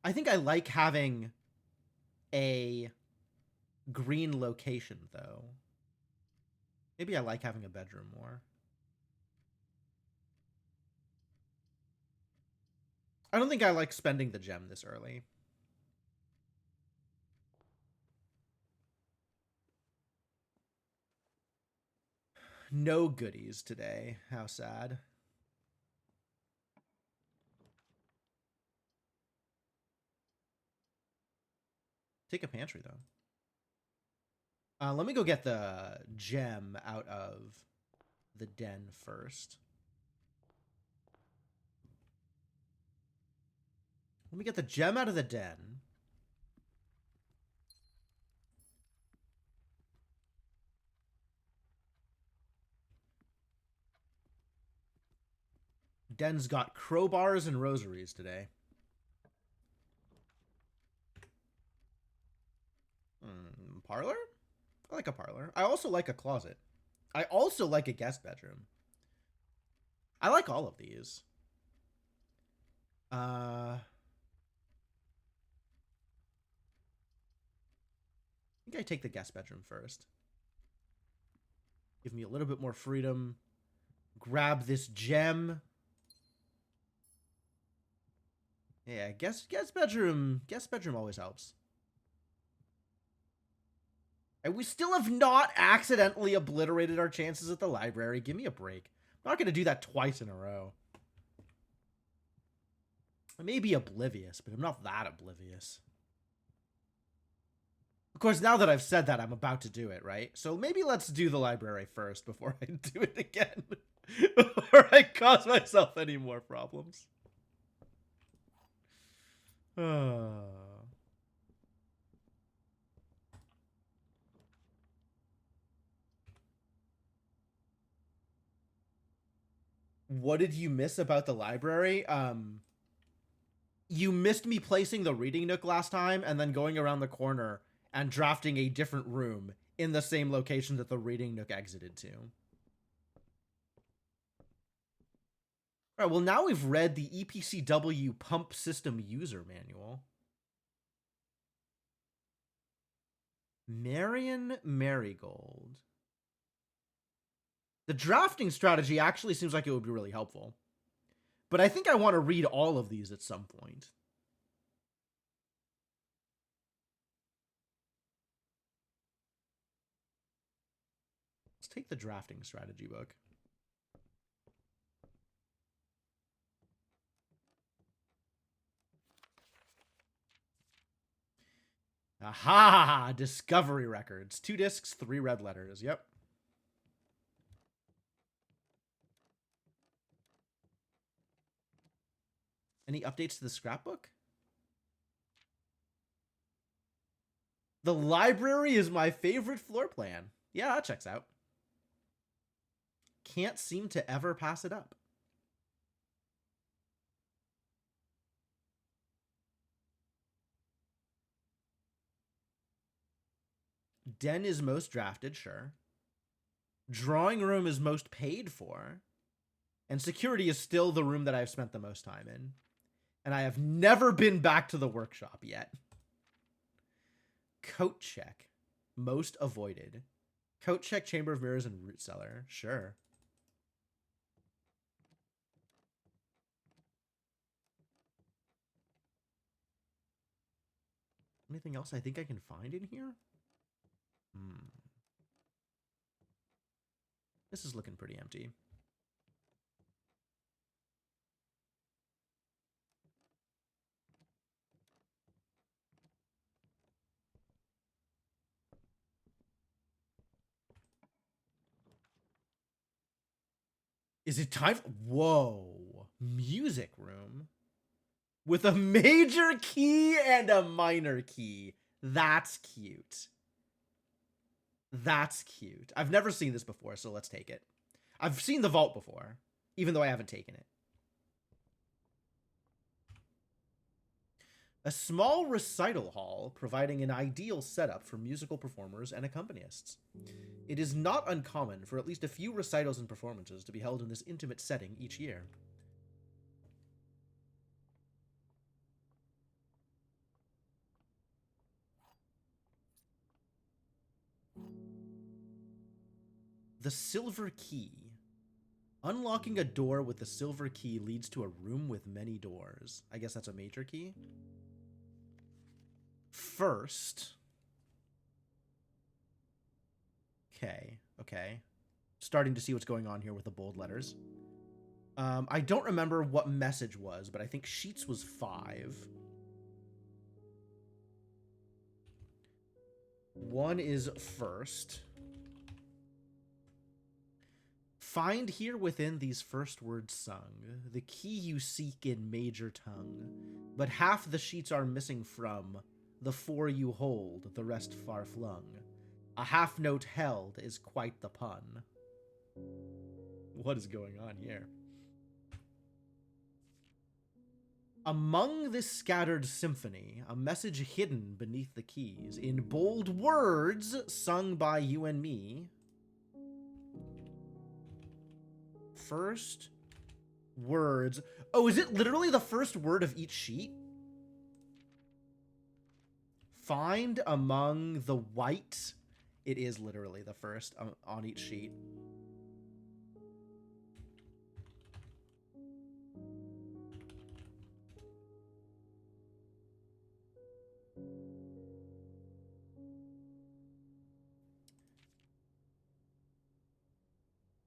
I think I like having a green location, though. Maybe I like having a bedroom more. I don't think I like spending the gem this early. No goodies today. How sad. Take a pantry, though. Let me go get the gem out of the den first. Let me get the gem out of the den. Den's got crowbars and rosaries today. Parlor? I like a parlor. I also like a closet. I also like a guest bedroom. I like all of these. I think I take the guest bedroom first. Give me a little bit more freedom. Grab this gem. Yeah, guest bedroom always helps. And we still have not accidentally obliterated our chances at the library. Give me a break. I'm not going to do that twice in a row. I may be oblivious, but I'm not that oblivious. Of course, now that I've said that, I'm about to do it, right? So maybe let's do the library first before I do it again. Before I cause myself any more problems. What did you miss about the library? You missed me placing the reading nook last time and then going around the corner and drafting a different room in the same location that the reading nook exited to. All right, well, now we've read the EPCW pump system user manual. Marion Marigold. The drafting strategy actually seems like it would be really helpful. But I think I want to read all of these at some point. take the drafting strategy book. Aha! Discovery records. 2 discs, 3 red letters. Yep. Any updates to the scrapbook? The library is my favorite floor plan. Yeah, that checks out. Can't seem to ever pass it up. Den is most drafted, sure. Drawing room is most paid for. And security is still the room that I've spent the most time in. And I have never been back to the workshop yet. Coat check. Most avoided. Coat check, Chamber of Mirrors, and Root Cellar. Sure. Anything else I think I can find in here? This is looking pretty empty. Is it time? Whoa. Music room. With a major key and a minor key. That's cute. That's cute. I've never seen this before, so let's take it. I've seen the vault before, even though I haven't taken it. A small recital hall providing an ideal setup for musical performers and accompanists. It is not uncommon for at least a few recitals and performances to be held in this intimate setting each year. The Silver Key. Unlocking a door with the silver key leads to a room with many doors. I guess that's a major key. First. Okay. Starting to see what's going on here with the bold letters. I don't remember what message was, but I think Sheets was 5. 1 is first. Find here within these first words sung the key you seek in major tongue, but half the sheets are missing from the 4 you hold, the rest far flung. A half note held is quite the pun. What is going on here? Among this scattered symphony, a message hidden beneath the keys, in bold words sung by you and me. First words. Oh, is it literally the first word of each sheet? Find among the white. It is literally the first on each sheet.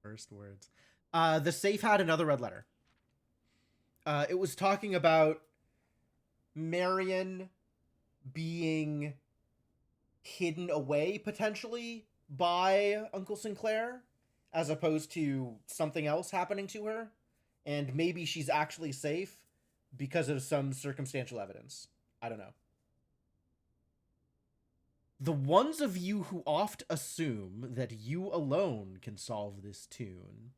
First words. The safe had another red letter. It was talking about Marion being hidden away, potentially, by Uncle Sinclair, as opposed to something else happening to her. And maybe she's actually safe because of some circumstantial evidence. I don't know. The ones of you who oft assume that you alone can solve this tune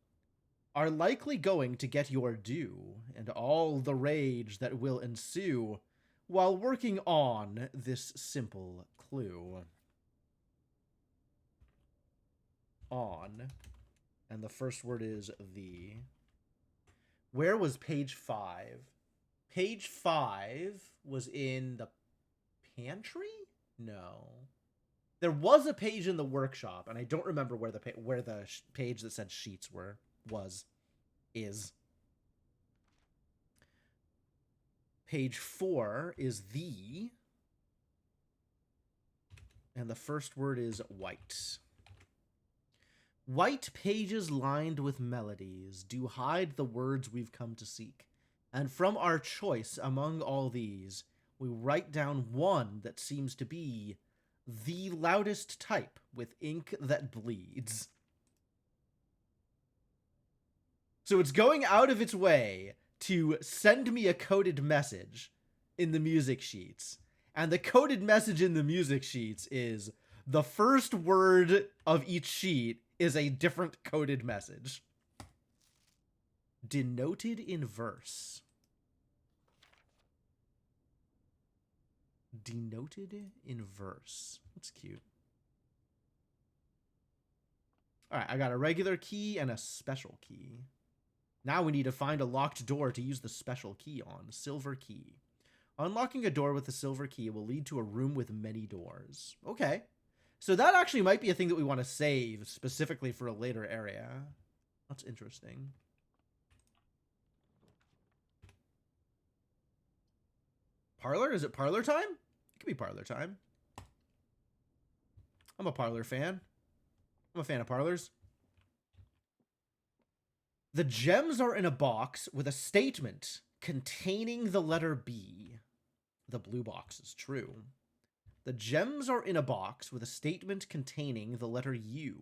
are likely going to get your due and all the rage that will ensue while working on this simple clue. On. And the first word is the. Where was page 5? Page 5 was in the pantry? No. There was a page in the workshop, and I don't remember where the page that said sheets is. Page 4 is the, and the first word is white. White pages lined with melodies do hide the words we've come to seek, and from our choice among all these, we write down one that seems to be the loudest type with ink that bleeds. So it's going out of its way to send me a coded message in the music sheets. And the coded message in the music sheets is the first word of each sheet is a different coded message. Denoted in verse. Denoted in verse. That's cute. All right, I got a regular key and a special key. Now we need to find a locked door to use the special key on. Silver key. Unlocking a door with a silver key will lead to a room with many doors. Okay. So that actually might be a thing that we want to save specifically for a later area. That's interesting. Parlor? Is it parlor time? It could be parlor time. I'm a parlor fan. I'm a fan of parlors. The gems are in a box with a statement containing the letter B. The blue box is true. The gems are in a box with a statement containing the letter U.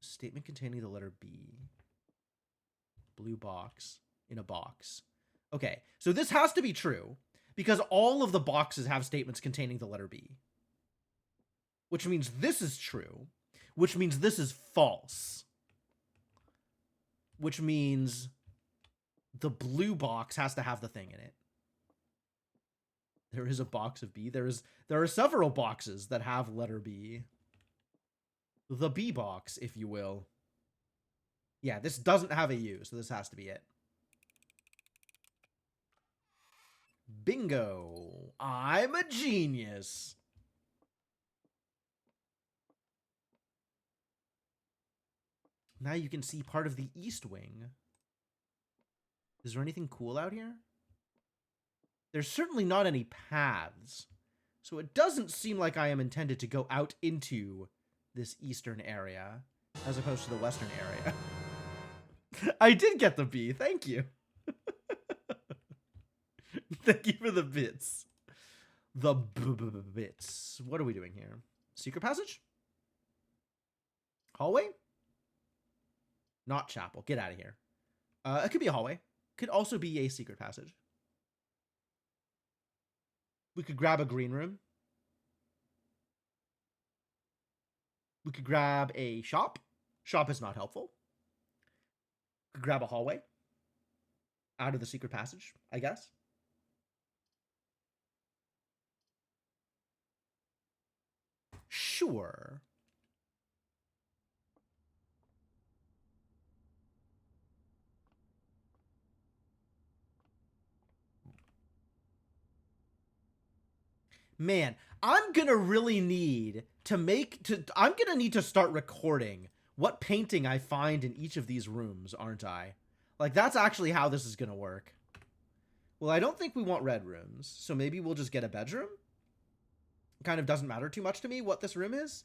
Statement containing the letter B. Blue box in a box. Okay, so this has to be true because all of the boxes have statements containing the letter B. Which means this is true, which means this is false. Which means the blue box has to have the thing in it. There is a box of B. There are several boxes that have letter B. The B box, if you will. Yeah, this doesn't have a U, so this has to be it. Bingo! I'm a genius! Now you can see part of the east wing. Is there anything cool out here? There's certainly not any paths, so it doesn't seem like I am intended to go out into this eastern area, as opposed to the western area. I did get the B, thank you. Thank you for the bits. The bits. What are we doing here? Secret passage? Hallway? Not chapel. Get out of here. It could be a hallway. Could also be a secret passage. We could grab a green room. We could grab a shop. Shop is not helpful. We could grab a hallway. Out of the secret passage, I guess. Sure. Man, I'm gonna really need to I'm gonna need to start recording what painting I find in each of these rooms, aren't I? Like, that's actually how this is gonna work. Well, I don't think we want red rooms, so maybe we'll just get a bedroom? Kind of doesn't matter too much to me what this room is.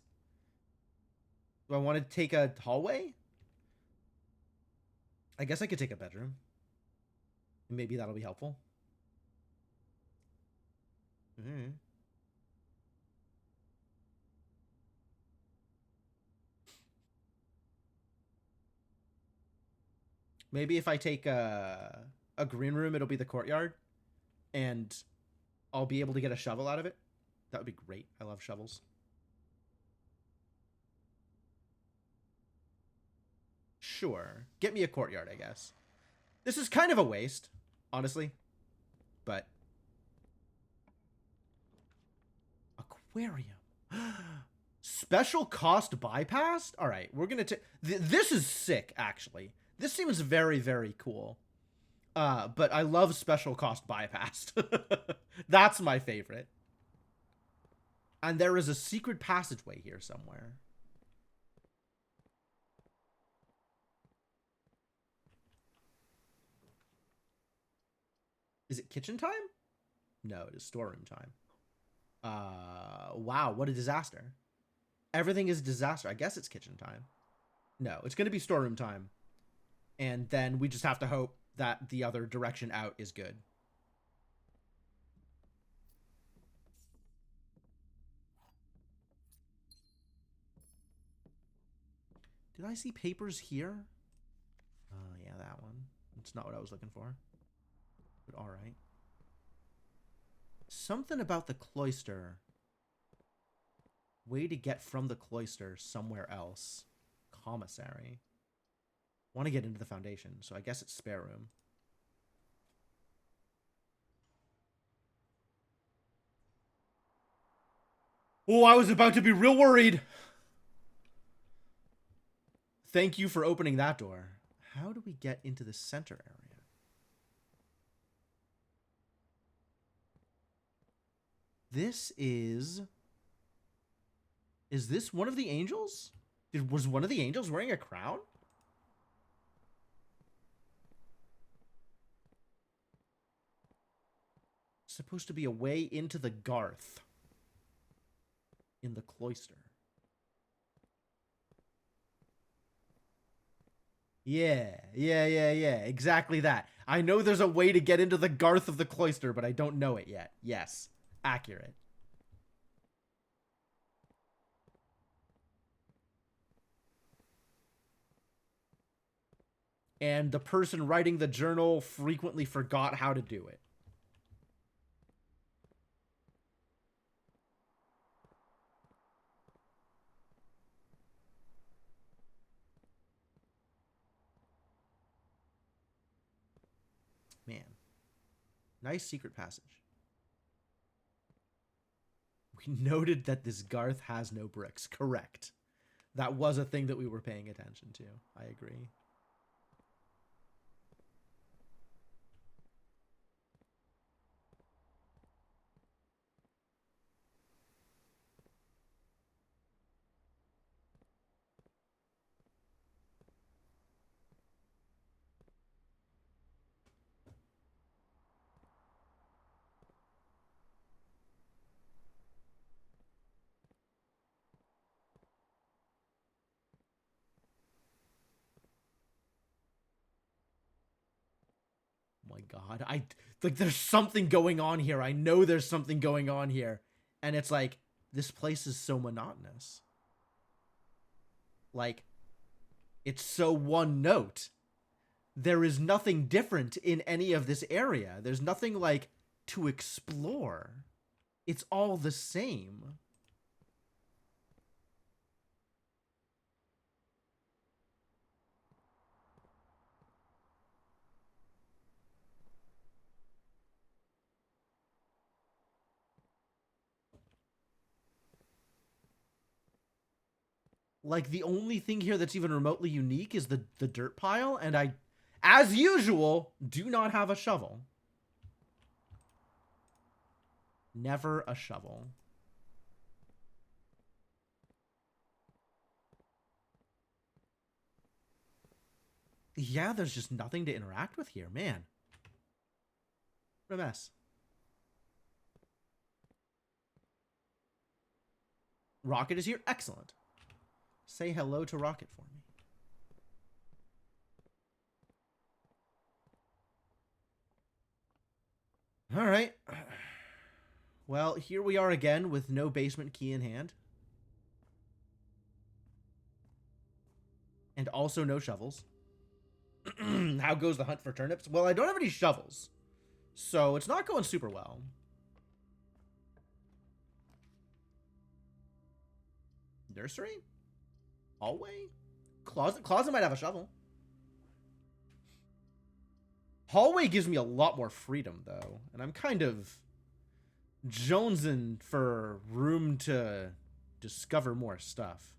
Do I want to take a hallway? I guess I could take a bedroom. Maybe that'll be helpful. Maybe if I take a green room, it'll be the courtyard. And I'll be able to get a shovel out of it. That would be great. I love shovels. Sure. Get me a courtyard, I guess. This is kind of a waste, honestly. But aquarium. Special cost bypassed? All right, we're going to this is sick, actually. This seems very, very cool. But I love special cost bypassed. That's my favorite. And there is a secret passageway here somewhere. Is it kitchen time? No, it is storeroom time. Wow, what a disaster. Everything is a disaster. I guess it's kitchen time. No, it's going to be storeroom time. And then we just have to hope that the other direction out is good. Did I see papers here? Yeah, that one. It's not what I was looking for. But all right. Something about the cloister. Way to get from the cloister somewhere else. Commissary. Want to get into the foundation, so I guess it's spare room. Oh, I was about to be real worried. Thank you for opening that door. How do we get into the center area? This is... Is this one of the angels? Was one of the angels wearing a crown? Supposed to be a way into the Garth. In the cloister. Yeah. Exactly that. I know there's a way to get into the Garth of the cloister, but I don't know it yet. Yes. Accurate. And the person writing the journal frequently forgot how to do it. Man. Nice secret passage. We noted that this Garth has no bricks. Correct. That was a thing that we were paying attention to. I agree. My God, like there's something going on here. I know there's something going on here. And it's like, this place is so monotonous. Like, it's so one note. There is nothing different in any of this area. There's nothing like to explore. It's all the same. Like, the only thing here that's even remotely unique is the dirt pile, and I, as usual, do not have a shovel. Never a shovel. Yeah, there's just nothing to interact with here, man. What a mess. Rocket is here. Excellent. Say hello to Rocket for me. All right. Well, here we are again with no basement key in hand. And also no shovels. How goes the hunt for turnips? Well, I don't have any shovels. So it's not going super well. Nursery? Hallway? Closet might have a shovel. Hallway gives me a lot more freedom, though. And I'm kind of jonesing for room to discover more stuff.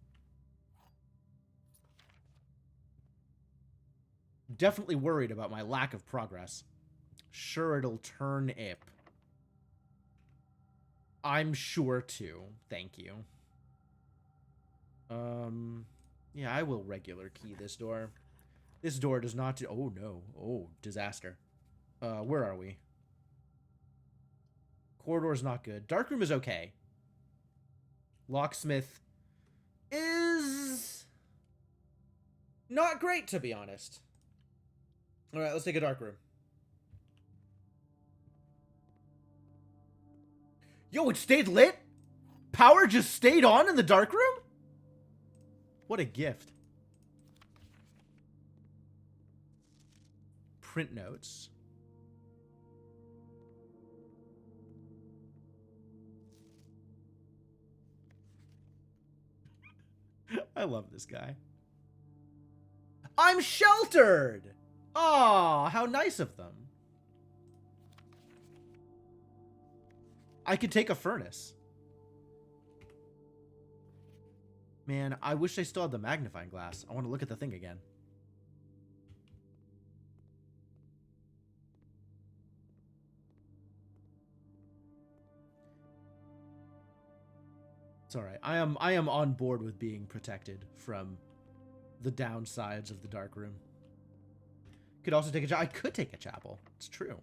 Definitely worried about my lack of progress. Sure, it'll turn up. I'm sure too. Thank you. Yeah, I will regular key this door. This door does not do... Oh, no. Oh, disaster. Where are we? Corridor's not good. Dark room is okay. Locksmith is not great, to be honest. All right, let's take a dark room. Yo, it stayed lit? Power just stayed on in the dark room? What a gift. Print notes. I love this guy. I'm sheltered! Aw, how nice of them. I could take a furnace. Man, I wish I still had the magnifying glass. I want to look at the thing again. It's alright. I am on board with being protected from the downsides of the dark room. Could also take a chapel. I could take a chapel. It's true.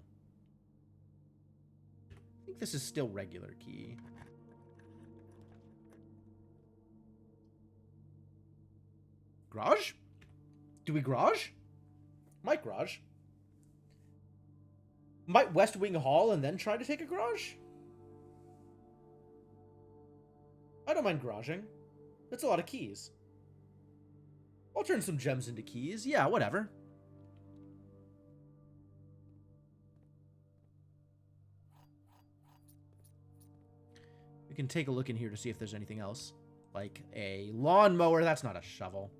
I think this is still regular key. Garage? Do we garage? Might garage. Might West Wing Hall and then try to take a garage? I don't mind garaging. That's a lot of keys. I'll turn some gems into keys. Yeah, whatever. We can take a look in here to see if there's anything else. Like a lawnmower. That's not a shovel.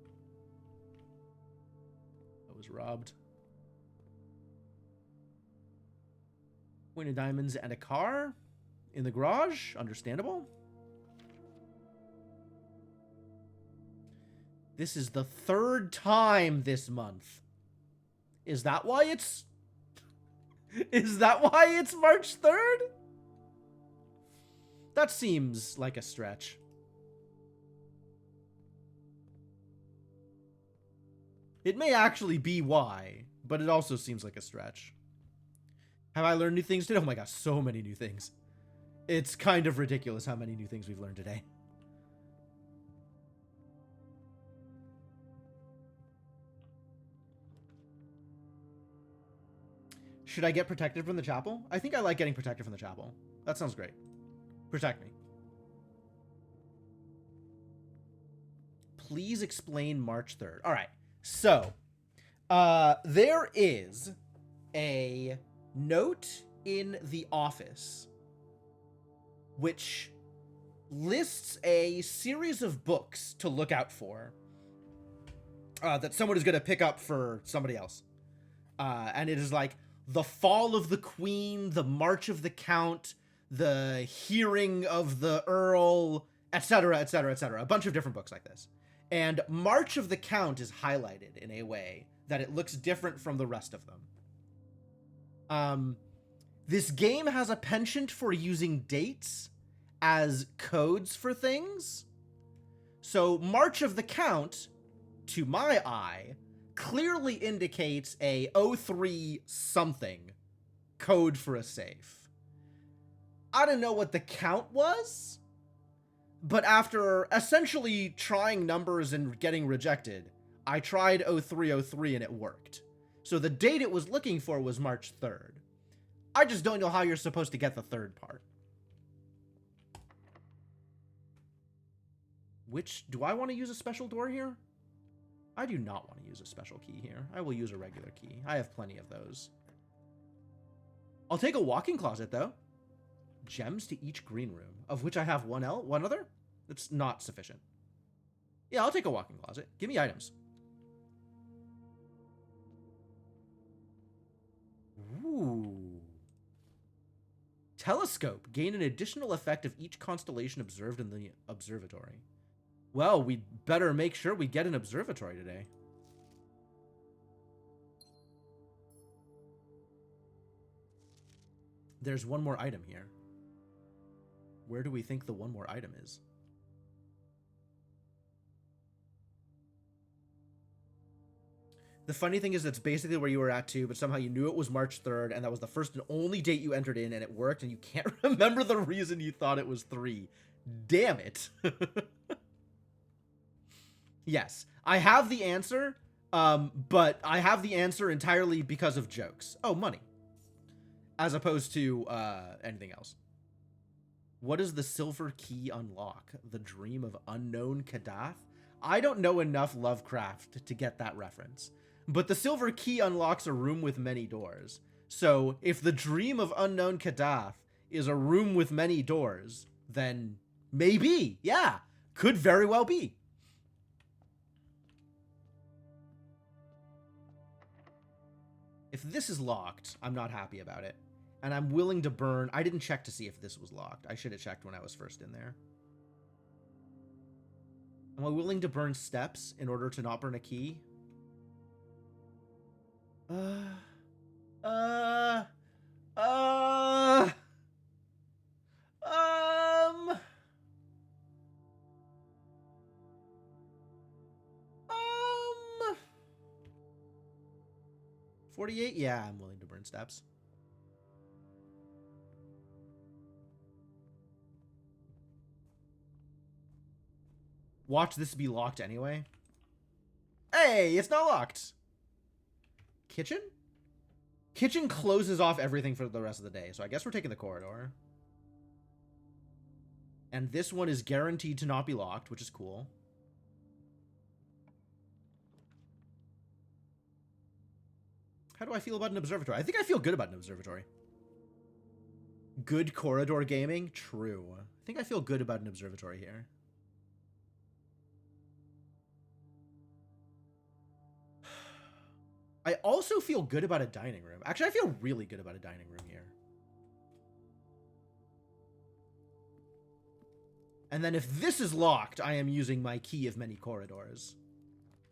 That was robbed. Queen of diamonds and a car in the garage. Understandable. This is the third time this month. Is that why it's... Is that why it's March 3rd? That seems like a stretch. It may actually be why, but it also seems like a stretch. Have I learned new things today? Oh my gosh, so many new things. It's kind of ridiculous how many new things we've learned today. Should I get protected from the chapel? I think I like getting protected from the chapel. That sounds great. Protect me. Please explain March 3rd. All right. So, there is a note in the office which lists a series of books to look out for that someone is going to pick up for somebody else. And it is like The Fall of the Queen, The March of the Count, The Hearing of the Earl, etc., etc., etc. A bunch of different books like this. And March of the Count is highlighted in a way that it looks different from the rest of them. This game has a penchant for using dates as codes for things. So March of the Count, to my eye, clearly indicates a 03 something code for a safe. I don't know what the count was, but after essentially trying numbers and getting rejected, I tried 0303 and it worked. So the date it was looking for was March 3rd. I just don't know how you're supposed to get the third part. Which, do I want to use a special door here? I do not want to use a special key here. I will use a regular key. I have plenty of those. I'll take a walk-in closet, though. Gems to each green room, of which I have one other? That's not sufficient. Yeah, I'll take a walk-in closet. Give me items. Ooh. Telescope. Gain an additional effect of each constellation observed in the observatory. Well, we'd better make sure we get an observatory today. There's one more item here. Where do we think the one more item is? The funny thing is that's basically where you were at too, but somehow you knew it was March 3rd, and that was the first and only date you entered in, and it worked, and you can't remember the reason you thought it was 3. Damn it. Yes, I have the answer, but I have the answer entirely because of jokes. Oh, money. As opposed to anything else. What does the silver key unlock? The dream of unknown Kadath? I don't know enough Lovecraft to get that reference. But the silver key unlocks a room with many doors. So if the dream of unknown Kadath is a room with many doors, then maybe, yeah, could very well be. If this is locked, I'm not happy about it. And I'm willing to burn. I didn't check to see if this was locked. I should have checked when I was first in there. Am I willing to burn steps in order to not burn a key? 48? Yeah, I'm willing to burn steps. Watch this be locked anyway. Hey, it's not locked. Kitchen? Kitchen closes off everything for the rest of the day, so I guess we're taking the corridor. And this one is guaranteed to not be locked, which is cool. How do I feel about an observatory? I think I feel good about an observatory. Good corridor gaming? True. I think I feel good about an observatory here. I also feel good about a dining room. Actually, I feel really good about a dining room here. And then if this is locked, I am using my key of many corridors.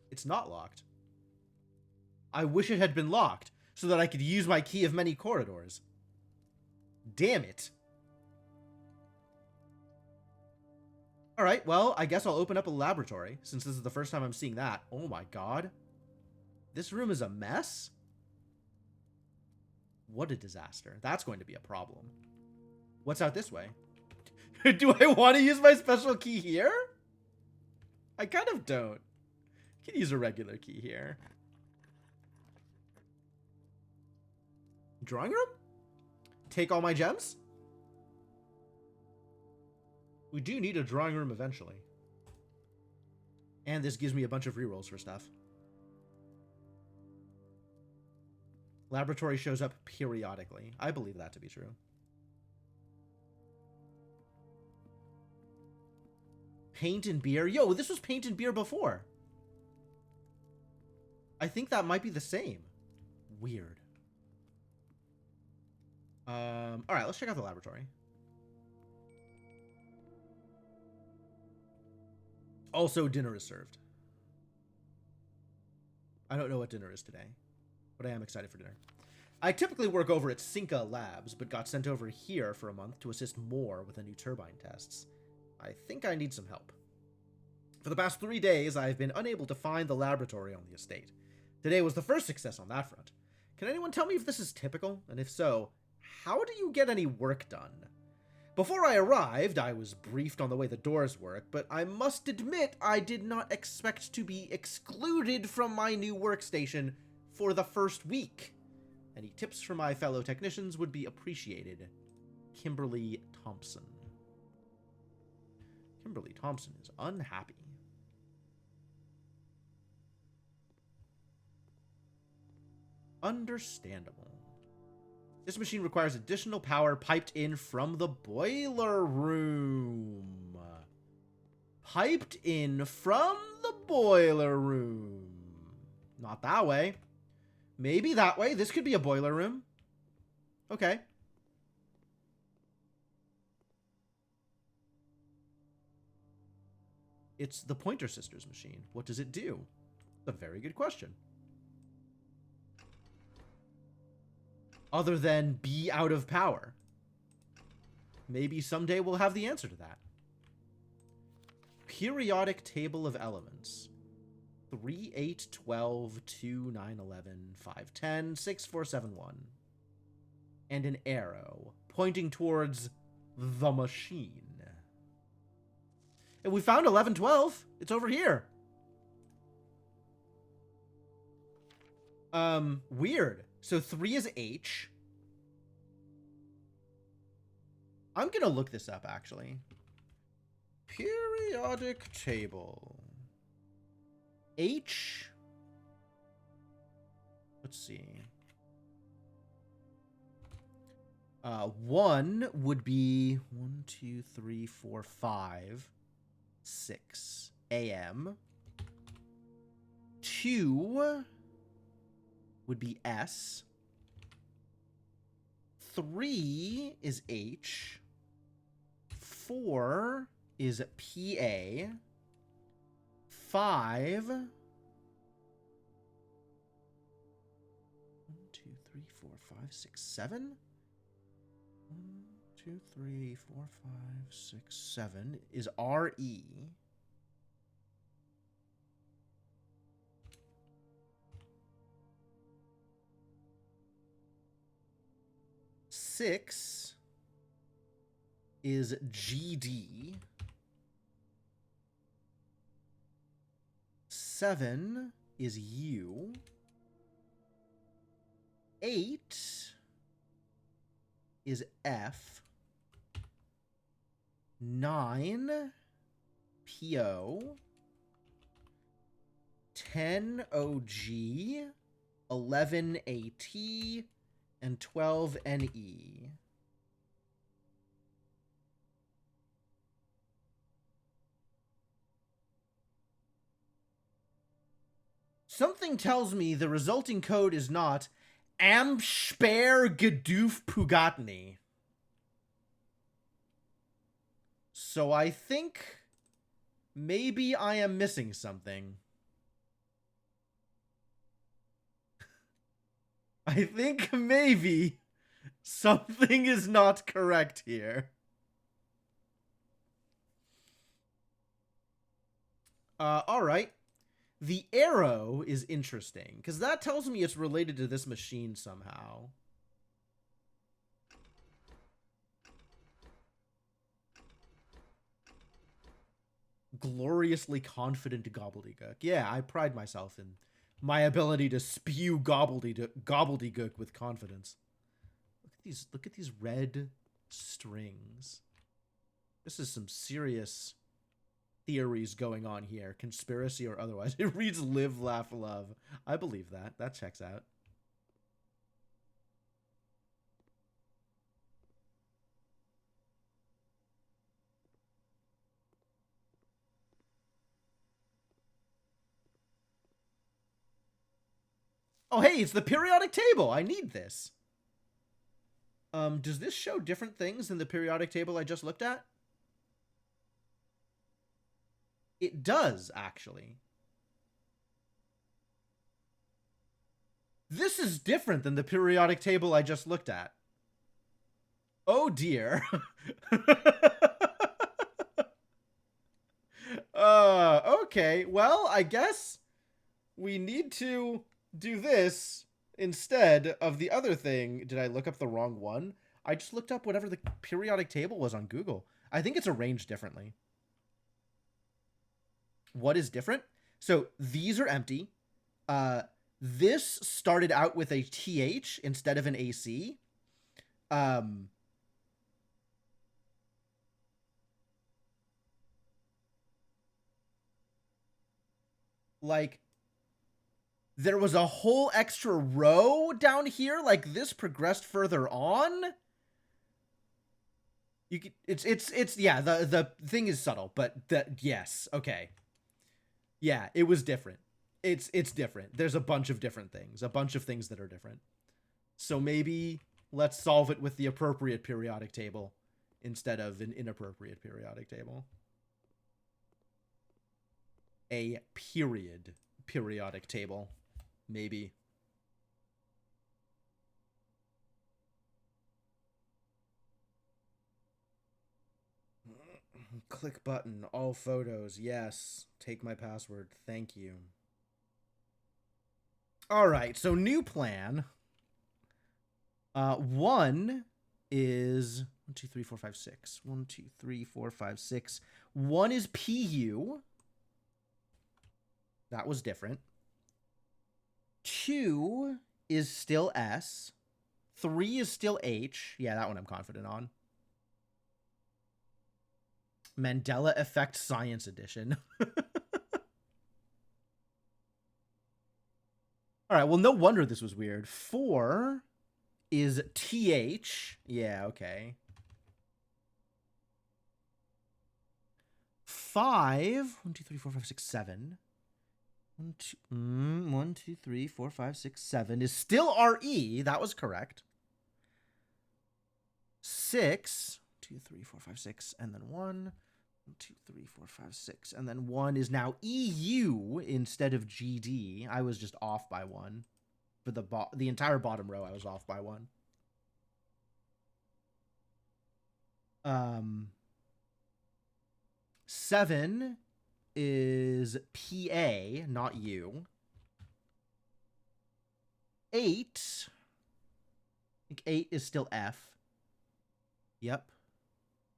It's not locked. I wish it had been locked so that I could use my key of many corridors. Damn it. All right, well, I guess I'll open up a laboratory since this is the first time I'm seeing that. Oh my god. This room is a mess? What a disaster. That's going to be a problem. What's out this way? Do I want to use my special key here? I kind of don't. I can use a regular key here. Drawing room? Take all my gems? We do need a drawing room eventually. And this gives me a bunch of rerolls for stuff. Laboratory shows up periodically. I believe that to be true. Paint and beer? Yo, this was paint and beer before. I think that might be the same. Weird. Alright, let's check out the laboratory. Also, dinner is served. I don't know what dinner is today, but I am excited for dinner. I typically work over at Cinca Labs, but got sent over here for a month to assist more with the new turbine tests. I think I need some help. For the past 3 days, I've been unable to find the laboratory on the estate. Today was the first success on that front. Can anyone tell me if this is typical? And if so, how do you get any work done? Before I arrived, I was briefed on the way the doors work, but I must admit I did not expect to be excluded from my new workstation for the first week. Any tips from my fellow technicians would be appreciated. Kimberly Thompson. Kimberly Thompson is unhappy. Understandable. This machine requires additional power piped in from the boiler room. Piped in from the boiler room. Not that way. Maybe that way. This could be a boiler room. Okay. It's the Pointer Sisters machine. What does it do? A very good question. Other than be out of power. Maybe someday we'll have the answer to that. Periodic table of elements. 3, 8, 12, 2, 9, 11, 5, 10, 6, 4, 7, 1. And an arrow pointing towards the machine. And we found 11, 12. It's over here. Weird. So 3 is H. I'm gonna look this up, actually. Periodic table. H. Let's see. 1 would be 1, 2, 3, 4, 5, 6 a.m. 2 would be S. 3 is H. 4 is PA. 5. 1, 2, 3, 4, 5, 6, 7. 1, 2, 3, 4, 5, 6, 7 is RE. Six is GD. 7 is U. 8 is F. 9 PO. 10 OG. 11 AT. And 12 NE. Something tells me the resulting code is not Amsperr-Gedoof-Pugatny. So I think maybe I am missing something. I think maybe something is not correct here. Alright. The arrow is interesting, because that tells me it's related to this machine somehow. Gloriously confident gobbledygook. Yeah, I pride myself in my ability to spew gobbledygook with confidence. Look at these red strings. This is some serious theories going on here, conspiracy or otherwise. It reads live, laugh, love. I believe that. That checks out. Oh, hey, it's the periodic table. I need this. Does this show different things than the periodic table I just looked at? It does, actually. This is different than the periodic table I just looked at. Oh, dear. Okay. Well, I guess we need to do this instead of the other thing. Did I look up the wrong one? I just looked up whatever the periodic table was on Google. I think it's arranged differently. What is different? So these are empty. This started out with a TH instead of an AC. Like, there was a whole extra row down here. Like, this progressed further on. You could, it's yeah, the thing is subtle, but yes, okay. Yeah, it was different. It's different. There's a bunch of different things. A bunch of things that are different. So maybe let's solve it with the appropriate periodic table instead of an inappropriate periodic table. A periodic table. Maybe. Click button. All photos. Yes. Take my password. Thank you. All right, so new plan. 1 is 1, 2, 3, 4, 5, 6. 1, 2, 3, 4, 5, 6. 1 is PU. That was different. 2 is still S. 3 is still H. Yeah, that one I'm confident on. Mandela Effect Science Edition. All right, well, no wonder this was weird. 4 is TH. Yeah, okay. 5. 1, 2, 3, 4, 5, 6, 7. 1, 2, 3, 4, 5, 6, 7 is still RE. That was correct. 6. 2, 3, 4, 5, 6, and then 1. 2, 3, 4, 5, 6, and then 1 is now EU instead of GD. I was just off by 1. For the entire bottom row, I was off by 1. 7 is PA, not U. 8. I think 8 is still F. Yep.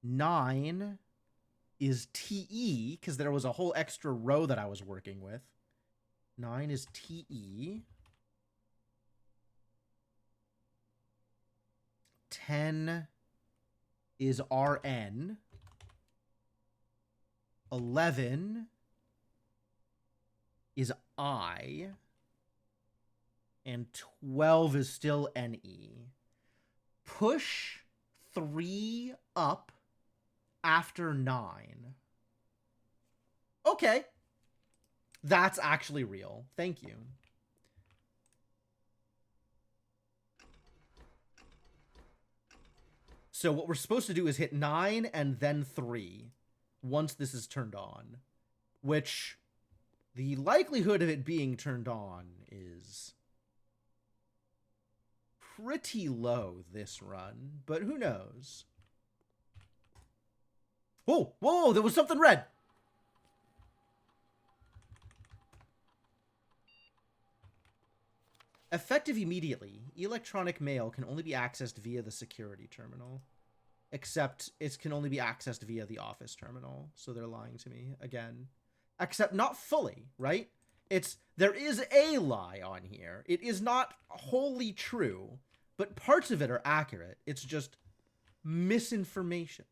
9 is TE, because there was a whole extra row that I was working with. 9 is TE. 10 is RN. 11 is I. And 12 is still NE. Push 3 up after 9. Okay. That's actually real. Thank you. So what we're supposed to do is hit 9 and then 3 once this is turned on, which the likelihood of it being turned on is pretty low this run, but who knows? Whoa, whoa, there was something red. Effective immediately, electronic mail can only be accessed via the security terminal. Except it can only be accessed via the office terminal. So they're lying to me again. Except not fully, right? There is a lie on here. It is not wholly true, but parts of it are accurate. It's just misinformation.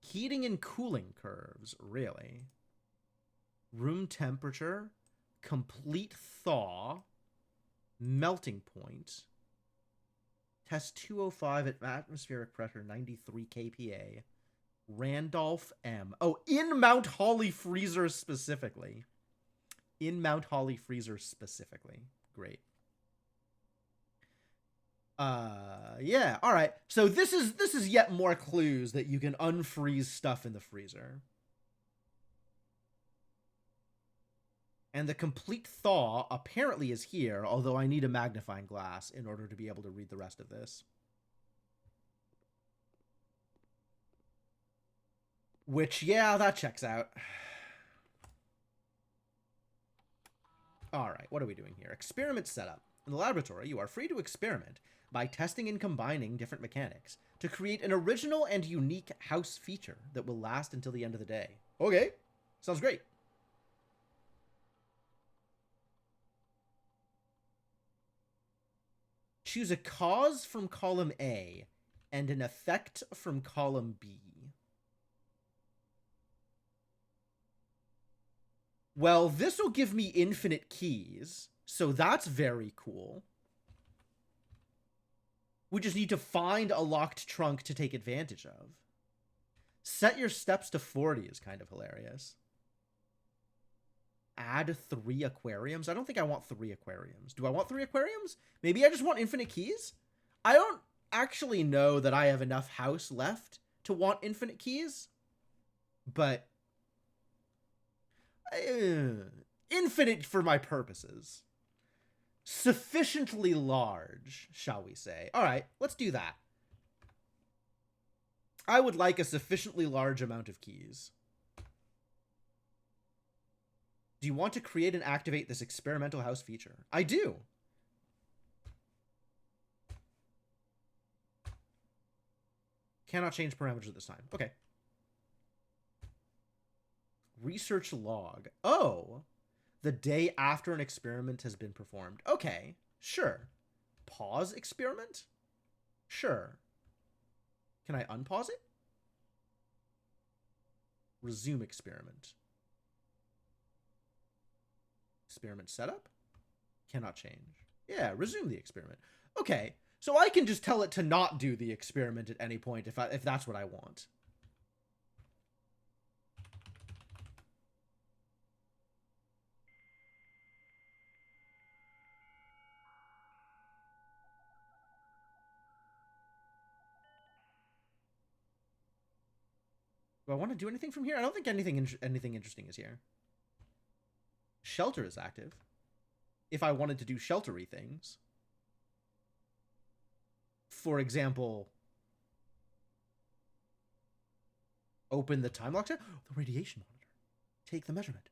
Heating and cooling curves, really. Room temperature, complete thaw, melting point. Test 205 at atmospheric pressure, 93 kPa. Randolph M. Oh, in Mount Holly freezer specifically. In Mount Holly freezer specifically. Great. Yeah, all right. So this is yet more clues that you can unfreeze stuff in the freezer. And the complete thaw apparently is here, although I need a magnifying glass in order to be able to read the rest of this. Which, yeah, that checks out. All right, what are we doing here? Experiment setup. In the laboratory, you are free to experiment by testing and combining different mechanics to create an original and unique house feature that will last until the end of the day. Okay, sounds great. Choose a cause from column A and an effect from column B. Well, this will give me infinite keys, so that's very cool. We just need to find a locked trunk to take advantage of. Set your steps to 40 is kind of hilarious. Add 3 aquariums? I don't think I want 3 aquariums. Do I want 3 aquariums? Maybe I just want infinite keys? I don't actually know that I have enough house left to want infinite keys. But infinite for my purposes. Sufficiently large, shall we say. All right, let's do that. I would like a sufficiently large amount of keys. Do you want to create and activate this experimental house feature? I do. Cannot change parameters at this time. Okay. Research log. Oh, the day after an experiment has been performed. Okay, sure. Pause experiment? Sure. Can I unpause it? Resume experiment. Experiment setup? Cannot change. Yeah, resume the experiment. Okay, so I can just tell it to not do the experiment at any point if that's what I want. Do I want to do anything from here? I don't think anything interesting is here. Shelter is active. If I wanted to do sheltery things. For example, open the time lock. The radiation monitor. Take the measurement.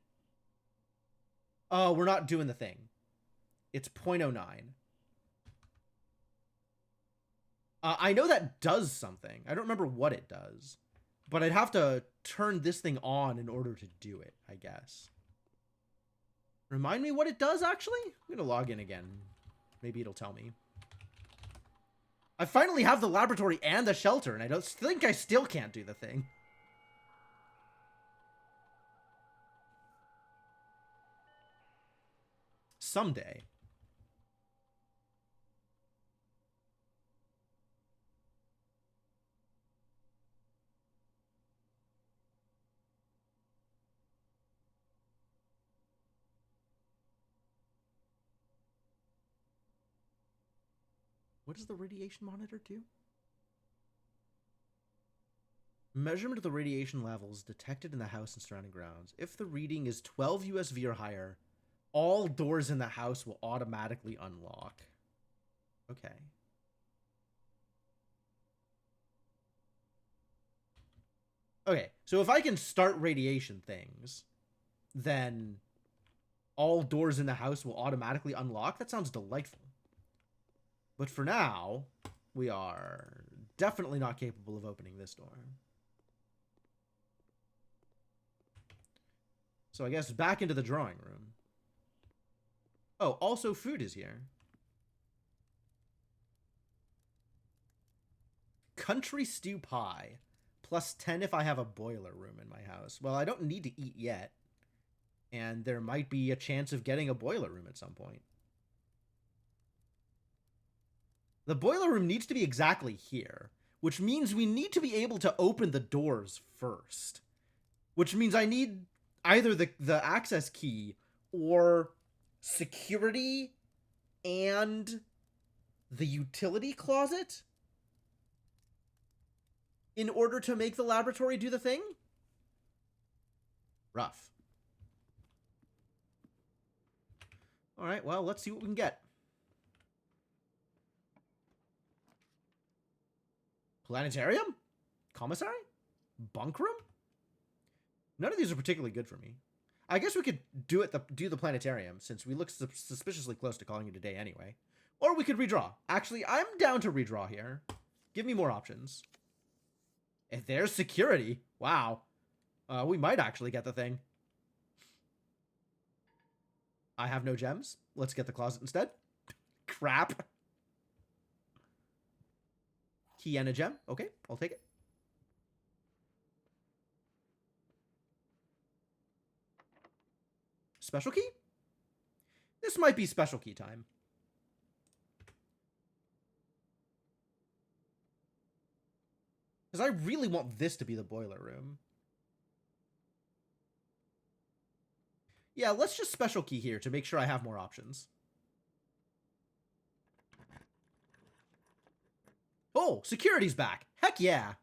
Oh, we're not doing the thing. It's 0.09. I know that does something. I don't remember what it does. But I'd have to turn this thing on in order to do it, I guess. Remind me what it does, actually? I'm going to log in again. Maybe it'll tell me. I finally have the laboratory and the shelter, and I don't think I still can't do the thing. Someday. What does the radiation monitor do? Measurement of the radiation levels detected in the house and surrounding grounds. If the reading is 12 USV or higher, all doors in the house will automatically unlock. Okay. Okay, so if I can start radiation things, then all doors in the house will automatically unlock? That sounds delightful. But for now, we are definitely not capable of opening this door. So I guess back into the drawing room. Oh, also food is here. Country stew pie. Plus 10 if I have a boiler room in my house. Well, I don't need to eat yet. And there might be a chance of getting a boiler room at some point. The boiler room needs to be exactly here, which means we need to be able to open the doors first. Which means I need either the access key or security and the utility closet in order to make the laboratory do the thing? Rough. All right, well, let's see what we can get. Planetarium? Commissary? Bunk room? None of these are particularly good for me. I guess we could do the planetarium, since we look suspiciously close to calling it a day anyway. Or we could redraw. Actually, I'm down to redraw here. Give me more options. If there's security, wow. We might actually get the thing. I have no gems. Let's get the closet instead. Crap. Key and a gem. Okay, I'll take it. Special key? This might be special key time. Because I really want this to be the boiler room. Yeah, let's just special key here to make sure I have more options. Oh, security's back. Heck yeah.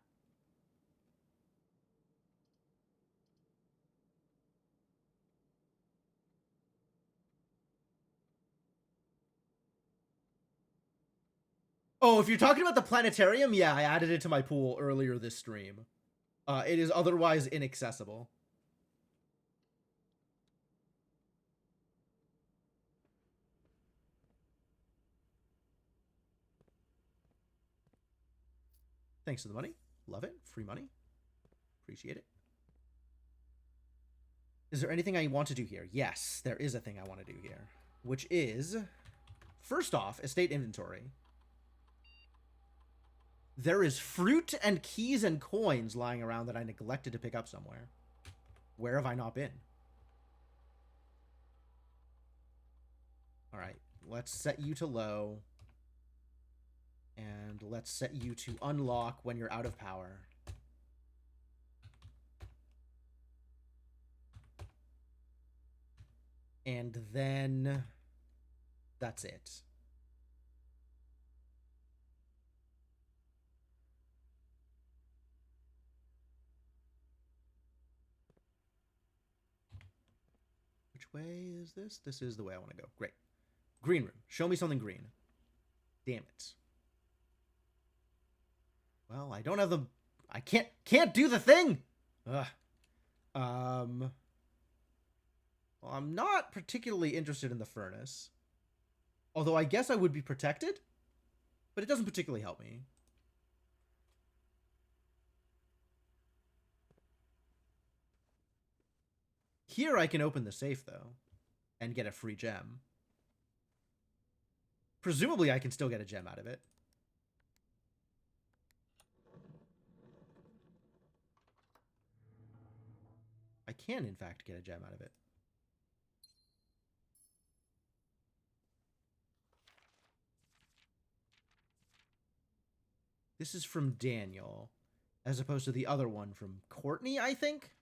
Oh, if you're talking about the planetarium, yeah, I added it to my pool earlier this stream. It is otherwise inaccessible. Thanks for the money. Love it. Free money. Appreciate it. Is there anything I want to do here? Yes, there is a thing I want to do here. Which is, first off, estate inventory. There is fruit and keys and coins lying around that I neglected to pick up somewhere. Where have I not been? All right, let's set you to low. And let's set you to unlock when you're out of power. And then that's it. Which way is this? This is the way I want to go. Great. Green room. Show me something green. Damn it. Well, I don't have the... I can't do the thing! Ugh. Well, I'm not particularly interested in the furnace. Although I guess I would be protected. But it doesn't particularly help me. Here I can open the safe, though. And get a free gem. Presumably I can still get a gem out of it. I can, in fact, get a gem out of it. This is from Daniel, as opposed to the other one from Courtney, I think?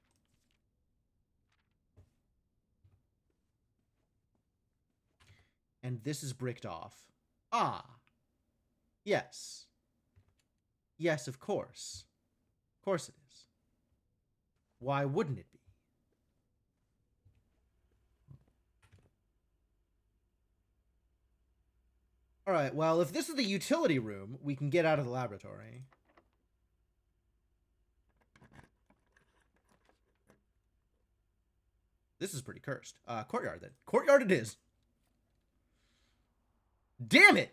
And this is bricked off. Ah. Yes. Yes, of course. Of course it is. Why wouldn't it be? Alright, well, if this is the utility room, we can get out of the laboratory. This is pretty cursed. Courtyard, then. Courtyard it is. Damn it!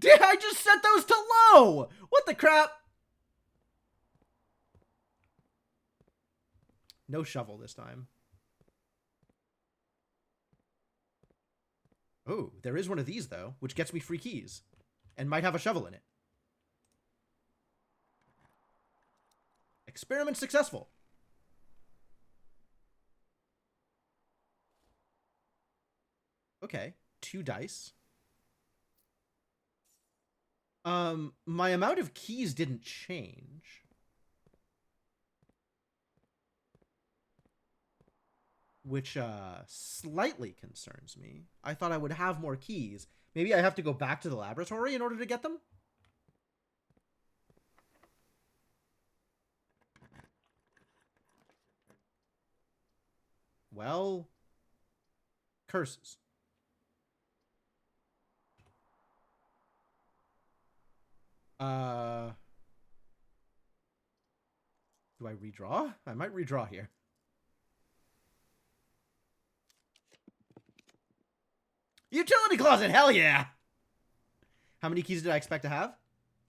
I just set those to low! What the crap? No shovel this time. Oh, there is one of these, though, which gets me free keys. And might have a shovel in it. Experiment successful. Okay, 2 dice. My amount of keys didn't change. Which, slightly concerns me. I thought I would have more keys. Maybe I have to go back to the laboratory in order to get them? Well... curses. Do I redraw? I might redraw here. Utility closet, hell yeah! How many keys did I expect to have?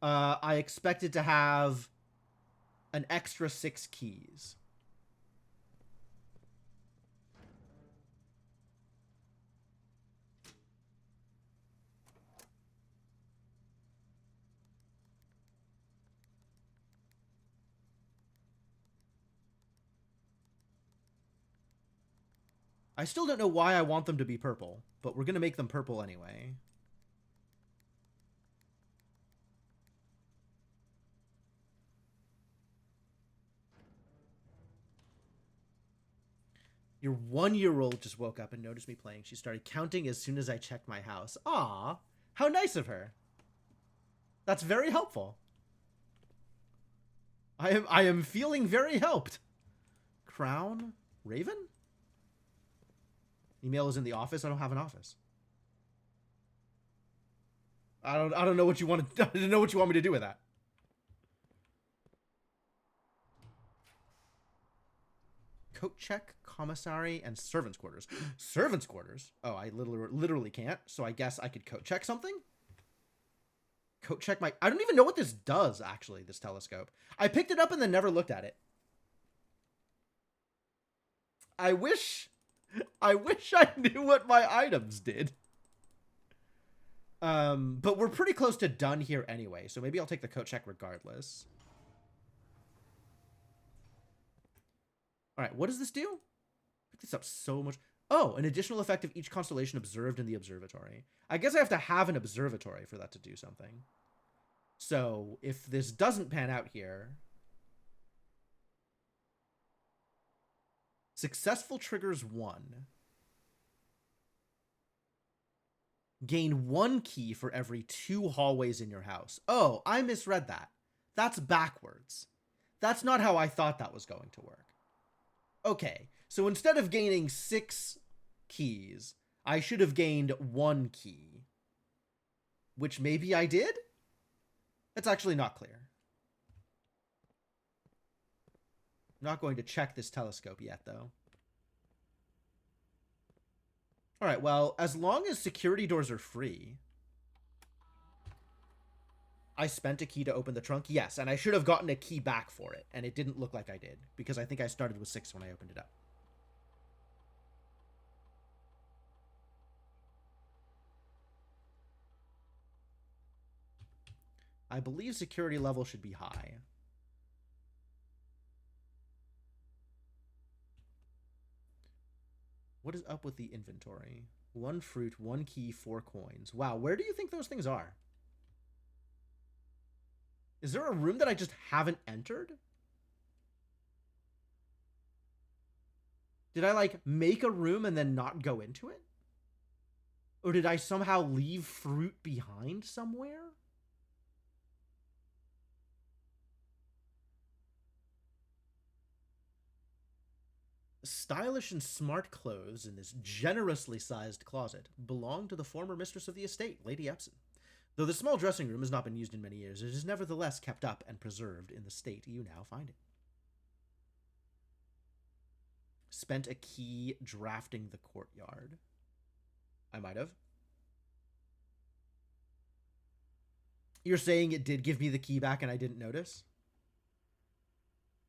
I expected to have an extra 6 keys. I still don't know why I want them to be purple, but we're going to make them purple anyway. Your 1-year-old just woke up and noticed me playing. She started counting as soon as I checked my house. Aw, how nice of her. That's very helpful. I am feeling very helped. Crown? Raven? Email is in the office. I don't have an office. I don't know what you want to... I don't know what you want me to do with that. Coat check, commissary, and servants' quarters. Servants' quarters? Oh, I literally can't. So I guess I could coat check something? Coat check my... I don't even know what this does, actually, this telescope. I picked it up and then never looked at it. I wish I knew what my items did. But we're pretty close to done here anyway, so maybe I'll take the coat check regardless. All right, what does this do? Pick this up so much. Oh, an additional effect of each constellation observed in the observatory. I guess I have to have an observatory for that to do something. So if this doesn't pan out here... Successful triggers 1. Gain 1 key for every 2 hallways in your house. Oh, I misread that. That's backwards. That's not how I thought that was going to work. Okay, so instead of gaining 6 keys, I should have gained 1 key. Which maybe I did? It's actually not clear. I'm not going to check this telescope yet, though. Alright, well, as long as security doors are free... I spent a key to open the trunk? Yes, and I should have gotten a key back for it, and it didn't look like I did, because I think I started with 6 when I opened it up. I believe security level should be high. What is up with the inventory? 1 fruit, 1 key, 4 coins. Wow, where do you think those things are? Is there a room that I just haven't entered? Did I, like, make a room and then not go into it? Or did I somehow leave fruit behind somewhere? Stylish and smart clothes in this generously sized closet belong to the former mistress of the estate, Lady Epson. Though the small dressing room has not been used in many years, it is nevertheless kept up and preserved in the state you now find it. Spent a key drafting the courtyard. I might have. You're saying it did give me the key back and I didn't notice?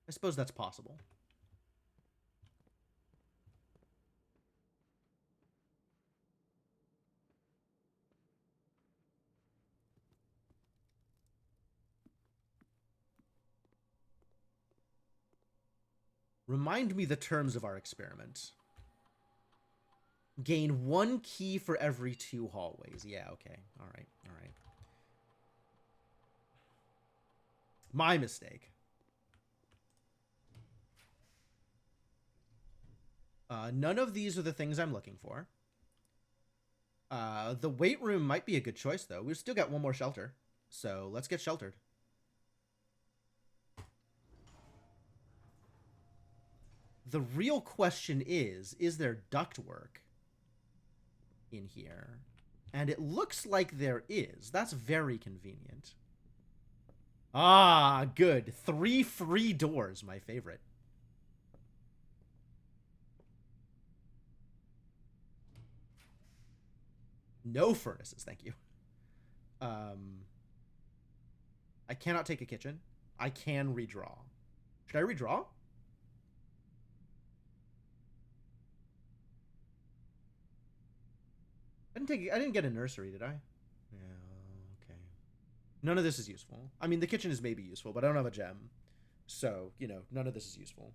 I suppose that's possible. Remind me the terms of our experiment. Gain 1 key for every 2 hallways. Yeah, okay. All right. My mistake. None of these are the things I'm looking for. The weight room might be a good choice, though. We've still got 1 more shelter. So let's get sheltered. The real question is there ductwork in here? And it looks like there is. That's very convenient. Ah, good. 3 free doors, my favorite. No furnaces, thank you. I cannot take a kitchen. I can redraw. Should I redraw? I didn't get a nursery, did I? Yeah, okay. None of this is useful. I mean, the kitchen is maybe useful, but I don't have a gem. So, you know, none of this is useful.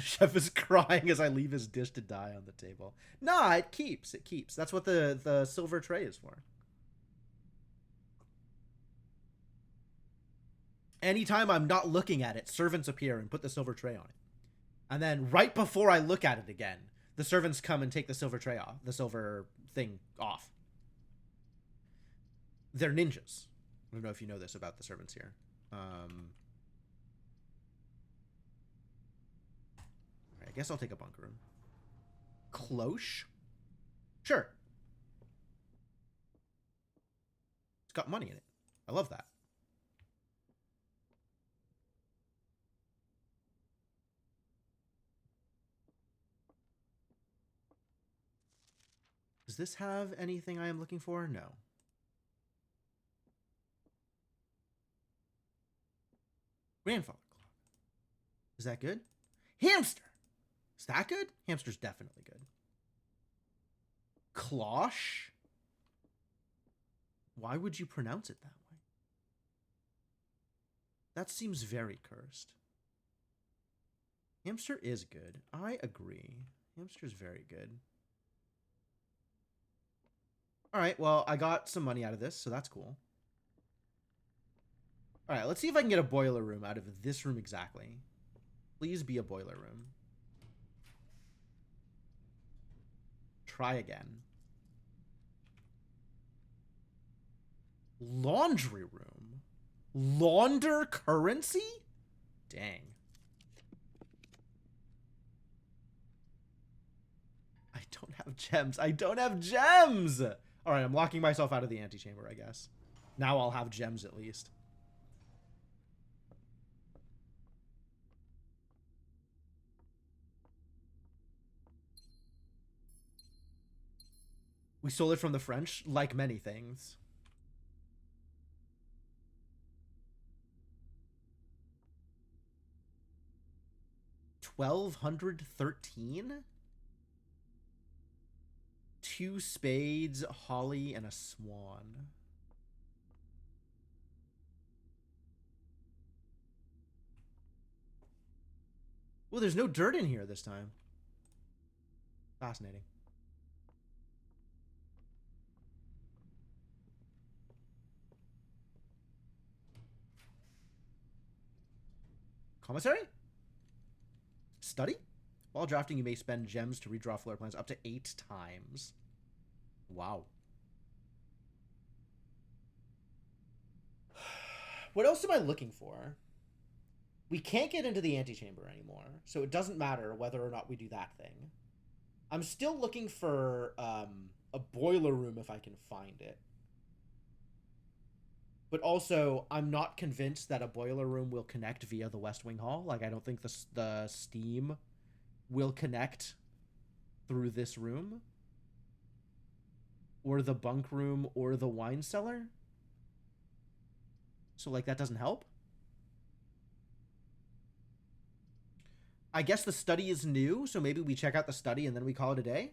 Chef is crying as I leave his dish to die on the table. Nah, it keeps. It keeps. That's what the silver tray is for. Anytime I'm not looking at it, servants appear and put the silver tray on it. And then right before I look at it again, the servants come and take the silver tray off, the silver thing off. They're ninjas. I don't know if you know this about the servants here. I guess I'll take a bunk room. Cloche? Sure. It's got money in it. I love that. Is this have anything I am looking for? No. Grandfather clock. Is that good? Hamster. Is that good? Hamster's definitely good. Cloche? Why would you pronounce it that way? That seems very cursed. Hamster is good. I agree. Hamster's very good. All right, well, I got some money out of this, so that's cool. All right, let's see if I can get a boiler room out of this room exactly. Please be a boiler room. Try again. Laundry room? Launder currency? Dang. I don't have gems. I don't have gems! All right, I'm locking myself out of the antechamber, I guess. Now I'll have gems at least. We stole it from the French, like many things. $1,213? 2 spades, holly, and a swan. Well, there's no dirt in here this time. Fascinating. Commissary? Study? While drafting, you may spend gems to redraw floor plans up to 8 times. Wow. What else am I looking for? We can't get into the antechamber anymore, so it doesn't matter whether or not we do that thing. I'm still looking for a boiler room if I can find it. But also, I'm not convinced that a boiler room will connect via the West Wing Hall. Like, I don't think the steam will connect through this room. Or the bunk room or the wine cellar. So, like, that doesn't help. I guess the study is new, so maybe we check out the study and then we call it a day.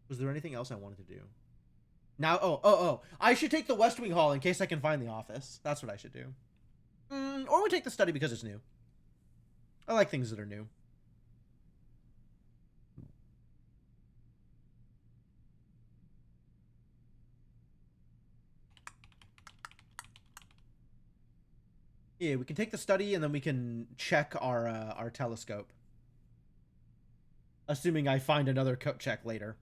Was there anything else I wanted to do? Now, oh. I should take the West Wing Hall in case I can find the office. That's what I should do. Or we take the study because it's new. I like things that are new. Yeah, we can take the study and then we can check our telescope. Assuming I find another coat check later.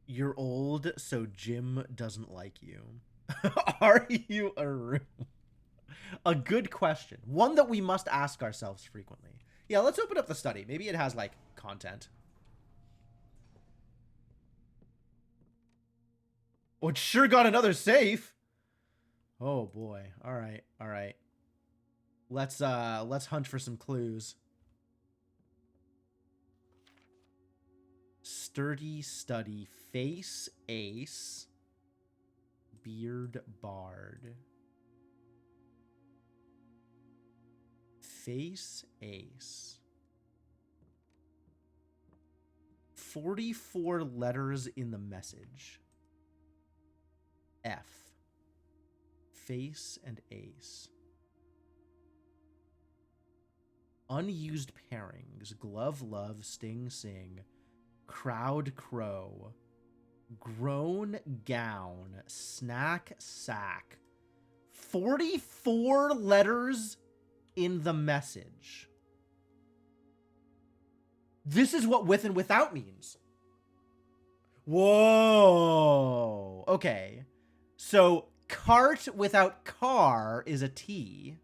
You're old, so Jim doesn't like you. Are you a room? A good question. One that we must ask ourselves frequently. Yeah, let's open up the study. Maybe it has, like, content. Oh, it sure got another safe. Oh, boy. All right. All right. Let's hunt for some clues. Sturdy study. Face ace. Beard bard. Face ace. 44 letters in the message. F. Face and ace. Unused pairings. Glove love, sting sing. Crowd crow. Grown gown. Snack sack. 44 letters in the message. This is what with and without means. Whoa. Okay. So cart without car is a T.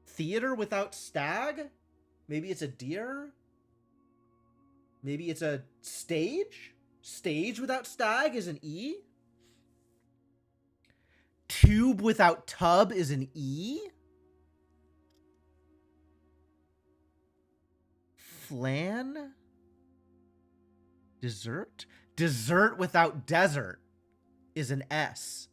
Theater without stag? Maybe it's a deer? Maybe it's a stage? Stage without stag is an E? Tube without tub is an E? Flan? Dessert? Dessert without desert is an S.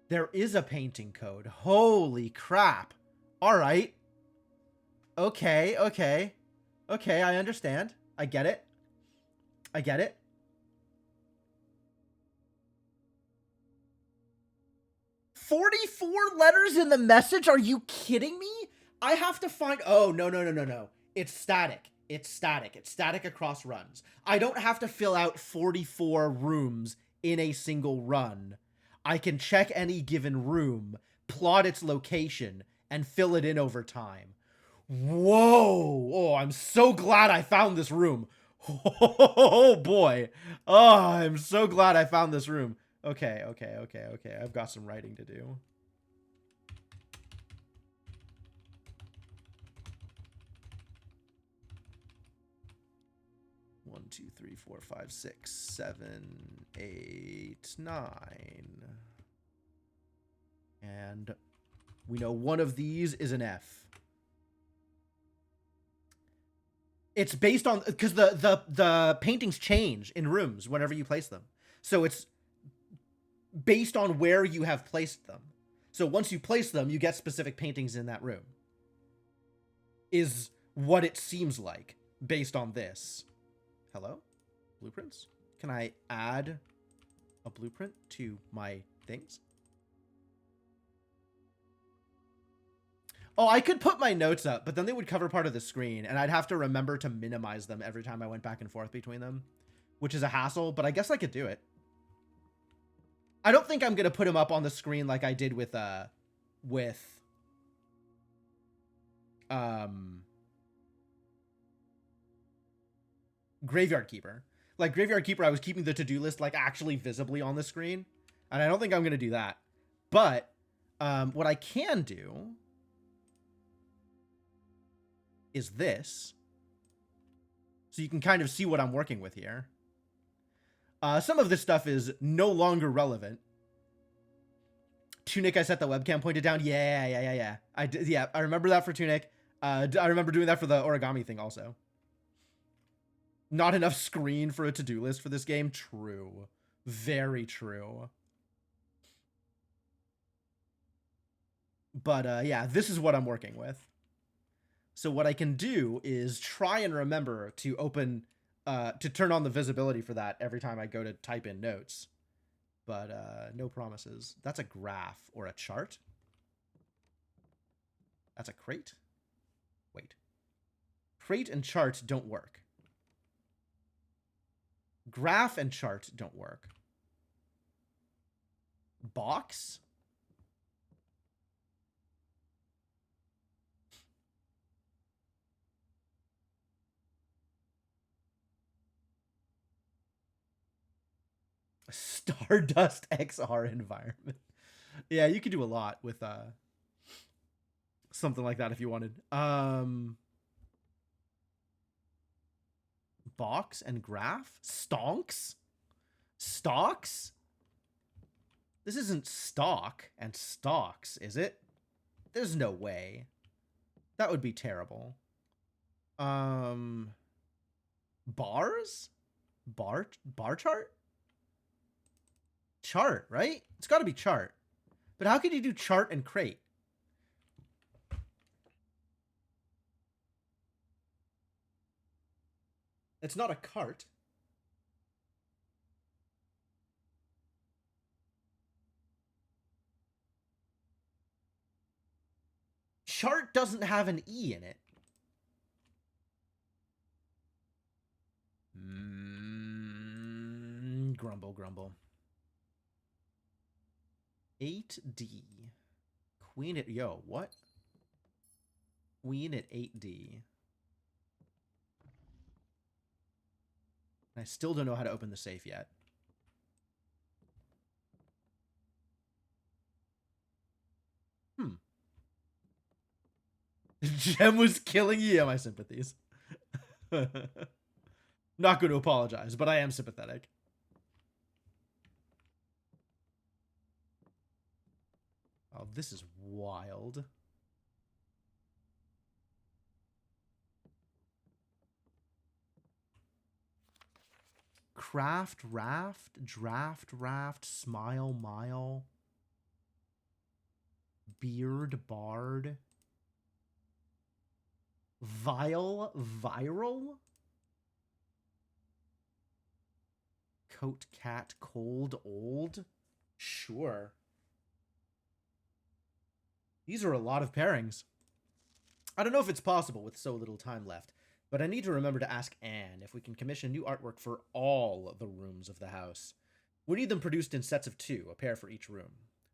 There is a painting code. Holy crap. All right. Okay, okay. Okay, I understand. I get it. I get it. "44 letters in the message? Are you kidding me? I have to find... Oh, no, no, no, no, no. It's static. It's static. It's static across runs. I don't have to fill out 44 rooms in a single run. I can check any given room, plot its location, and fill it in over time. Whoa! Oh, I'm so glad I found this room. Oh, boy. Oh, I'm so glad I found this room. Okay, okay, okay, okay. I've got some writing to do. One, two, three, four, five, 6, 7, 8, 9. And we know one of these is an F. It's based on... Because the paintings change in rooms whenever you place them. So it's based on where you have placed them. So once you place them, you get specific paintings in that room. Is what it seems like based on this. Hello? Blueprints? Can I add a blueprint to my things? Oh, I could put my notes up, but then they would cover part of the screen, and I'd have to remember to minimize them every time I went back and forth between them, which is a hassle, but I guess I could do it. I don't think I'm going to put them up on the screen like I did with Graveyard Keeper. Like, Graveyard Keeper, I was keeping the to-do list, like, actually visibly on the screen, and I don't think I'm going to do that. But, what I can do is this. So you can kind of see what I'm working with here. Some of this stuff is no longer relevant. Tunic, I set the webcam pointed down. Yeah. I remember that for Tunic. I remember doing that for the origami thing also. Not enough screen for a to-do list for this game. True. Very true. But, yeah, this is what I'm working with. So what I can do is try and remember to open... to turn on the visibility for that every time I go to type in notes. But no promises. That's a graph or a chart. That's a crate. Wait. Crate and chart don't work. Graph and chart don't work. Box? Stardust XR environment. Yeah, you could do a lot with something like that if you wanted. Box and graph? Stonks? Stocks? This isn't stock and stocks, is it? There's no way. That would be terrible. Bars? Bar chart? Chart, right? It's got to be chart. But how could you do chart and crate? It's not a cart. Chart doesn't have an E in it. Grumble, grumble. 8D. Queen at... Yo, what? Queen at 8D. I still don't know how to open the safe yet. Jem was killing you. Yeah, my sympathies. Not going to apologize, but I am sympathetic. Oh, this is wild. Craft raft, draft raft, smile mile, beard bard, vile viral, coat cat cold old. Sure. These are a lot of pairings. I don't know if it's possible with so little time left, but I need to remember to ask Anne if we can commission new artwork for all the rooms of the house. We need them produced in sets of 2, a pair for each room.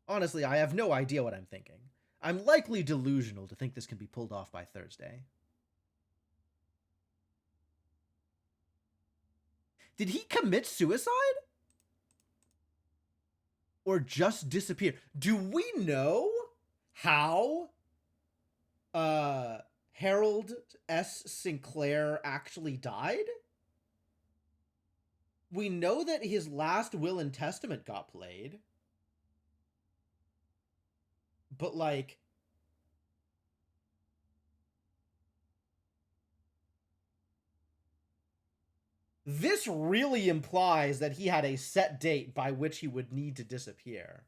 Honestly, I have no idea what I'm thinking. I'm likely delusional to think this can be pulled off by Thursday. Did he commit suicide? Or just disappear? Do we know how Harold S. Sinclair actually died? We know that his last will and testament got played. But, like, this really implies that he had a set date by which he would need to disappear,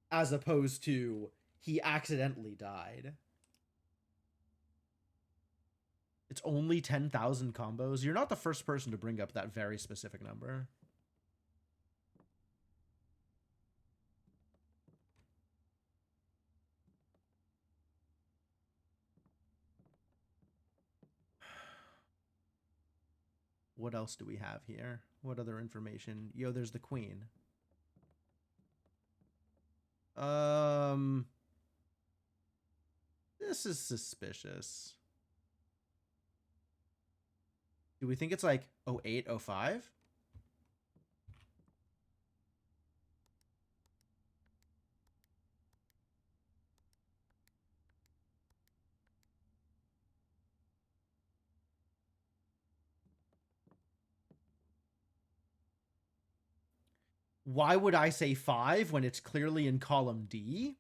as opposed to he accidentally died. It's only 10,000 combos. You're not the first person to bring up that very specific number. What else do we have here? What other information? Yo, there's the queen. This is suspicious. Do we think it's like 08, 05? Why would I say 5 when it's clearly in column D?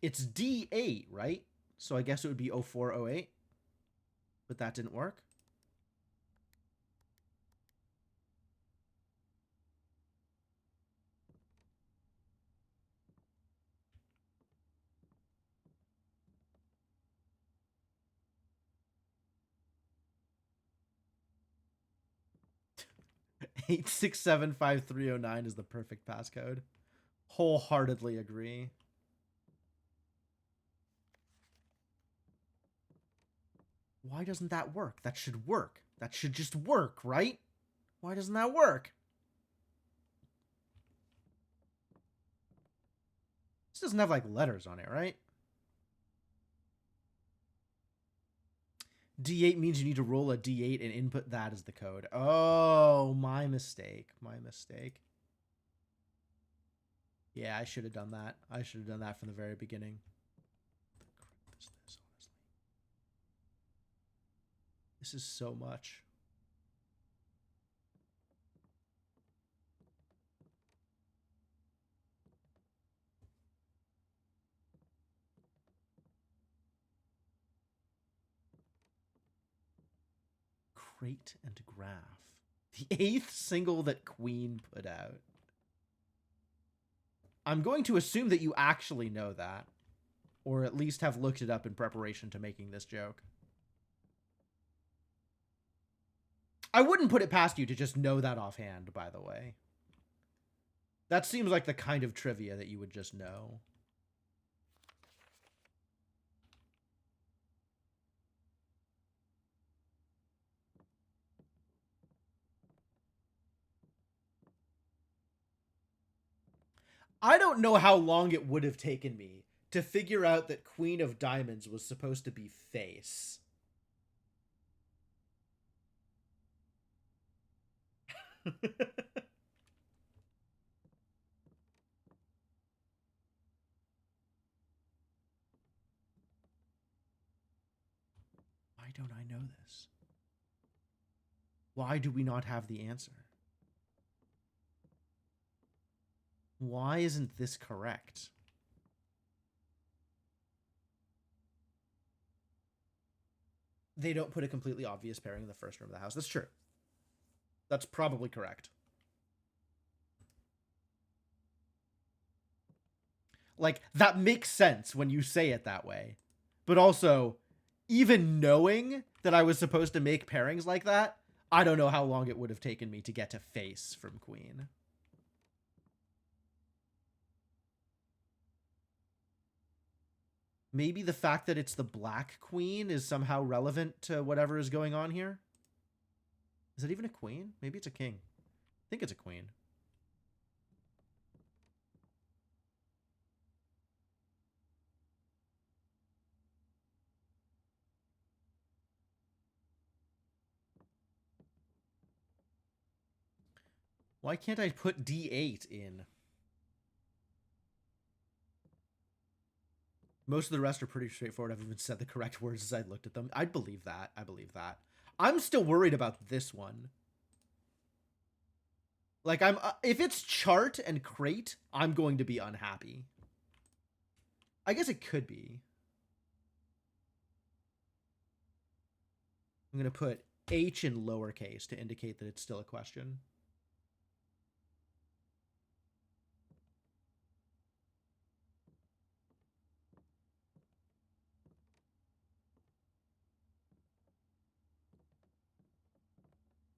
It's D8, right? So I guess it would be 04, 08. But that didn't work. Eight six seven five 309 is the perfect passcode. Wholeheartedly agree. Why doesn't that work? That should work. That should just work, right? Why doesn't that work? This doesn't have, like, letters on it, right? D8 means you need to roll a D8 and input that as the code. Oh, my mistake. My mistake. Yeah, I should have done that. I should have done that from the very beginning. This is so much. Crate and Graph. The 8th single that Queen put out. I'm going to assume that you actually know that. Or at least have looked it up in preparation to making this joke. I wouldn't put it past you to just know that offhand, by the way. That seems like the kind of trivia that you would just know. I don't know how long it would have taken me to figure out that Queen of Diamonds was supposed to be face. Why don't I know this? Why do we not have the answer? Why isn't this correct? They don't put a completely obvious pairing in the first room of the house. That's true. That's probably correct. Like, that makes sense when you say it that way. But also, even knowing that I was supposed to make pairings like that, I don't know how long it would have taken me to get to face from Queen. Maybe the fact that it's the Black Queen is somehow relevant to whatever is going on here? Is it even a queen? Maybe it's a king. I think it's a queen. Why can't I put D8 in? Most of the rest are pretty straightforward. I've even said the correct words as I looked at them. I'd believe that. I believe that. I'm still worried about this one. Like, if it's chart and crate, I'm going to be unhappy. I guess it could be. I'm going to put H in lowercase to indicate that it's still a question.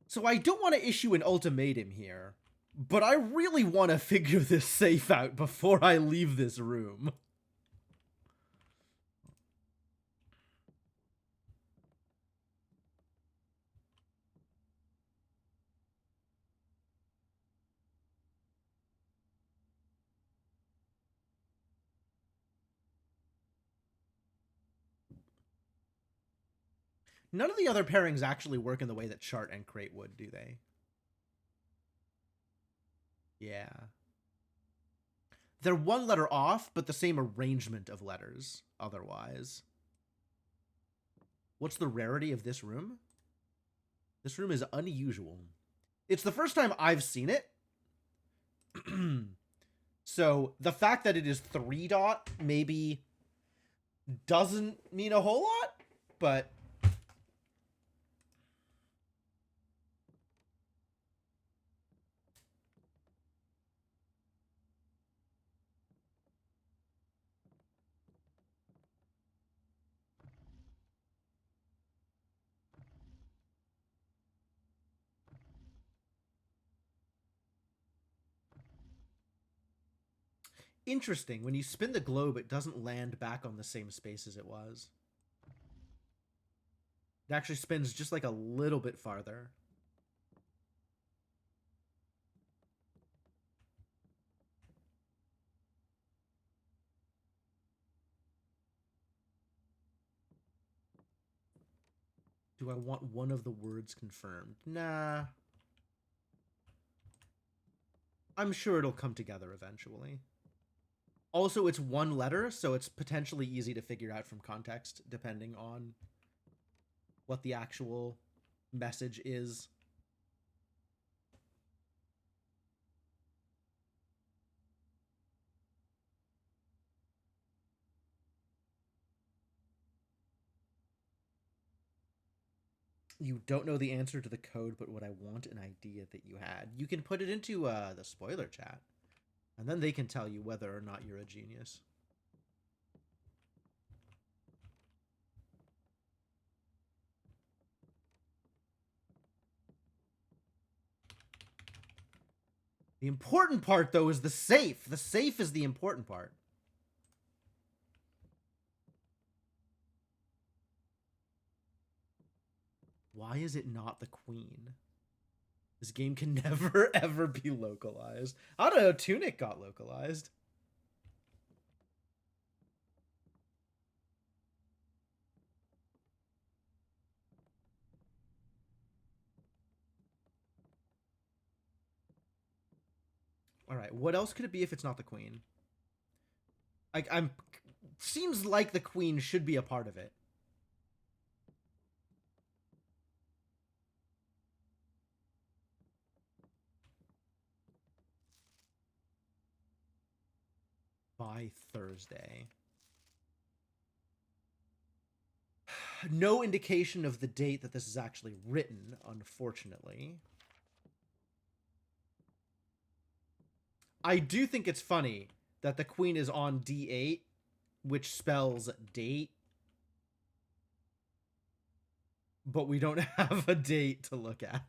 So I don't want to issue an ultimatum here, but I really want to figure this safe out before I leave this room. None of the other pairings actually work in the way that chart and crate would, do they? Yeah. They're one letter off, but the same arrangement of letters otherwise. What's the rarity of this room? This room is unusual. It's the first time I've seen it. So the fact that it is 3 dot maybe doesn't mean a whole lot, but interesting. When you spin the globe, it doesn't land back on the same space as it was. It actually spins just like a little bit farther. Do I want one of the words confirmed? Nah. I'm sure it'll come together eventually. Also, it's one letter, so it's potentially easy to figure out from context, depending on what the actual message is. You don't know the answer to the code, but what I want an idea that you had. You can put it into the spoiler chat, and then they can tell you whether or not you're a genius. The important part, though, is the safe. The safe is the important part. Why is it not the queen? This game can never, ever be localized. I don't know, Tunic got localized. Alright, what else could it be if it's not the queen? I'm... Seems like the queen should be a part of it. By Thursday. No indication of the date that this is actually written, unfortunately. I do think it's funny that the queen is on D8, which spells date. But we don't have a date to look at.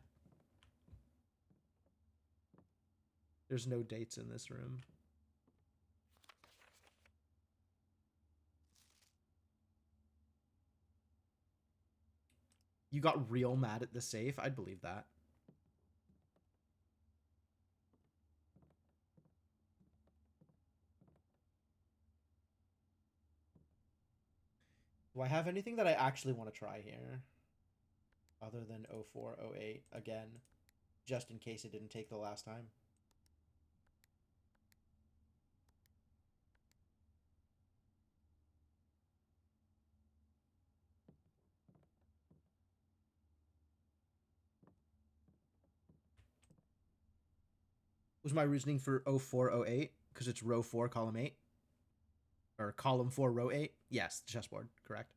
There's no dates in this room. You got real mad at the safe? I'd believe that. Do I have anything that I actually want to try here? Other than 0408 again, just in case it didn't take the last time. Was my reasoning for 0408 because it's row 4, column 8? Or column 4, row 8? Yes, chessboard, correct.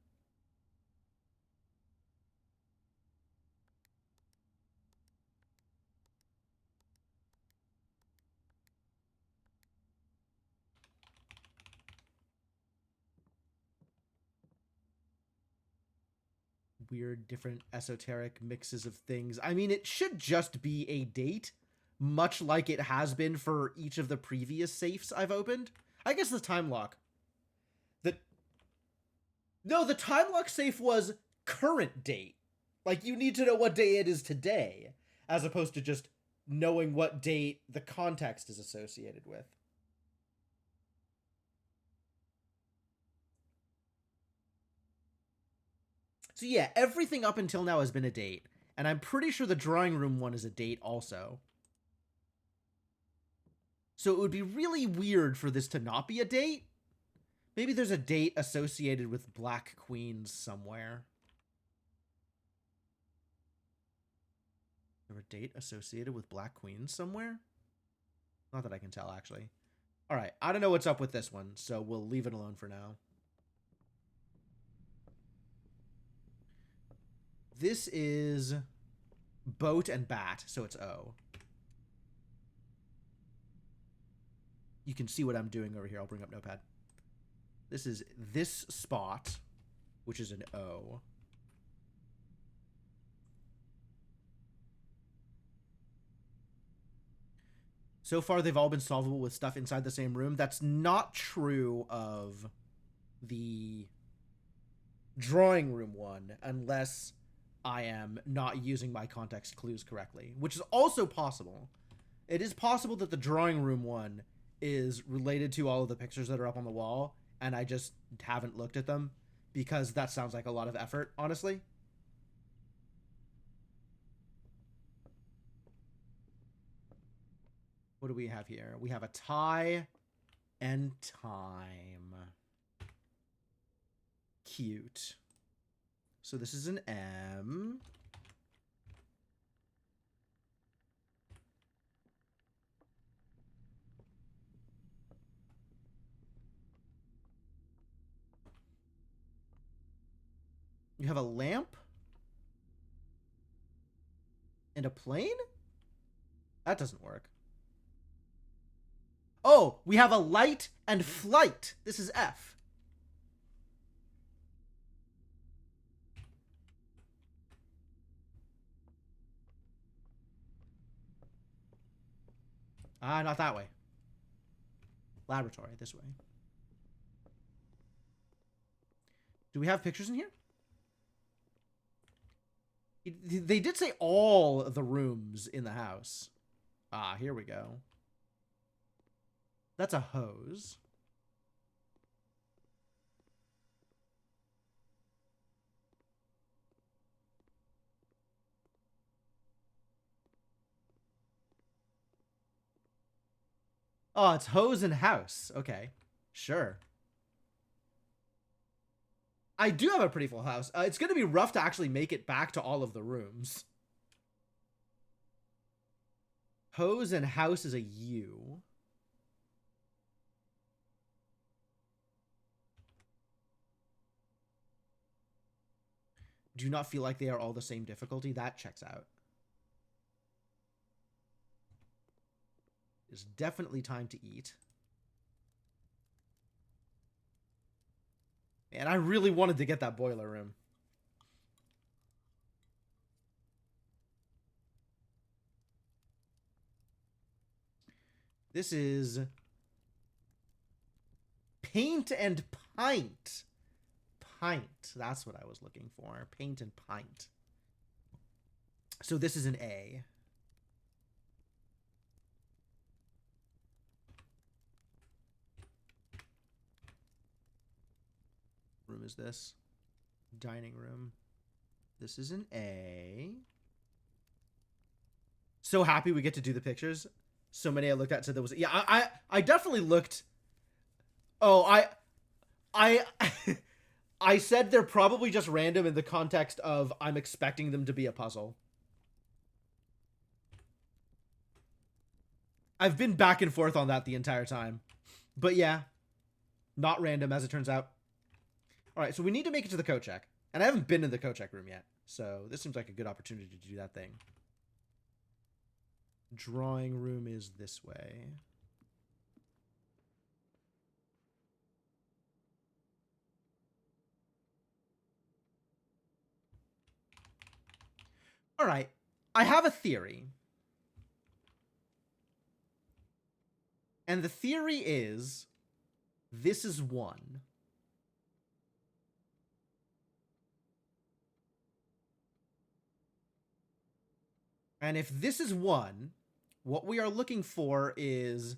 Weird, different, esoteric mixes of things. I mean, it should just be a date, much like it has been for each of the previous safes I've opened. I guess the time lock. No, the time lock safe was current date. Like, you need to know what day it is today, as opposed to just knowing what date the context is associated with. So yeah, everything up until now has been a date. And I'm pretty sure the drawing room one is a date also. So it would be really weird for this to not be a date. Maybe there's a date associated with Black Queens somewhere. Is there a date associated with Black Queens somewhere? Not that I can tell, actually. Alright, I don't know what's up with this one, so we'll leave it alone for now. This is boat and bat, so it's O. You can see what I'm doing over here. I'll bring up Notepad. This is this spot, which is an O. So far, they've all been solvable with stuff inside the same room. That's not true of the drawing room one, unless I am not using my context clues correctly, which is also possible. It is possible that the drawing room one is related to all of the pictures that are up on the wall, and I just haven't looked at them, because that sounds like a lot of effort, honestly. What do we have here? We have a tie and time. Cute. So this is an M. You have a lamp? And a plane? That doesn't work. Oh, we have a light and flight. This is F. Not that way. Laboratory, this way. Do we have pictures in here? They did say all the rooms in the house. Ah, here we go. That's a hose. Oh, it's hose and house. Okay, sure. I do have a pretty full house. It's going to be rough to actually make it back to all of the rooms. Hose and house is a U. Do not feel like they are all the same difficulty. That checks out. It's definitely time to eat. And I really wanted to get that boiler room. This is paint and pint. Pint. That's what I was looking for. Paint and pint. So this is an A. Room is this? Dining room. This is an A. So happy we get to do the pictures. So many I looked at said there was... Yeah, I definitely looked... Oh, I I said they're probably just random in the context of I'm expecting them to be a puzzle. I've been back and forth on that the entire time. But yeah, not random as it turns out. All right, so we need to make it to the coat check. And I haven't been in the coat check room yet. So this seems like a good opportunity to do that thing. Drawing room is this way. All right, I have a theory. And the theory is this is 1. And if this is 1, what we are looking for is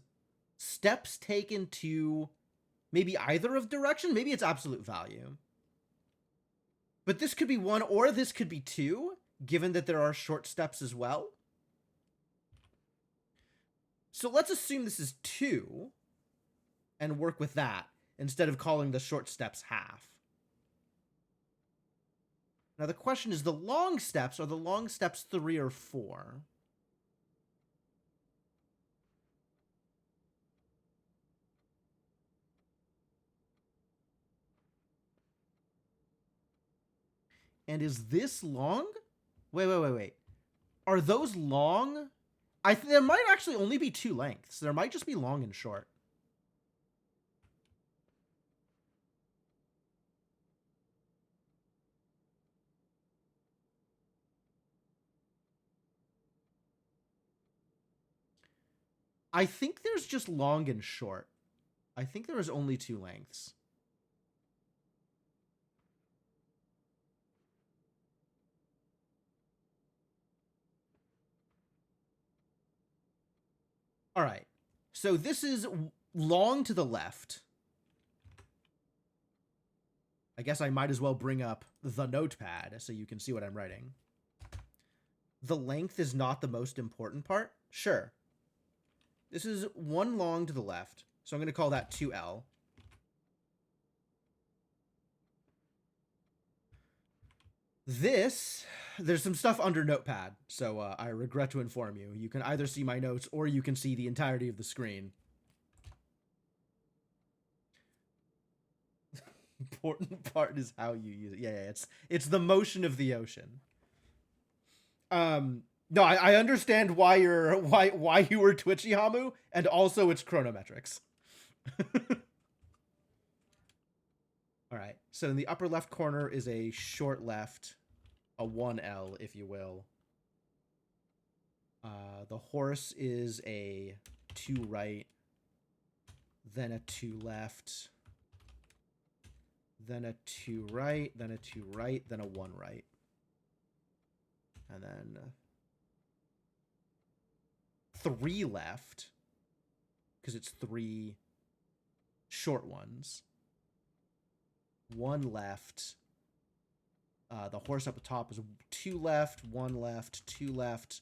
steps taken to maybe either of direction. Maybe it's absolute value. But this could be 1 or this could be 2, given that there are short steps as well. So let's assume this is 2 and work with that instead of calling the short steps half. Now the question is, the long steps, are the long steps 3 or 4? And is this long? Wait. Are those long? I think there might actually only be 2 lengths. There might just be long and short. I think there's just long and short. I think there is only 2 lengths. All right. So this is long to the left. I guess I might as well bring up the notepad so you can see what I'm writing. The length is not the most important part? Sure. This is 1 long to the left. So I'm going to call that 2L. This, there's some stuff under Notepad, so I regret to inform you. You can either see my notes or you can see the entirety of the screen. Important part is how you use it. Yeah, it's the motion of the ocean. No, I understand why you were twitchy, Hamu, and also it's chronometrics. All right, so in the upper left corner is a short left, a 1L, if you will. The horse is a 2 right, then a 2 left, then a 2 right, then a 2 right, then a 1 right. And then 3 left, because it's 3 short ones. 1 left. The horse up the top is 2 left, 1 left, 2 left,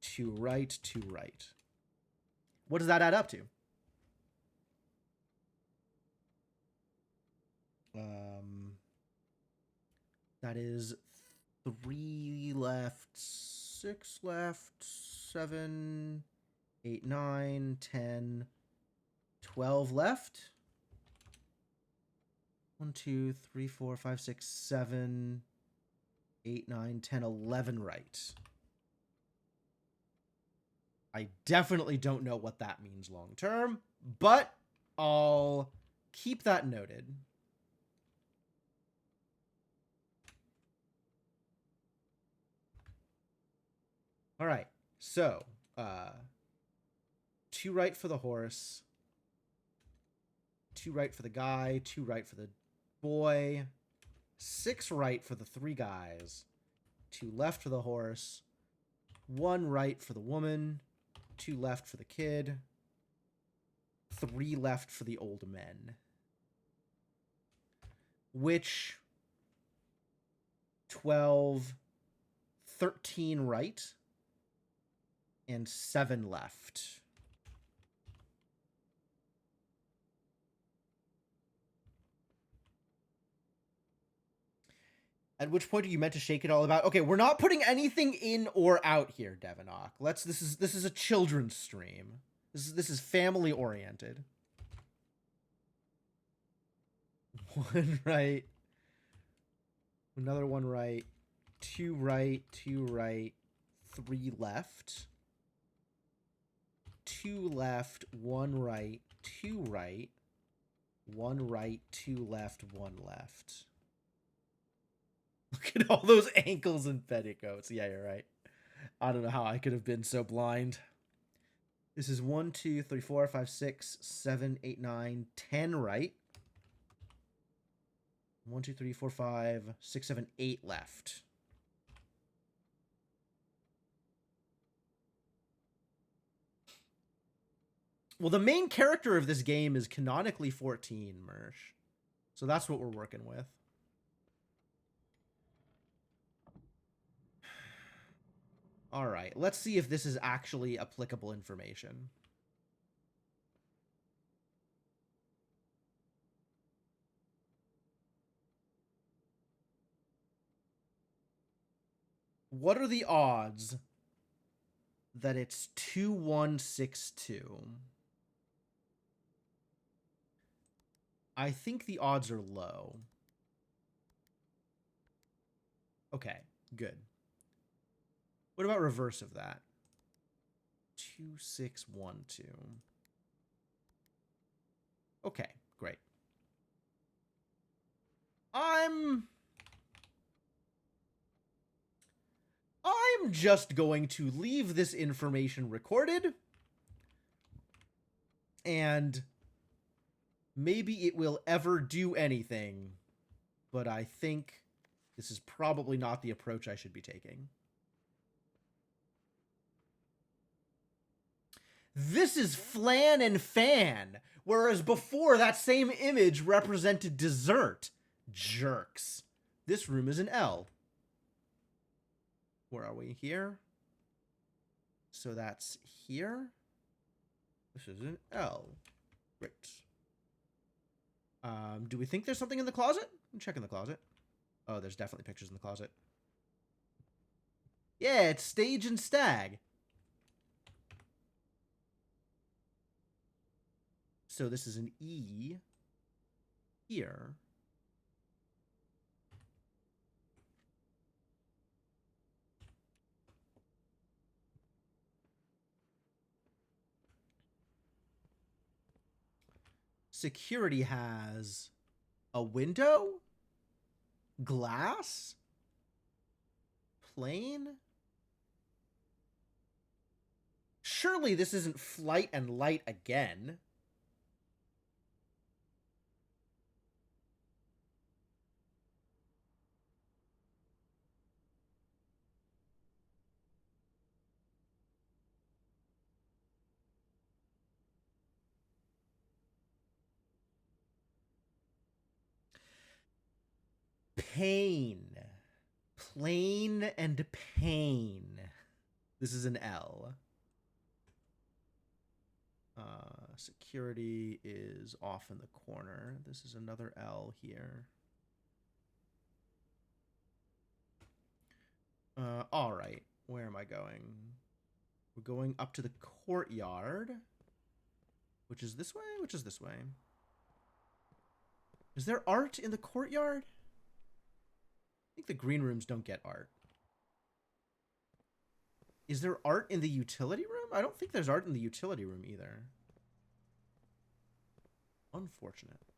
2 right, 2 right. What does that add up to? That is 3 left, 6 left, 7, 8, 9, 10, 12 left. 1, 2, 3, 4, 5, 6, 7, 8, 9, 10, 11 right. I definitely don't know what that means long term, but I'll keep that noted. All right, so 2 right for the horse, 2 right for the guy, 2 right for the boy, 6 right for the 3 guys, 2 left for the horse, 1 right for the woman, 2 left for the kid, 3 left for the old men. Which 12, 13 right, and 7 left. At which point are you meant to shake it all about? Okay, we're not putting anything in or out here, Devonok. This is a children's stream. This is family oriented. 1 right. Another 1 right. 2 right, 2 right, 3 left. 2 left, 1 right, 2 right. 1 right, 2 left, 1 left. Look at all those ankles and petticoats. Yeah, you're right. I don't know how I could have been so blind. This is 1, 2, 3, 4, 5, 6, 7, 8, 9, 10 right. 1, 2, 3, 4, 5, 6, 7, 8 left. Well, the main character of this game is canonically 14, Mersh. So that's what we're working with. All right, let's see if this is actually applicable information. What are the odds that it's 2162? I think the odds are low. Okay, good. What about reverse of that? 2612. Okay, great. I'm just going to leave this information recorded, and maybe it will ever do anything, but I think this is probably not the approach I should be taking. This is flan and fan, whereas before that same image represented dessert. Jerks. This room is an L. Where are we? Here? So that's here. This is an L. Great. Do we think there's something in the closet? I'm checking the closet. Oh, there's definitely pictures in the closet. Yeah, it's Stage and Stag. So this is an E here. Security has a window, glass, plane. Surely this isn't Flight and Light again. Pain. Plain and pain. This is an L. Security is off in the corner. This is another L here. All right. Where am I going? We're going up to the courtyard, which is this way, which is this way. Is there art in the courtyard? I think the green rooms don't get art. Is there art in the utility room? I don't think there's art in the utility room either. Unfortunate.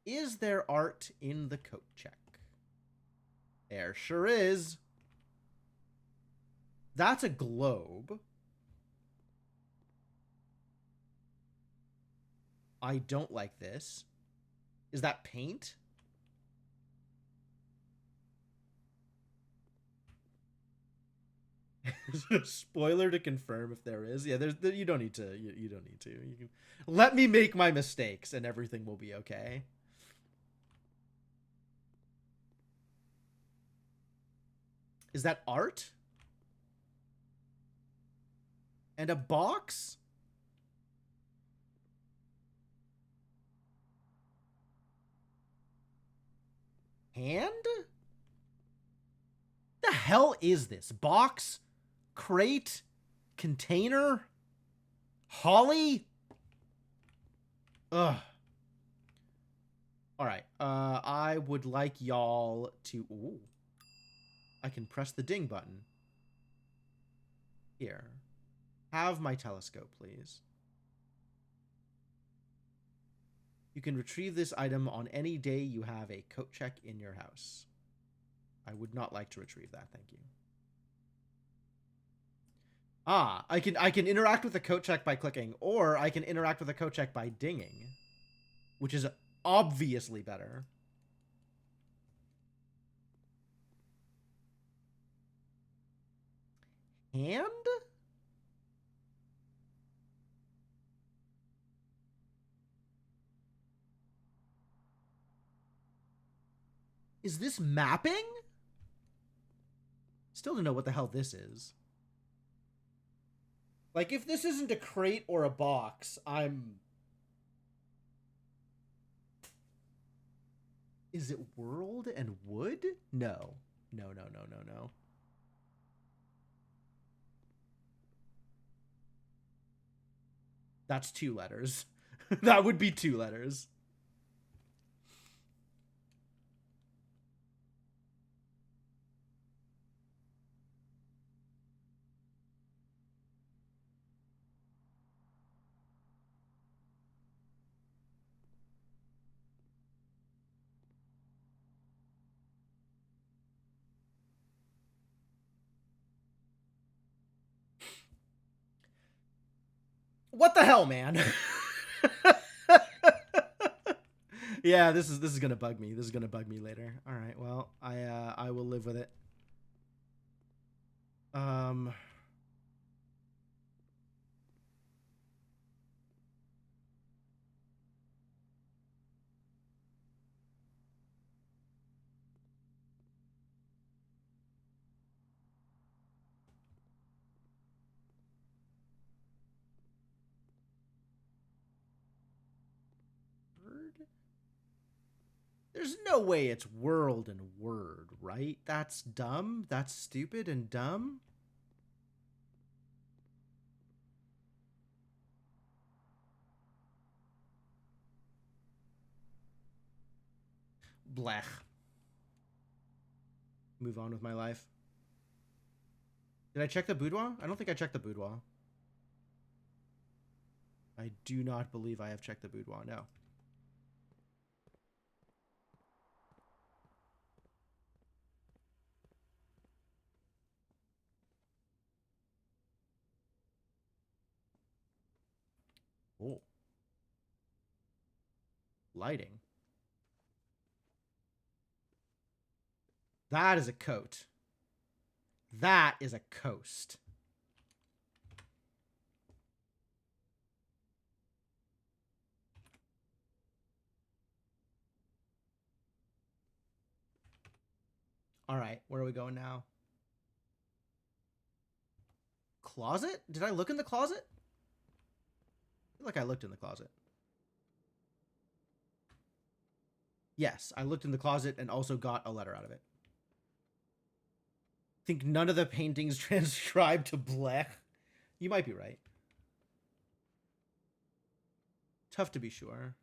Is there art in the coat check? There sure is. That's a globe. I don't like this. Is that paint? Spoiler to confirm if there is. Yeah, you don't need to. You don't need to. You can let me make my mistakes and everything will be okay. Is that art? And a box? Hand? The hell is this? Box? Crate? Container? Holly? Ugh. Alright, I would like y'all to... Ooh. I can press the ding button. Here. Have my telescope, please. You can retrieve this item on any day you have a coat check in your house. I would not like to retrieve that, thank you. Ah, I can interact with the coat check by clicking, or I can interact with the coat check by dinging, which is obviously better. Hand? Is this mapping? Still don't know what the hell this is. Like, if this isn't a crate or a box, I'm... Is it world and wood? No. No, no, no, no, no. That's 2 letters. That would be 2 letters. What the hell, man? Yeah, this is gonna bug me. This is gonna bug me later. All right, well, I will live with it. There's no way it's world and word, right? That's dumb. That's stupid and dumb. Blech. Move on with my life. Did I check the boudoir? I don't think I checked the boudoir. I do not believe I have checked the boudoir, no. Oh. Lighting. That is a coat. That is a coast. All right, where are we going now? Closet? Did I look in the closet? I feel like I looked in the closet. Yes, I looked in the closet and also got a letter out of it. Think none of the paintings transcribed to black. You might be right. Tough to be sure.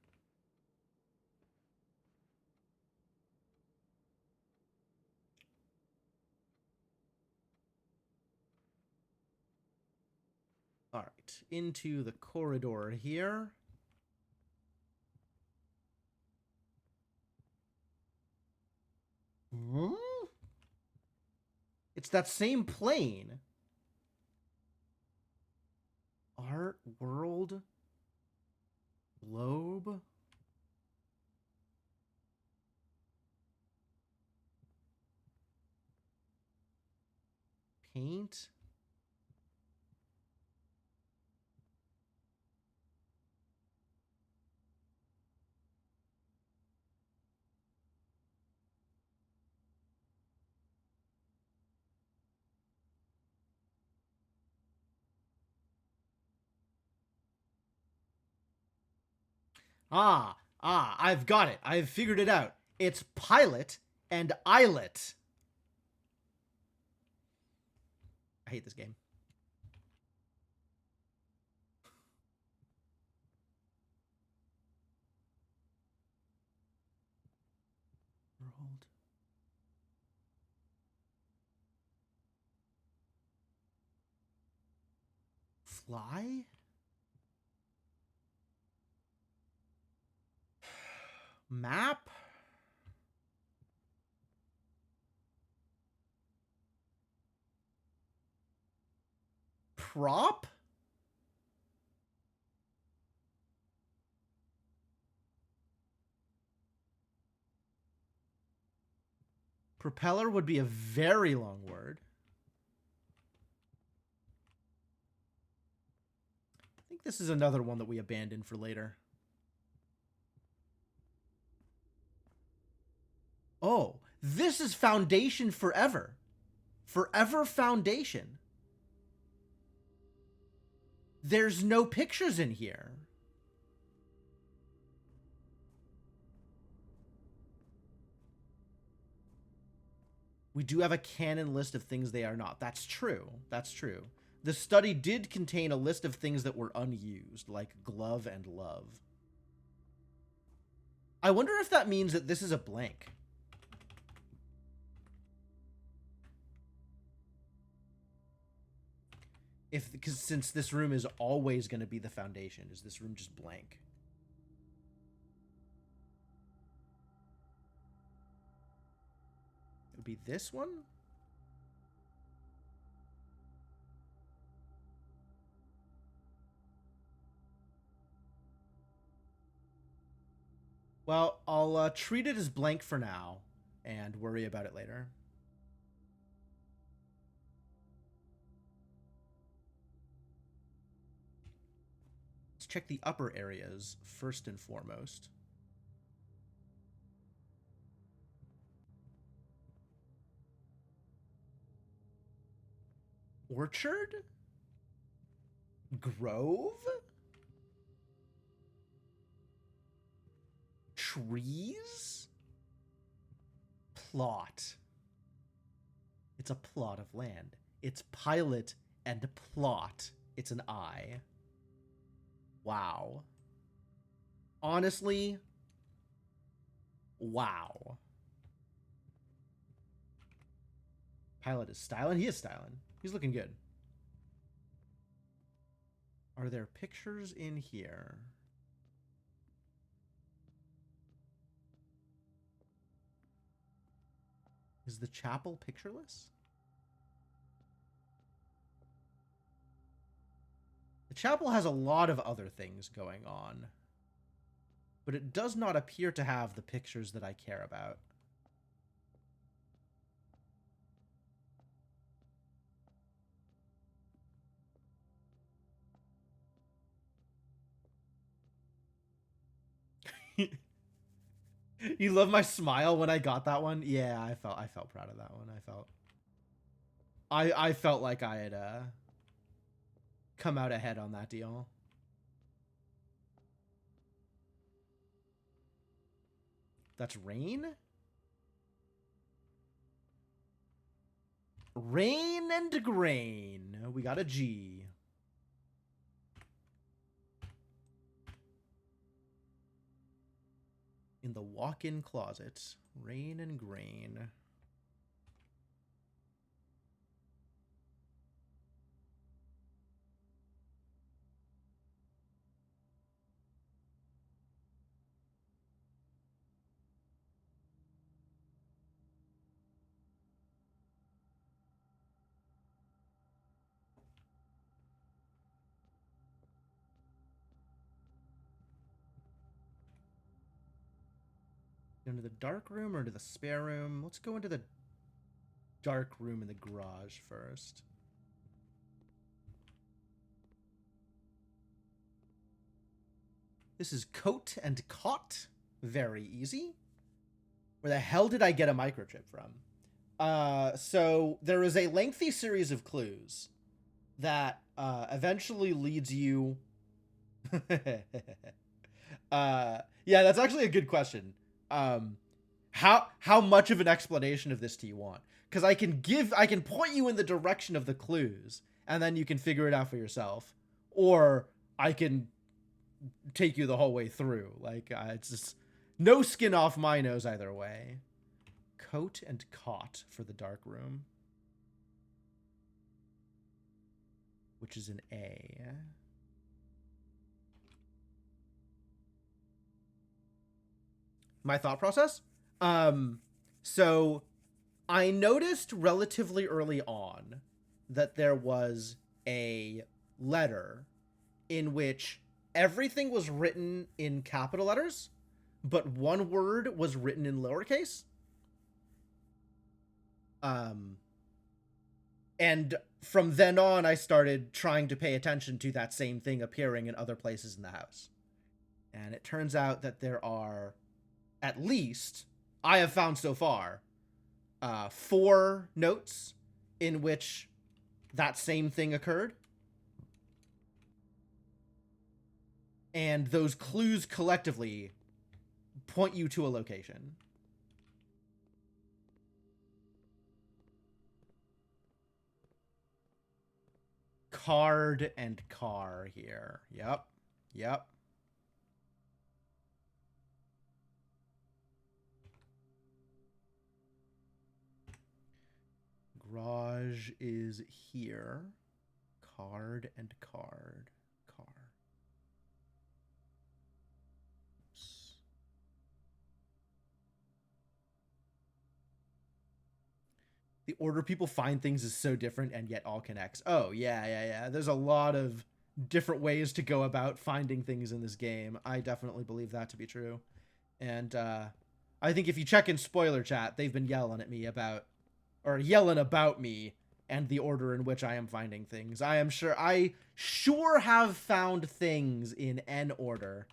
All right, into the corridor here. Hmm? It's that same plane. Art, world, globe. Paint. I've got it. I've figured it out. It's pilot and islet. I hate this game. World. Fly? Map? Prop? Propeller would be a very long word. I think this is another one that we abandoned for later. Oh, this is Foundation Forever. Forever Foundation. There's no pictures in here. We do have a canon list of things they are not. That's true. That's true. The study did contain a list of things that were unused, like glove and love. I wonder if that means that this is a blank. Because since this room is always going to be the foundation, is this room just blank? It would be this one? Well, I'll treat it as blank for now and worry about it later. Let's check the upper areas first and foremost. Orchard? Grove? Trees? Plot. It's a plot of land. It's pilot and plot. It's an I. Wow. Honestly, wow. Pilot is styling. He is styling. He's looking good. Are there pictures in here? Is the chapel pictureless? The chapel has a lot of other things going on, but it does not appear to have the pictures that I care about. You love my smile when I got that one? Yeah, I felt proud of that one. I felt like I had come out ahead on that deal. That's rain? Rain and grain. We got a G. In the walk-in closet. Rain and grain. Into the dark room or to the spare room? Let's go into the dark room in the garage first. This is coat and cot. Very easy. Where the hell did I get a microchip from? So there is a lengthy series of clues that eventually leads you. Yeah, that's actually a good question. How much of an explanation of this do you want? Because I can point you in the direction of the clues, and then you can figure it out for yourself, or I can take you the whole way through. Like it's just no skin off my nose either way. Coat and cot for the dark room, which is an A. My thought process? So I noticed relatively early on that there was a letter in which everything was written in capital letters, but one word was written in lowercase. And from then on, I started trying to pay attention to that same thing appearing in other places in the house. And it turns out that there are, at least, I have found so far, 4 notes in which that same thing occurred. And those clues collectively point you to a location. Card and car here. Yep. Yep. Garage is here. Card and card. Car. Oops. The order people find things is so different and yet all connects. Oh, yeah. There's a lot of different ways to go about finding things in this game. I definitely believe that to be true. And I think if you check in spoiler chat, they've been yelling at me about, or yelling about me and the order in which I am finding things. I sure have found things in N order.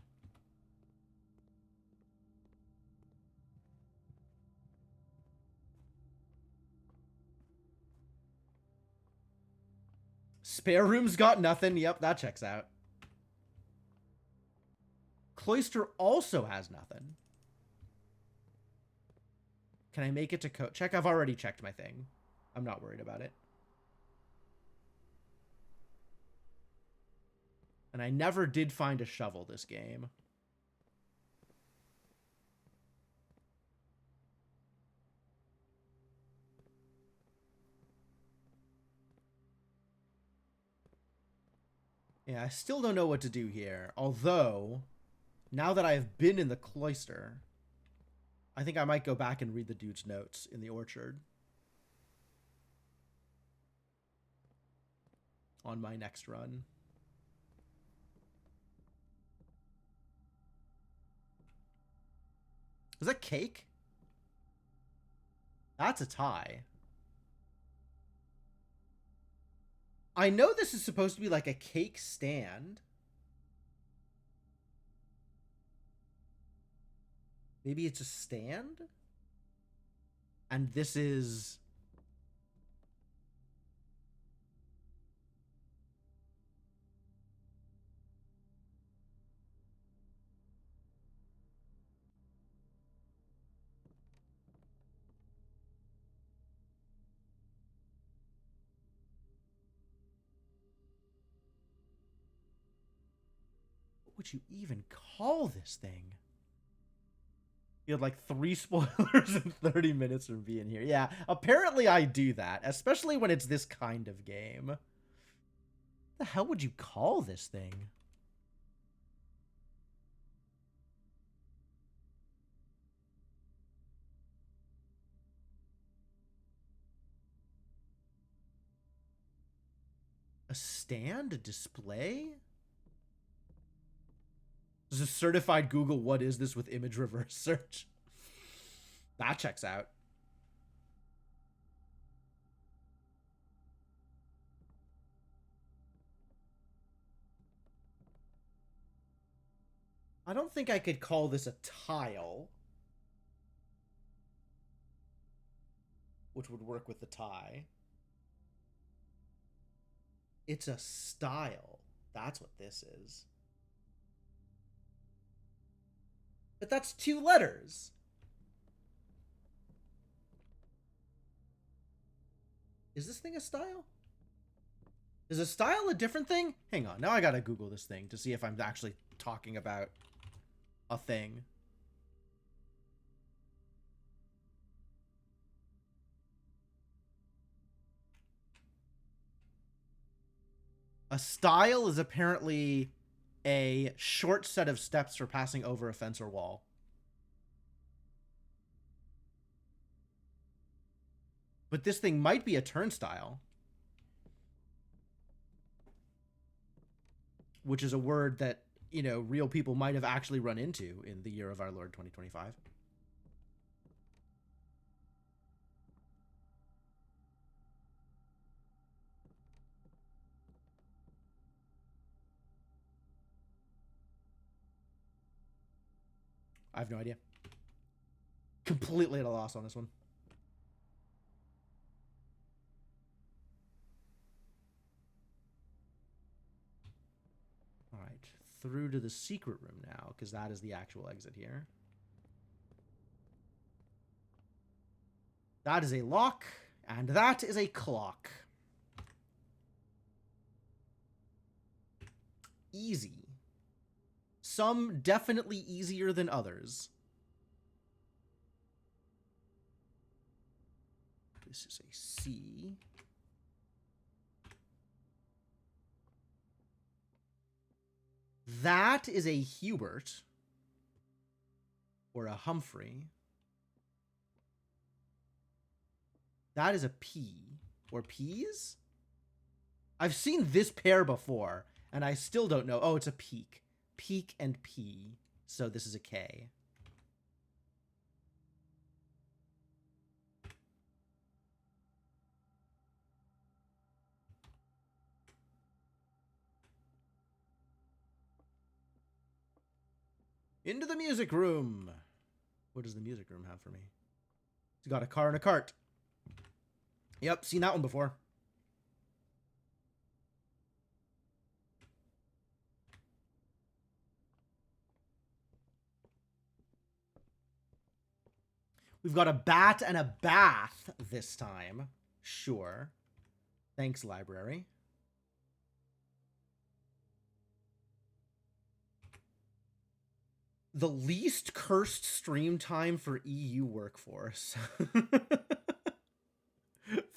Spare room's got nothing. Yep, that checks out. Cloister also has nothing. Can I make it to code check? I've already checked my thing. I'm not worried about it. And I never did find a shovel this game. Yeah, I still don't know what to do here. Although, now that I've been in the cloister, I think I might go back and read the dude's notes in the orchard. On my next run. Is that cake? That's a tie. I know this is supposed to be like a cake stand. Maybe it's a stand? And this is... What would you even call this thing? You had like 3 spoilers in 30 minutes from being here. Yeah, apparently I do that, especially when it's this kind of game. What the hell would you call this thing? A stand? A display? This is a certified Google what is this with image reverse search. That checks out. I don't think I could call this a tile, which would work with the tie. It's a style. That's what this is. But that's 2 letters. Is this thing a style? Is a style a different thing? Hang on. Now I gotta Google this thing to see if I'm actually talking about a thing. A stile is apparently a short set of steps for passing over a fence or wall. But this thing might be a turnstile. Which is a word that, you know, real people might have actually run into in the year of our Lord 2025. I have no idea. Completely at a loss on this one. All right, through to the secret room now, because that is the actual exit here. That is a lock, and that is a clock. Easy. Some definitely easier than others. This is a C. That is a Hubert. Or a Humphrey. That is a P. Or P's? I've seen this pair before, and I still don't know. Oh, it's a peak. Peak and P. So this is a K. Into the music room. What does the music room have for me? It's got a car and a cart. Yep, seen that one before. We've got a bat and a bath this time. Sure. Thanks, library. The least cursed stream time for EU workforce.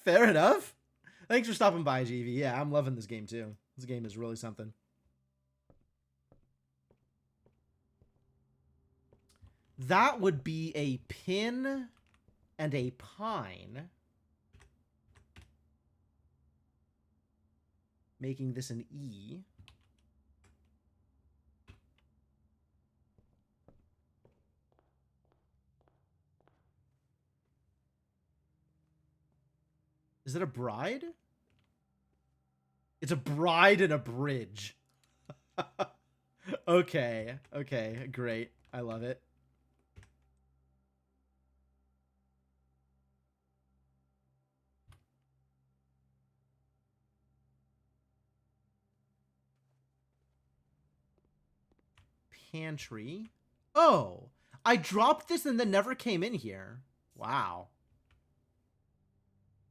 Fair enough. Thanks for stopping by, GV. Yeah, I'm loving this game too. This game is really something. That would be a pin and a pine. Making this an E. Is it a bride? It's a bride and a bridge. Okay. Okay, great. I love it. pantry. Oh, I dropped this and then never came in here. Wow.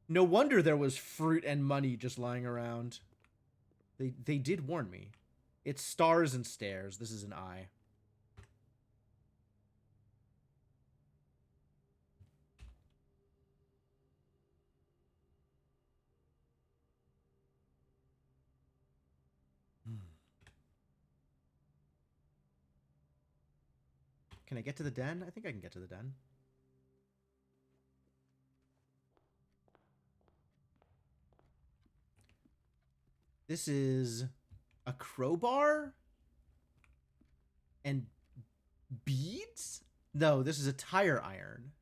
No wonder there was fruit and money just lying around. They did warn me. It's stars and stairs. This is an eye. Can I get to the den? I think I can get to the den. This is a crowbar and beads? No, this is a tire iron.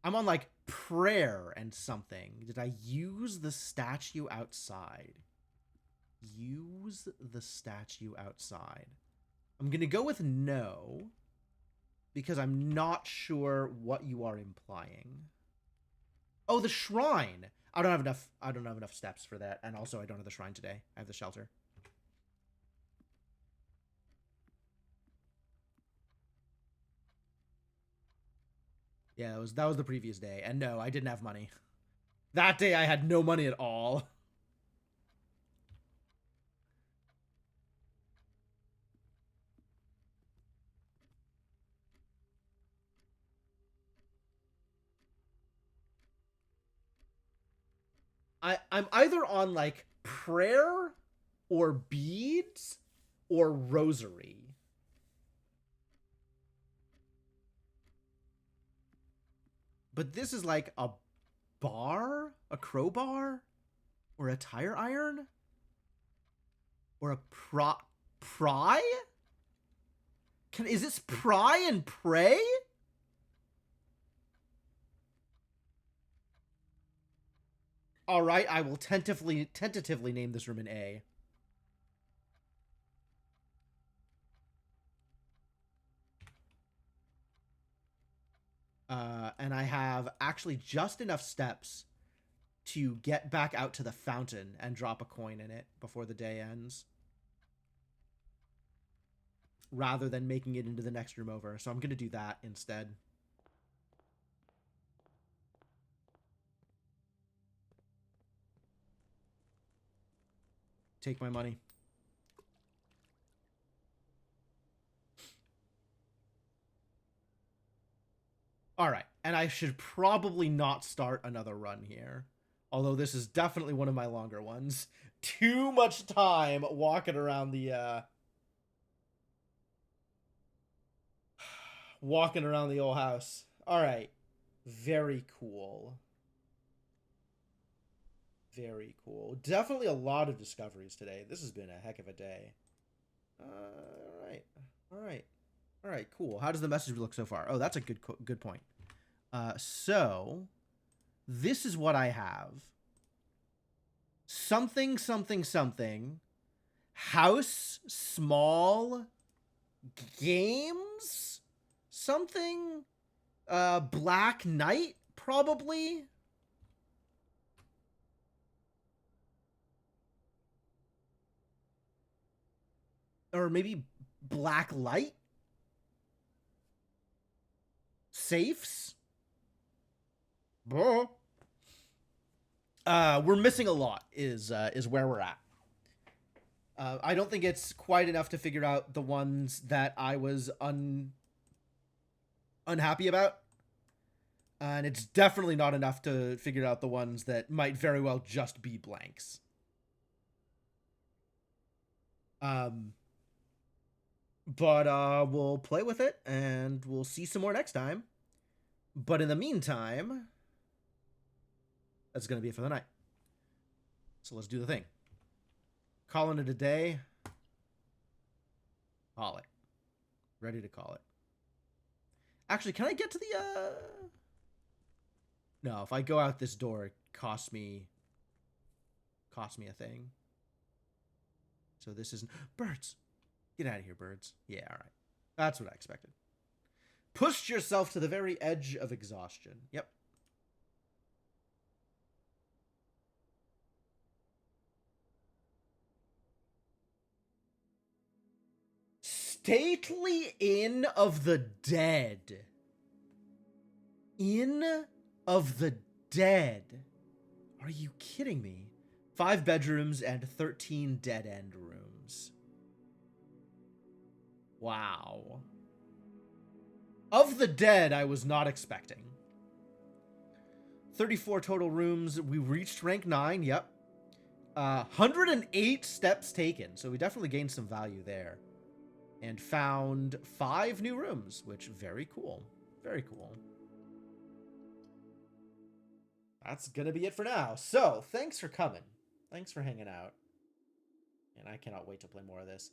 I'm on like prayer and something. Did I use the statue outside? Use the statue outside. I'm gonna go with no, because I'm not sure what you are implying. Oh, the shrine. I don't have enough steps for that, and also I don't have the shrine today. I have the shelter. Yeah, that was the previous day, and no, I didn't have money. That day I had no money at all. I'm either on like prayer or beads or rosary. But this is like a bar, a crowbar, or a tire iron, or a pry? Is this pry and pray? All right, I will tentatively name this room an A. And I have actually just enough steps to get back out to the fountain and drop a coin in it before the day ends, rather than making it into the next room over. So I'm going to do that instead. Take my money. All right, and I should probably not start another run here. Although this is definitely one of my longer ones. Too much time walking around the, walking around the old house. All right. Very cool. Very cool. Definitely a lot of discoveries today. This has been a heck of a day. All right. All right. All right, cool. How does the message look so far? Oh, that's a good point. So this is what I have. Something, something, something. House, small, games, something. Black Knight, probably. Or maybe black light. Safes. Bro. We're missing a lot is where we're at. I don't think it's quite enough to figure out the ones that I was unhappy about. And it's definitely not enough to figure out the ones that might very well just be blanks. But we'll play with it, and we'll see some more next time. But in the meantime, that's going to be it for the night. So let's do the thing. Calling it a day. Call it. Ready to call it. Actually, can I get to the, No, if I go out this door, it costs me a thing. So this isn't... Birds! Get out of here, birds. Yeah, alright. That's what I expected. Pushed yourself to the very edge of exhaustion. Yep. stately Inn of the Dead. Inn of the Dead. Are you kidding me? 5 bedrooms and 13 dead-end rooms. Wow. Of the Dead, I was not expecting. 34 total rooms. We reached rank 9, yep. 108 steps taken, so we definitely gained some value there. And found 5 new rooms, which very cool. Very cool. That's gonna be it for now. So, thanks for coming. Thanks for hanging out. And I cannot wait to play more of this.